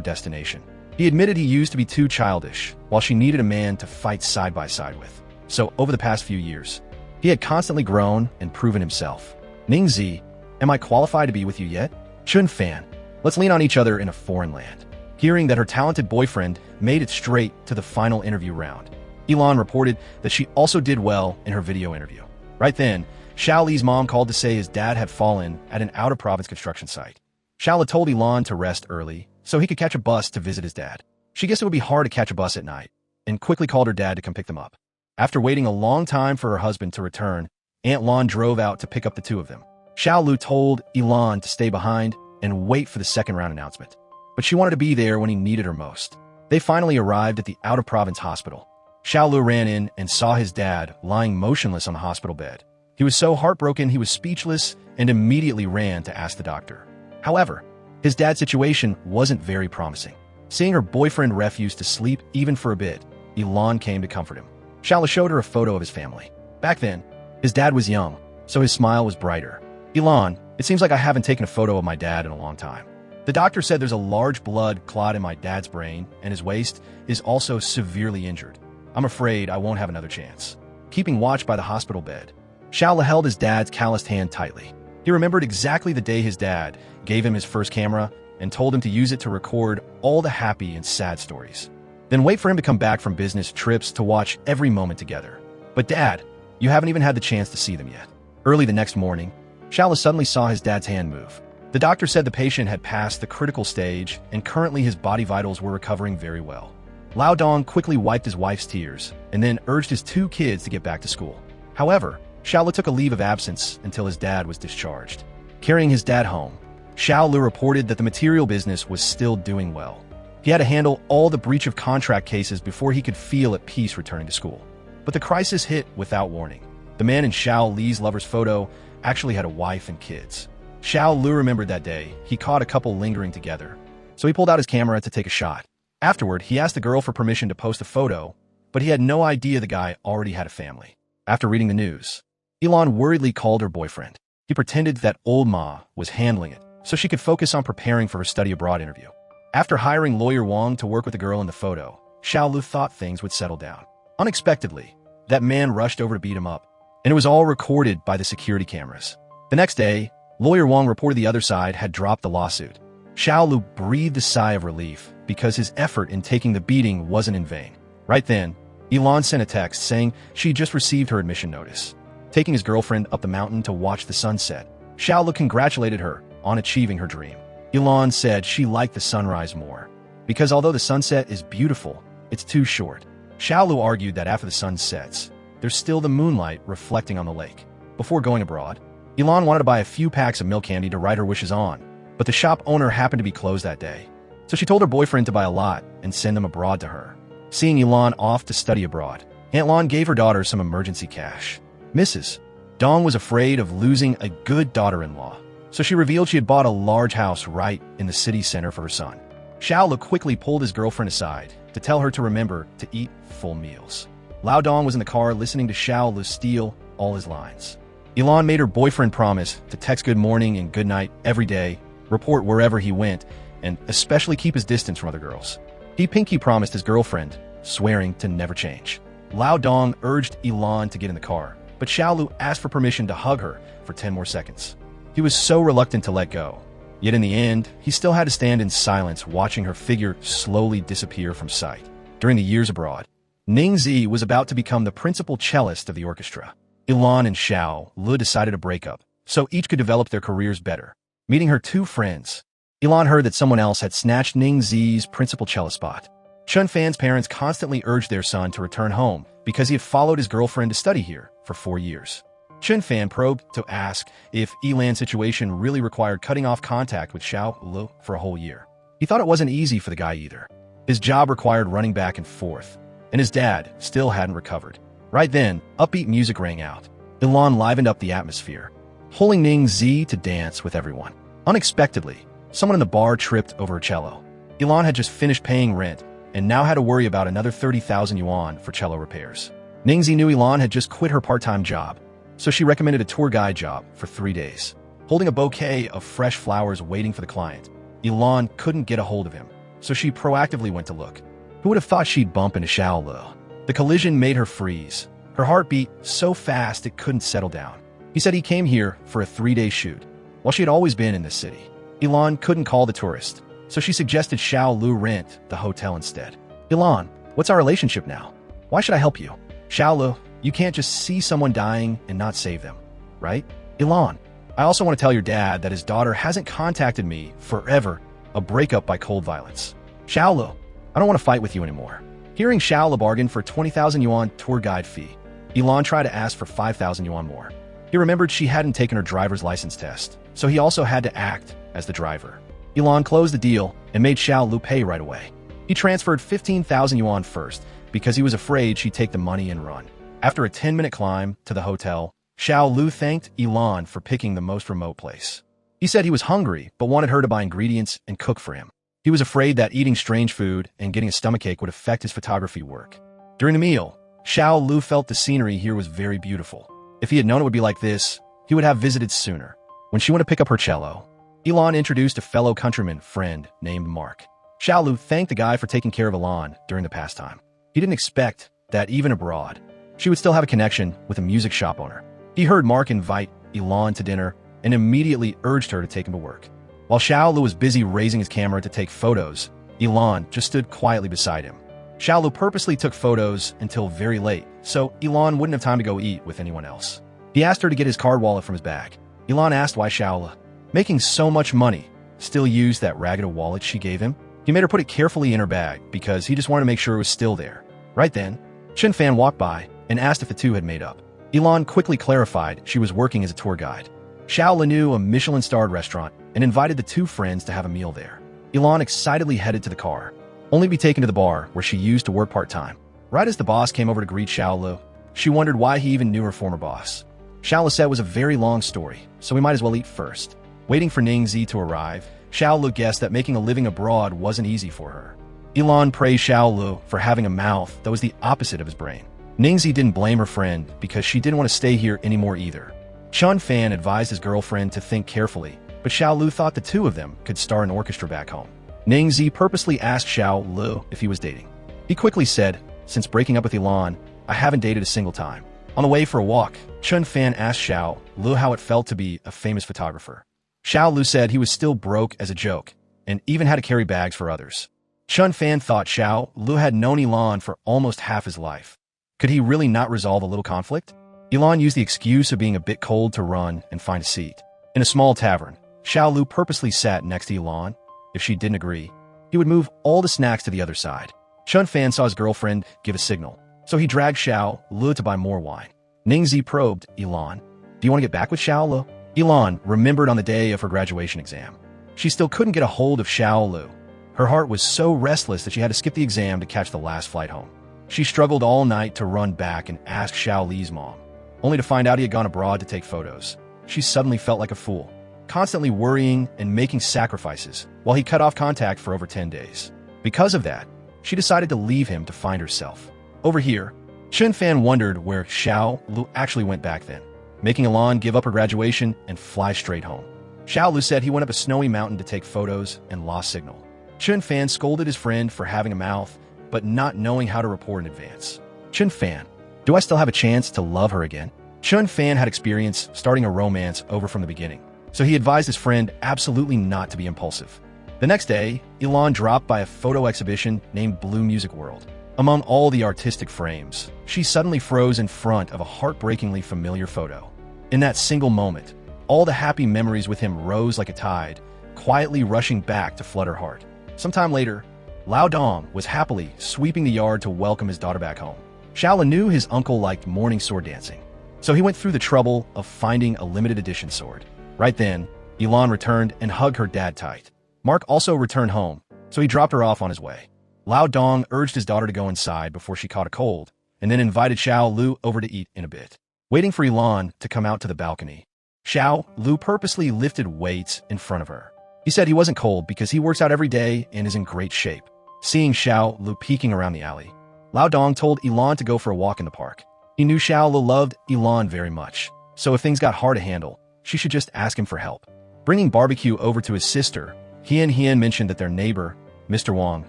destination. He admitted he used to be too childish, while she needed a man to fight side by side with. So over the past few years, he had constantly grown and proven himself. Ning Zi, am I qualified to be with you yet? Chen Fan, let's lean on each other in a foreign land. Hearing that her talented boyfriend made it straight to the final interview round, Yi Lan reported that she also did well in her video interview. Right then, Xiao Li's mom called to say his dad had fallen at an out-of-province construction site. Xiao Li told Yi Lan to rest early so he could catch a bus to visit his dad. She guessed it would be hard to catch a bus at night and quickly called her dad to come pick them up. After waiting a long time for her husband to return, Aunt Lan drove out to pick up the two of them. Xiao Lu told Yi Lan to stay behind and wait for the second round announcement, but she wanted to be there when he needed her most. They finally arrived at the out-of-province hospital. Xiao Lu ran in and saw his dad lying motionless on the hospital bed. He was so heartbroken he was speechless and immediately ran to ask the doctor. However, his dad's situation wasn't very promising. Seeing her boyfriend refuse to sleep even for a bit, Yi Lan came to comfort him. Xiao Lu showed her a photo of his family. Back then, his dad was young, so his smile was brighter. "Yi Lan, it seems like I haven't taken a photo of my dad in a long time. The doctor said there's a large blood clot in my dad's brain, and his waist is also severely injured. I'm afraid I won't have another chance." Keeping watch by the hospital bed, Xiao Li held his dad's calloused hand tightly. He remembered exactly the day his dad gave him his first camera and told him to use it to record all the happy and sad stories. Then wait for him to come back from business trips to watch every moment together. But Dad, you haven't even had the chance to see them yet. Early the next morning, Xiao Li suddenly saw his dad's hand move. The doctor said the patient had passed the critical stage and currently his body vitals were recovering very well. Lao Dong quickly wiped his wife's tears and then urged his two kids to get back to school. However, Xiao Li took a leave of absence until his dad was discharged. Carrying his dad home, Xiao Li reported that the material business was still doing well. He had to handle all the breach of contract cases before he could feel at peace returning to school. But the crisis hit without warning. The man in Xiao Li's lover's photo actually had a wife and kids. Xiao Lu remembered that day he caught a couple lingering together, so he pulled out his camera to take a shot. Afterward, he asked the girl for permission to post a photo, but he had no idea the guy already had a family. After reading the news, Yi Lan worriedly called her boyfriend. He pretended that old Ma was handling it, so she could focus on preparing for her study abroad interview. After hiring lawyer Wang to work with the girl in the photo, Xiao Lu thought things would settle down. Unexpectedly, that man rushed over to beat him up, and it was all recorded by the security cameras. The next day, lawyer Wang reported the other side had dropped the lawsuit. Xiao Lu breathed a sigh of relief because his effort in taking the beating wasn't in vain. Right then, Yi Lan sent a text saying she just received her admission notice. taking his girlfriend up the mountain to watch the sunset. Xiao congratulated her on achieving her dream. Yi Lan said she liked the sunrise more, because although the sunset is beautiful, it's too short. Xiao argued that after the sun sets, there's still the moonlight reflecting on the lake. Before going abroad, Yi Lan wanted to buy a few packs of milk candy to write her wishes on, but the shop owner happened to be closed that day. So she told her boyfriend to buy a lot and send them abroad to her. Seeing Yi Lan off to study abroad, Aunt Lan gave her daughter some emergency cash. Mrs. Dong was afraid of losing a good daughter-in-law, so she revealed she had bought a large house right in the city center for her son. Xiao quickly pulled his girlfriend aside to tell her to remember to eat full meals. Lao Dong was in the car listening to Xiao steal all his lines. Yi Lan made her boyfriend promise to text good morning and good night every day, report wherever he went, and especially keep his distance from other girls. He pinky promised his girlfriend, swearing to never change. Lao Dong urged Yi Lan to get in the car, but Xiao asked for permission to hug her for 10 more seconds. He was so reluctant to let go. Yet in the end, he still had to stand in silence watching her figure slowly disappear from sight. During the years abroad, Ningzi was about to become the principal cellist of the orchestra. Yi Lan and Xiao decided to break up, so each could develop their careers better. Meeting her two friends, Yi Lan heard that someone else had snatched Ningzi's principal cello spot. Chun Fan's parents constantly urged their son to return home because he had followed his girlfriend to study here for 4 years. Chun Fan probed to ask if Yi Lan's situation really required cutting off contact with Xiao for a whole year. He thought it wasn't easy for the guy either. His job required running back and forth, and his dad still hadn't recovered. Right then, upbeat music rang out. Yi Lan livened up the atmosphere, pulling Ningzi to dance with everyone. Unexpectedly, someone in the bar tripped over a cello. Yi Lan had just finished paying rent and now had to worry about another 30,000 yuan for cello repairs. Ningzi knew Yi Lan had just quit her part-time job, so she recommended a tour guide job for 3 days. Holding a bouquet of fresh flowers waiting for the client, Yi Lan couldn't get a hold of him, so she proactively went to look. Who would have thought she'd bump into Xiao? The collision made her freeze. Her heart beat so fast it couldn't settle down. He said he came here for a 3-day shoot, while she had always been in this city. Yi Lan couldn't call the tourist, so she suggested Xiao rent the hotel instead. Yi Lan, what's our relationship now? Why should I help you? Xiao, you can't just see someone dying and not save them, right? Yi Lan, I also want to tell your dad that his daughter hasn't contacted me forever. A breakup by cold violence. Xiao, I don't want to fight with you anymore. Hearing Xiao bargain for 20,000 yuan tour guide fee, Yi Lan tried to ask for 5,000 yuan more. He remembered she hadn't taken her driver's license test, so he also had to act as the driver. Yi Lan closed the deal and made Xiao pay right away. He transferred 15,000 yuan first because he was afraid she'd take the money and run. After a 10-minute climb to the hotel, Xiao thanked Yi Lan for picking the most remote place. He said he was hungry but wanted her to buy ingredients and cook for him. He was afraid that eating strange food and getting a stomachache would affect his photography work. During the meal, Xiao felt the scenery here was very beautiful. If he had known it would be like this, he would have visited sooner. When she went to pick up her cello, Yi Lan introduced a fellow countryman friend named Mark. Xiao thanked the guy for taking care of Yi Lan during the pastime. He didn't expect that even abroad, she would still have a connection with a music shop owner. He heard Mark invite Yi Lan to dinner and immediately urged her to take him to work. While Xiao was busy raising his camera to take photos, Yi Lan just stood quietly beside him. Xiao purposely took photos until very late, so Yi Lan wouldn't have time to go eat with anyone else. He asked her to get his card wallet from his bag. Yi Lan asked why Xiao, making so much money, still used that ragged wallet she gave him. He made her put it carefully in her bag because he just wanted to make sure it was still there. Right then, Chen Fan walked by and asked if the two had made up. Yi Lan quickly clarified she was working as a tour guide. Xiao knew a Michelin-starred restaurant and invited the two friends to have a meal there. Yi Lan excitedly headed to the car, only to be taken to the bar where she used to work part-time. Right as the boss came over to greet Xiao, she wondered why he even knew her former boss. Xiao said it was a very long story, so we might as well eat first. Waiting for Ningzi to arrive, Xiao guessed that making a living abroad wasn't easy for her. Yi Lan praised Xiao for having a mouth that was the opposite of his brain. Ningzi didn't blame her friend because she didn't want to stay here anymore either. Chun Fan advised his girlfriend to think carefully, but Xiao thought the two of them could start an orchestra back home. Ningzi purposely asked Xiao if he was dating. He quickly said, since breaking up with Yi Lan, I haven't dated a single time. On the way for a walk, Chun Fan asked Xiao how it felt to be a famous photographer. Xiao said he was still broke as a joke, and even had to carry bags for others. Chun Fan thought Xiao had known Yi Lan for almost half his life. Could he really not resolve a little conflict? Yi Lan used the excuse of being a bit cold to run and find a seat. In a small tavern, Xiao purposely sat next to Yi Lan. If she didn't agree, he would move all the snacks to the other side. Chun Fan saw his girlfriend give a signal, so he dragged Xiao to buy more wine. Ningzi probed Yi Lan. Do you want to get back with Xiao? Yi Lan remembered on the day of her graduation exam. She still couldn't get a hold of Xiao. Her heart was so restless that she had to skip the exam to catch the last flight home. She struggled all night to run back and ask Xiao Li's mom, only to find out he had gone abroad to take photos. She suddenly felt like a fool, constantly worrying and making sacrifices while he cut off contact for over 10 days. Because of that, she decided to leave him to find herself. Over here, Chun Fan wondered where Xiao Lu actually went back then, making Yi Lan give up her graduation and fly straight home. Xiao Lu said he went up a snowy mountain to take photos and lost signal. Chun Fan scolded his friend for having a mouth, but not knowing how to report in advance. Chun Fan, do I still have a chance to love her again? Chun Fan had experience starting a romance over from the beginning, so he advised his friend absolutely not to be impulsive. The next day, Yi Lan dropped by a photo exhibition named Blue Music World. Among all the artistic frames, she suddenly froze in front of a heartbreakingly familiar photo. In that single moment, all the happy memories with him rose like a tide, quietly rushing back to flood her heart. Sometime later, Lao Dong was happily sweeping the yard to welcome his daughter back home. Xiao knew his uncle liked morning sword dancing, so he went through the trouble of finding a limited edition sword. Right then, Yi Lan returned and hugged her dad tight. Mark also returned home, so he dropped her off on his way. Lao Dong urged his daughter to go inside before she caught a cold, and then invited Xiao Lu over to eat in a bit. Waiting for Yi Lan to come out to the balcony, Xiao Lu purposely lifted weights in front of her. He said he wasn't cold because he works out every day and is in great shape. Seeing Xiao Lu peeking around the alley, Lao Dong told Yi Lan to go for a walk in the park. He knew Xiao Lu loved Yi Lan very much, so if things got hard to handle, she should just ask him for help. Bringing barbecue over to his sister, Hian mentioned that their neighbor, Mr. Wang,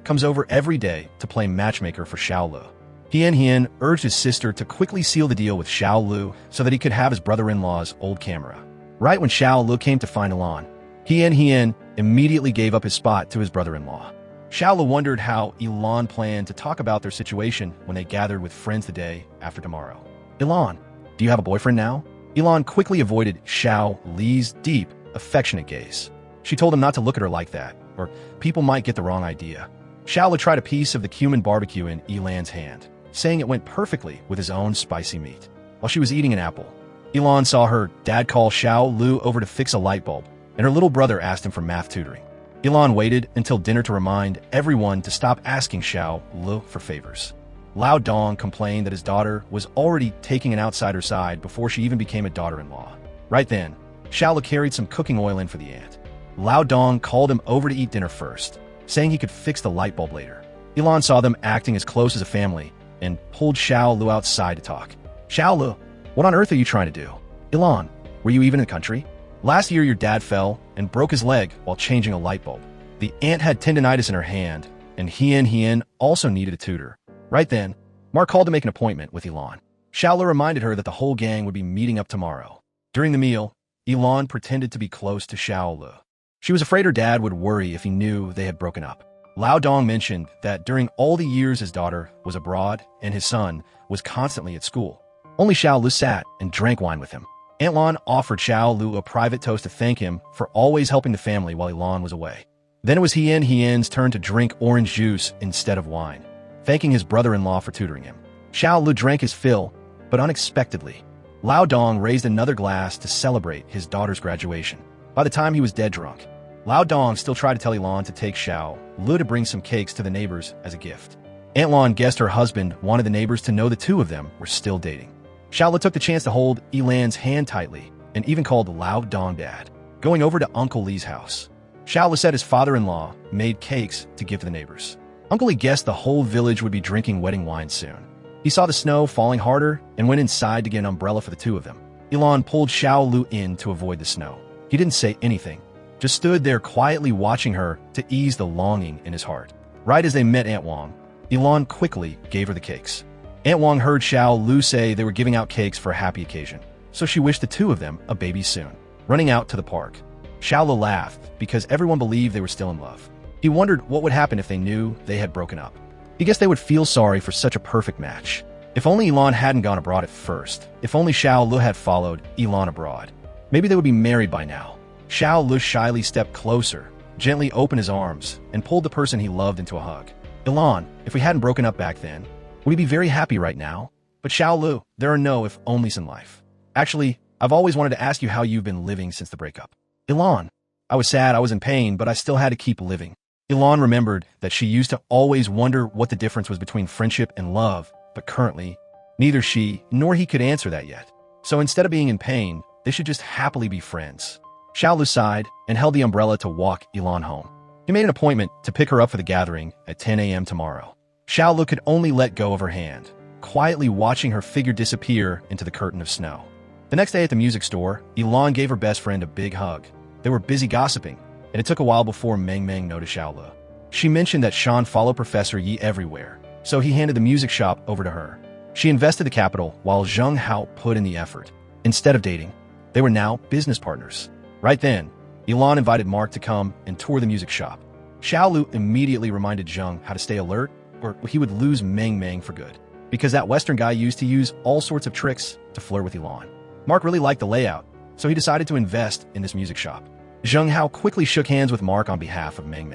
comes over every day to play matchmaker for Xiao Lu. Hian urged his sister to quickly seal the deal with Xiao Lu so that he could have his brother-in-law's old camera. Right when Xiao Lu came to find Yi Lan, Hian immediately gave up his spot to his brother-in-law. Xiao Lu wondered how Yi Lan planned to talk about their situation when they gathered with friends the day after tomorrow. Yi Lan, do you have a boyfriend now? Yi Lan quickly avoided Xiao Li's deep, affectionate gaze. She told him not to look at her like that, or people might get the wrong idea. Xiao Lu tried a piece of the cumin barbecue in Yi Lan's hand, saying it went perfectly with his own spicy meat. While she was eating an apple, Yi Lan saw her dad call Xiao Lu over to fix a light bulb, and her little brother asked him for math tutoring. Yi Lan waited until dinner to remind everyone to stop asking Xiao Lu for favors. Lao Dong complained that his daughter was already taking an outsider's side before she even became a daughter-in-law. Right then, Xiao Lu carried some cooking oil in for the aunt. Lao Dong called him over to eat dinner first, saying he could fix the light bulb later. Yi Lan saw them acting as close as a family and pulled Xiao Lu outside to talk. Xiao Lu, what on earth are you trying to do? Yi Lan, were you even in the country? Last year your dad fell and broke his leg while changing a light bulb. The aunt had tendinitis in her hand, and Hian also needed a tutor. Right then, Mark called to make an appointment with Yi Lan. Xiao Lu reminded her that the whole gang would be meeting up tomorrow. During the meal, Yi Lan pretended to be close to Xiao Lu. She was afraid her dad would worry if he knew they had broken up. Lao Dong mentioned that during all the years his daughter was abroad and his son was constantly at school, only Xiao Lu sat and drank wine with him. Aunt Lan offered Xiao Lu a private toast to thank him for always helping the family while Yi Lan was away. Then it was Hian's turn to drink orange juice instead of wine, thanking his brother-in-law for tutoring him. Xiao Lu drank his fill, but unexpectedly, Lao Dong raised another glass to celebrate his daughter's graduation. By the time he was dead drunk, Lao Dong still tried to tell Yi Lan to take Xiao Lu to bring some cakes to the neighbors as a gift. Aunt Lan guessed her husband wanted the neighbors to know the two of them were still dating. Xiao Lu took the chance to hold Yi Lan's hand tightly and even called Lao Dong dad. Going over to Uncle Li's house, Xiao Lu said his father-in-law made cakes to give to the neighbors. Uncle Li guessed the whole village would be drinking wedding wine soon. He saw the snow falling harder and went inside to get an umbrella for the two of them. Yi Lan pulled Xiao Lu in to avoid the snow. He didn't say anything, just stood there quietly watching her to ease the longing in his heart. Right as they met Aunt Wang, Yi Lan quickly gave her the cakes. Aunt Wang heard Xiao Lu say they were giving out cakes for a happy occasion, so she wished the two of them a baby soon. Running out to the park, Xiao Lu laughed because everyone believed they were still in love. He wondered what would happen if they knew they had broken up. He guessed they would feel sorry for such a perfect match. If only Yi Lan hadn't gone abroad at first. If only Xiao Lu had followed Yi Lan abroad. Maybe they would be married by now. Xiao Lu shyly stepped closer, gently opened his arms, and pulled the person he loved into a hug. Yi Lan, if we hadn't broken up back then, would we be very happy right now? But Xiao Lu, there are no if-onlys in life. Actually, I've always wanted to ask you how you've been living since the breakup. Yi Lan. I was sad, I was in pain, but I still had to keep living. Yi Lan remembered that she used to always wonder what the difference was between friendship and love, but currently, neither she nor he could answer that yet. So instead of being in pain, they should just happily be friends. Xiao Lu sighed and held the umbrella to walk Yi Lan home. He made an appointment to pick her up for the gathering at 10 a.m. tomorrow. Xiao Lu could only let go of her hand, quietly watching her figure disappear into the curtain of snow. The next day at the music store, Yi Lan gave her best friend a big hug. They were busy gossiping, and it took a while before Meng noticed Xiao Lu. She mentioned that Shan followed Professor Yi everywhere, so he handed the music shop over to her. She invested the capital while Zheng Hao put in the effort. Instead of dating, they were now business partners. Right then, Yi Lan invited Mark to come and tour the music shop. Xiao Lu immediately reminded Zheng how to stay alert, or he would lose Meng for good, because that Western guy used to use all sorts of tricks to flirt with Yi Lan. Mark really liked the layout, so he decided to invest in this music shop. Zheng Hao quickly shook hands with Mark on behalf of Meng,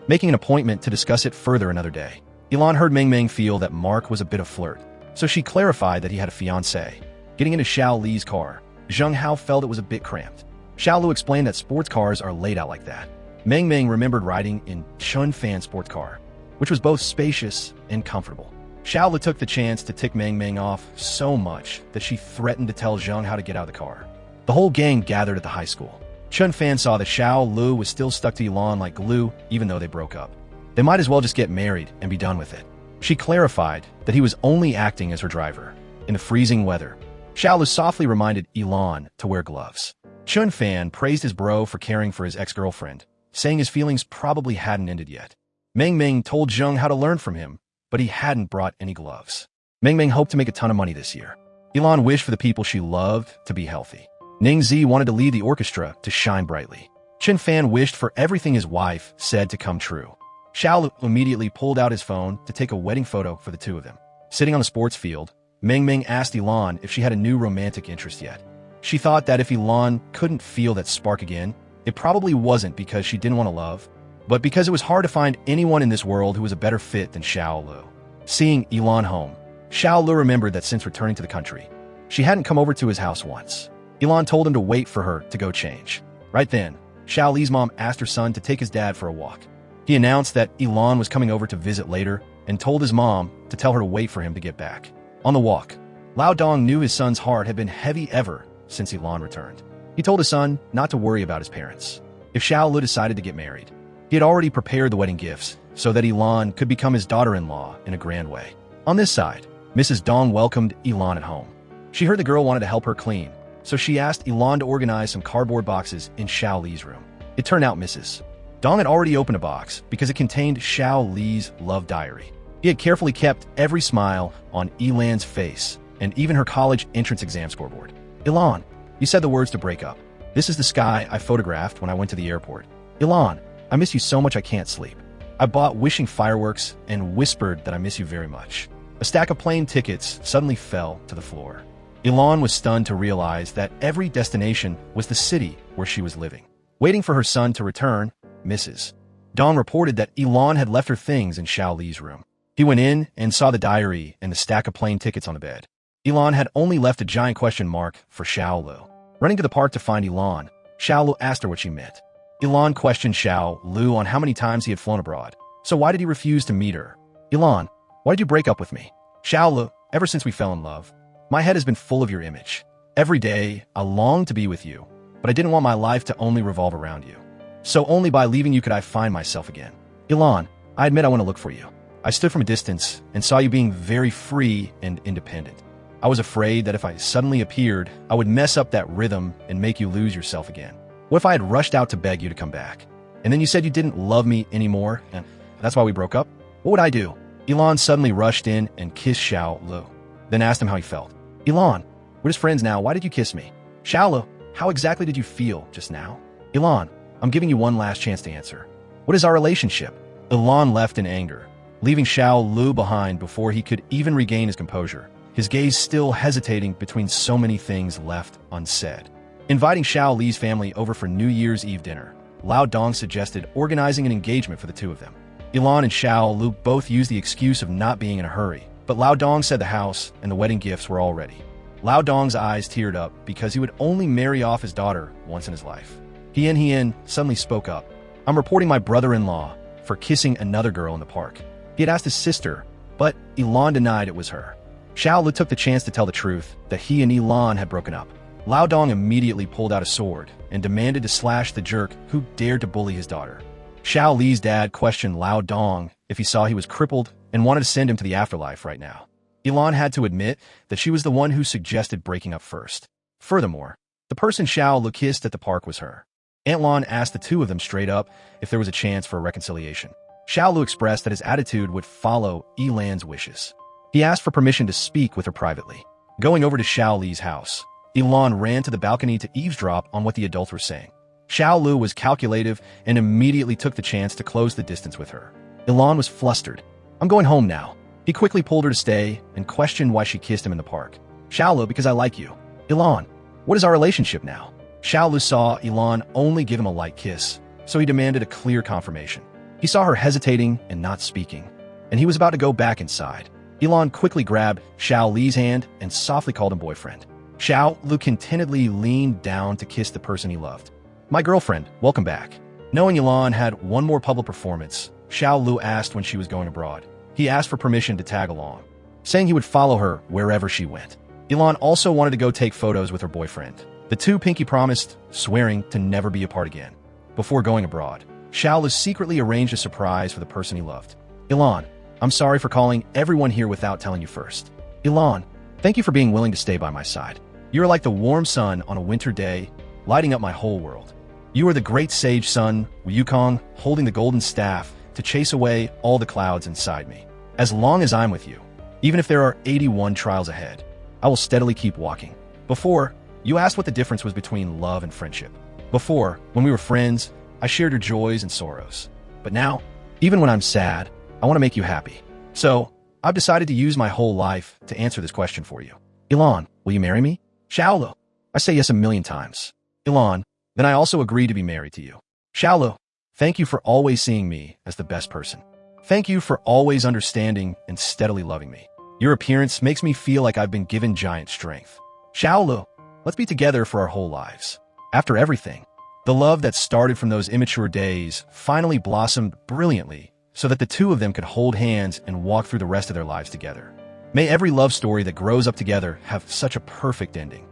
making an appointment to discuss it further another day. Yi Lan heard Meng feel that Mark was a bit of flirt, so she clarified that he had a fiancée. Getting into Xiao Li's car, Zheng Hao felt it was a bit cramped. Xiao Lu explained that sports cars are laid out like that. Meng remembered riding in Chun Fan sports car, which was both spacious and comfortable. Xiao Lu took the chance to tick Meng off so much that she threatened to tell Zheng how to get out of the car. The whole gang gathered at the high school. Chun Fan saw that Xiao Lu was still stuck to Yi Lan like glue even though they broke up. They might as well just get married and be done with it. She clarified that he was only acting as her driver. In the freezing weather, Xiao Lu softly reminded Yi Lan to wear gloves. Chun Fan praised his bro for caring for his ex-girlfriend, saying his feelings probably hadn't ended yet. Meng told Zheng how to learn from him, but he hadn't brought any gloves. Meng hoped to make a ton of money this year. Yi Lan wished for the people she loved to be healthy. Ningzi wanted to lead the orchestra to shine brightly. Chun Fan wished for everything his wife said to come true. Xiao Lu immediately pulled out his phone to take a wedding photo for the two of them. Sitting on the sports field, Meng asked Yi Lan if she had a new romantic interest yet. She thought that if Yi Lan couldn't feel that spark again, it probably wasn't because she didn't want to love, but because it was hard to find anyone in this world who was a better fit than Xiao Lu. Seeing Yi Lan home, Xiao Lu remembered that since returning to the country, she hadn't come over to his house once. Yi Lan told him to wait for her to go change. Right then, Xiao Li's mom asked her son to take his dad for a walk. He announced that Yi Lan was coming over to visit later and told his mom to tell her to wait for him to get back. On the walk, Lao Dong knew his son's heart had been heavy ever since Yi Lan returned. He told his son not to worry about his parents. If Xiao Lu decided to get married, he had already prepared the wedding gifts so that Yi Lan could become his daughter-in-law in a grand way. On this side, Mrs. Dong welcomed Yi Lan at home. She heard the girl wanted to help her clean, so she asked Yi Lan to organize some cardboard boxes in Xiao Li's room. It turned out Mrs. Dong had already opened a box because it contained Xiao Li's love diary. He had carefully kept every smile on Yi Lan's face and even her college entrance exam scoreboard. Yi Lan, you said the words to break up. This is the sky I photographed when I went to the airport. Yi Lan, I miss you so much I can't sleep. I bought wishing fireworks and whispered that I miss you very much. A stack of plane tickets suddenly fell to the floor. Yi Lan was stunned to realize that every destination was the city where she was living. Waiting for her son to return, Mrs. Dong reported that Yi Lan had left her things in Xiao Li's room. He went in and saw the diary and the stack of plane tickets on the bed. Yi Lan had only left a giant question mark for Xiao Lu. Running to the park to find Yi Lan, Xiao Lu asked her what she meant. Yi Lan questioned Xiao Lu on how many times he had flown abroad. So why did he refuse to meet her? Yi Lan, why did you break up with me? Xiao Lu, ever since we fell in love, my head has been full of your image. Every day, I longed to be with you, but I didn't want my life to only revolve around you. So only by leaving you could I find myself again. Yi Lan, I admit I want to look for you. I stood from a distance and saw you being very free and independent. I was afraid that if I suddenly appeared, I would mess up that rhythm and make you lose yourself again. What if I had rushed out to beg you to come back? And then you said you didn't love me anymore, and that's why we broke up? What would I do? Yi Lan suddenly rushed in and kissed Xiao Lu, then asked him how he felt. Yi Lan, we're just friends now. Why did you kiss me? Xiao Lu, how exactly did you feel just now? Yi Lan, I'm giving you one last chance to answer. What is our relationship? Yi Lan left in anger, leaving Xiao Lu behind before he could even regain his composure. his gaze still hesitating between so many things left unsaid. Inviting Xiao Li's family over for New Year's Eve dinner, Lao Dong suggested organizing an engagement for the two of them. Yi Lan and Xiao Lu both used the excuse of not being in a hurry, but Lao Dong said the house and the wedding gifts were all ready. Lao Dong's eyes teared up because he would only marry off his daughter once in his life. Hien suddenly spoke up. "I'm reporting my brother-in-law for kissing another girl in the park." He had asked his sister, but Yi Lan denied it was her. Xiao Lu took the chance to tell the truth that he and Yi Lan had broken up. Lao Dong immediately pulled out a sword and demanded to slash the jerk who dared to bully his daughter. Xiao Li's dad questioned Lao Dong if he saw he was crippled and wanted to send him to the afterlife right now. Yi Lan had to admit that she was the one who suggested breaking up first. Furthermore, the person Xiao Lu kissed at the park was her. Aunt Lan asked the two of them straight up if there was a chance for a reconciliation. Xiao Lu expressed that his attitude would follow Yi Lan's wishes. He asked for permission to speak with her privately. Going over to Xiao Li's house, Yi Lan ran to the balcony to eavesdrop on what the adults were saying. Xiao Lu was calculative and immediately took the chance to close the distance with her. Yi Lan was flustered. "I'm going home now." He quickly pulled her to stay and questioned why she kissed him in the park. "Xiao Lu, because I like you." "Yi Lan, what is our relationship now?" Xiao Lu saw Yi Lan only give him a light kiss, so he demanded a clear confirmation. He saw her hesitating and not speaking, and he was about to go back inside. Yi Lan quickly grabbed Xiao Li's hand and softly called him boyfriend. Xiao Lu contentedly leaned down to kiss the person he loved. "My girlfriend, welcome back." Knowing Yi Lan had one more public performance, Xiao Lu asked when she was going abroad. He asked for permission to tag along, saying he would follow her wherever she went. Yi Lan also wanted to go take photos with her boyfriend. The two pinky promised, swearing to never be apart again. Before going abroad, Xiao Lu secretly arranged a surprise for the person he loved. "Yi Lan, I'm sorry for calling everyone here without telling you first. Yi Lan, thank you for being willing to stay by my side. You're like the warm sun on a winter day, lighting up my whole world. You are the great sage sun, Wukong, holding the golden staff to chase away all the clouds inside me. As long as I'm with you, even if there are 81 trials ahead, I will steadily keep walking." Before, you asked what the difference was between love and friendship. Before, when we were friends, I shared your joys and sorrows. But now, even when I'm sad, I want to make you happy. So, I've decided to use my whole life to answer this question for you. Yi Lan, will you marry me? Xiao Lu, I say yes a million times. Yi Lan, then I also agree to be married to you. Xiao Lu, thank you for always seeing me as the best person. Thank you for always understanding and steadily loving me. Your appearance makes me feel like I've been given giant strength. Xiao Lu, let's be together for our whole lives. After everything, the love that started from those immature days finally blossomed brilliantly so that the two of them could hold hands and walk through the rest of their lives together. May every love story that grows up together have such a perfect ending.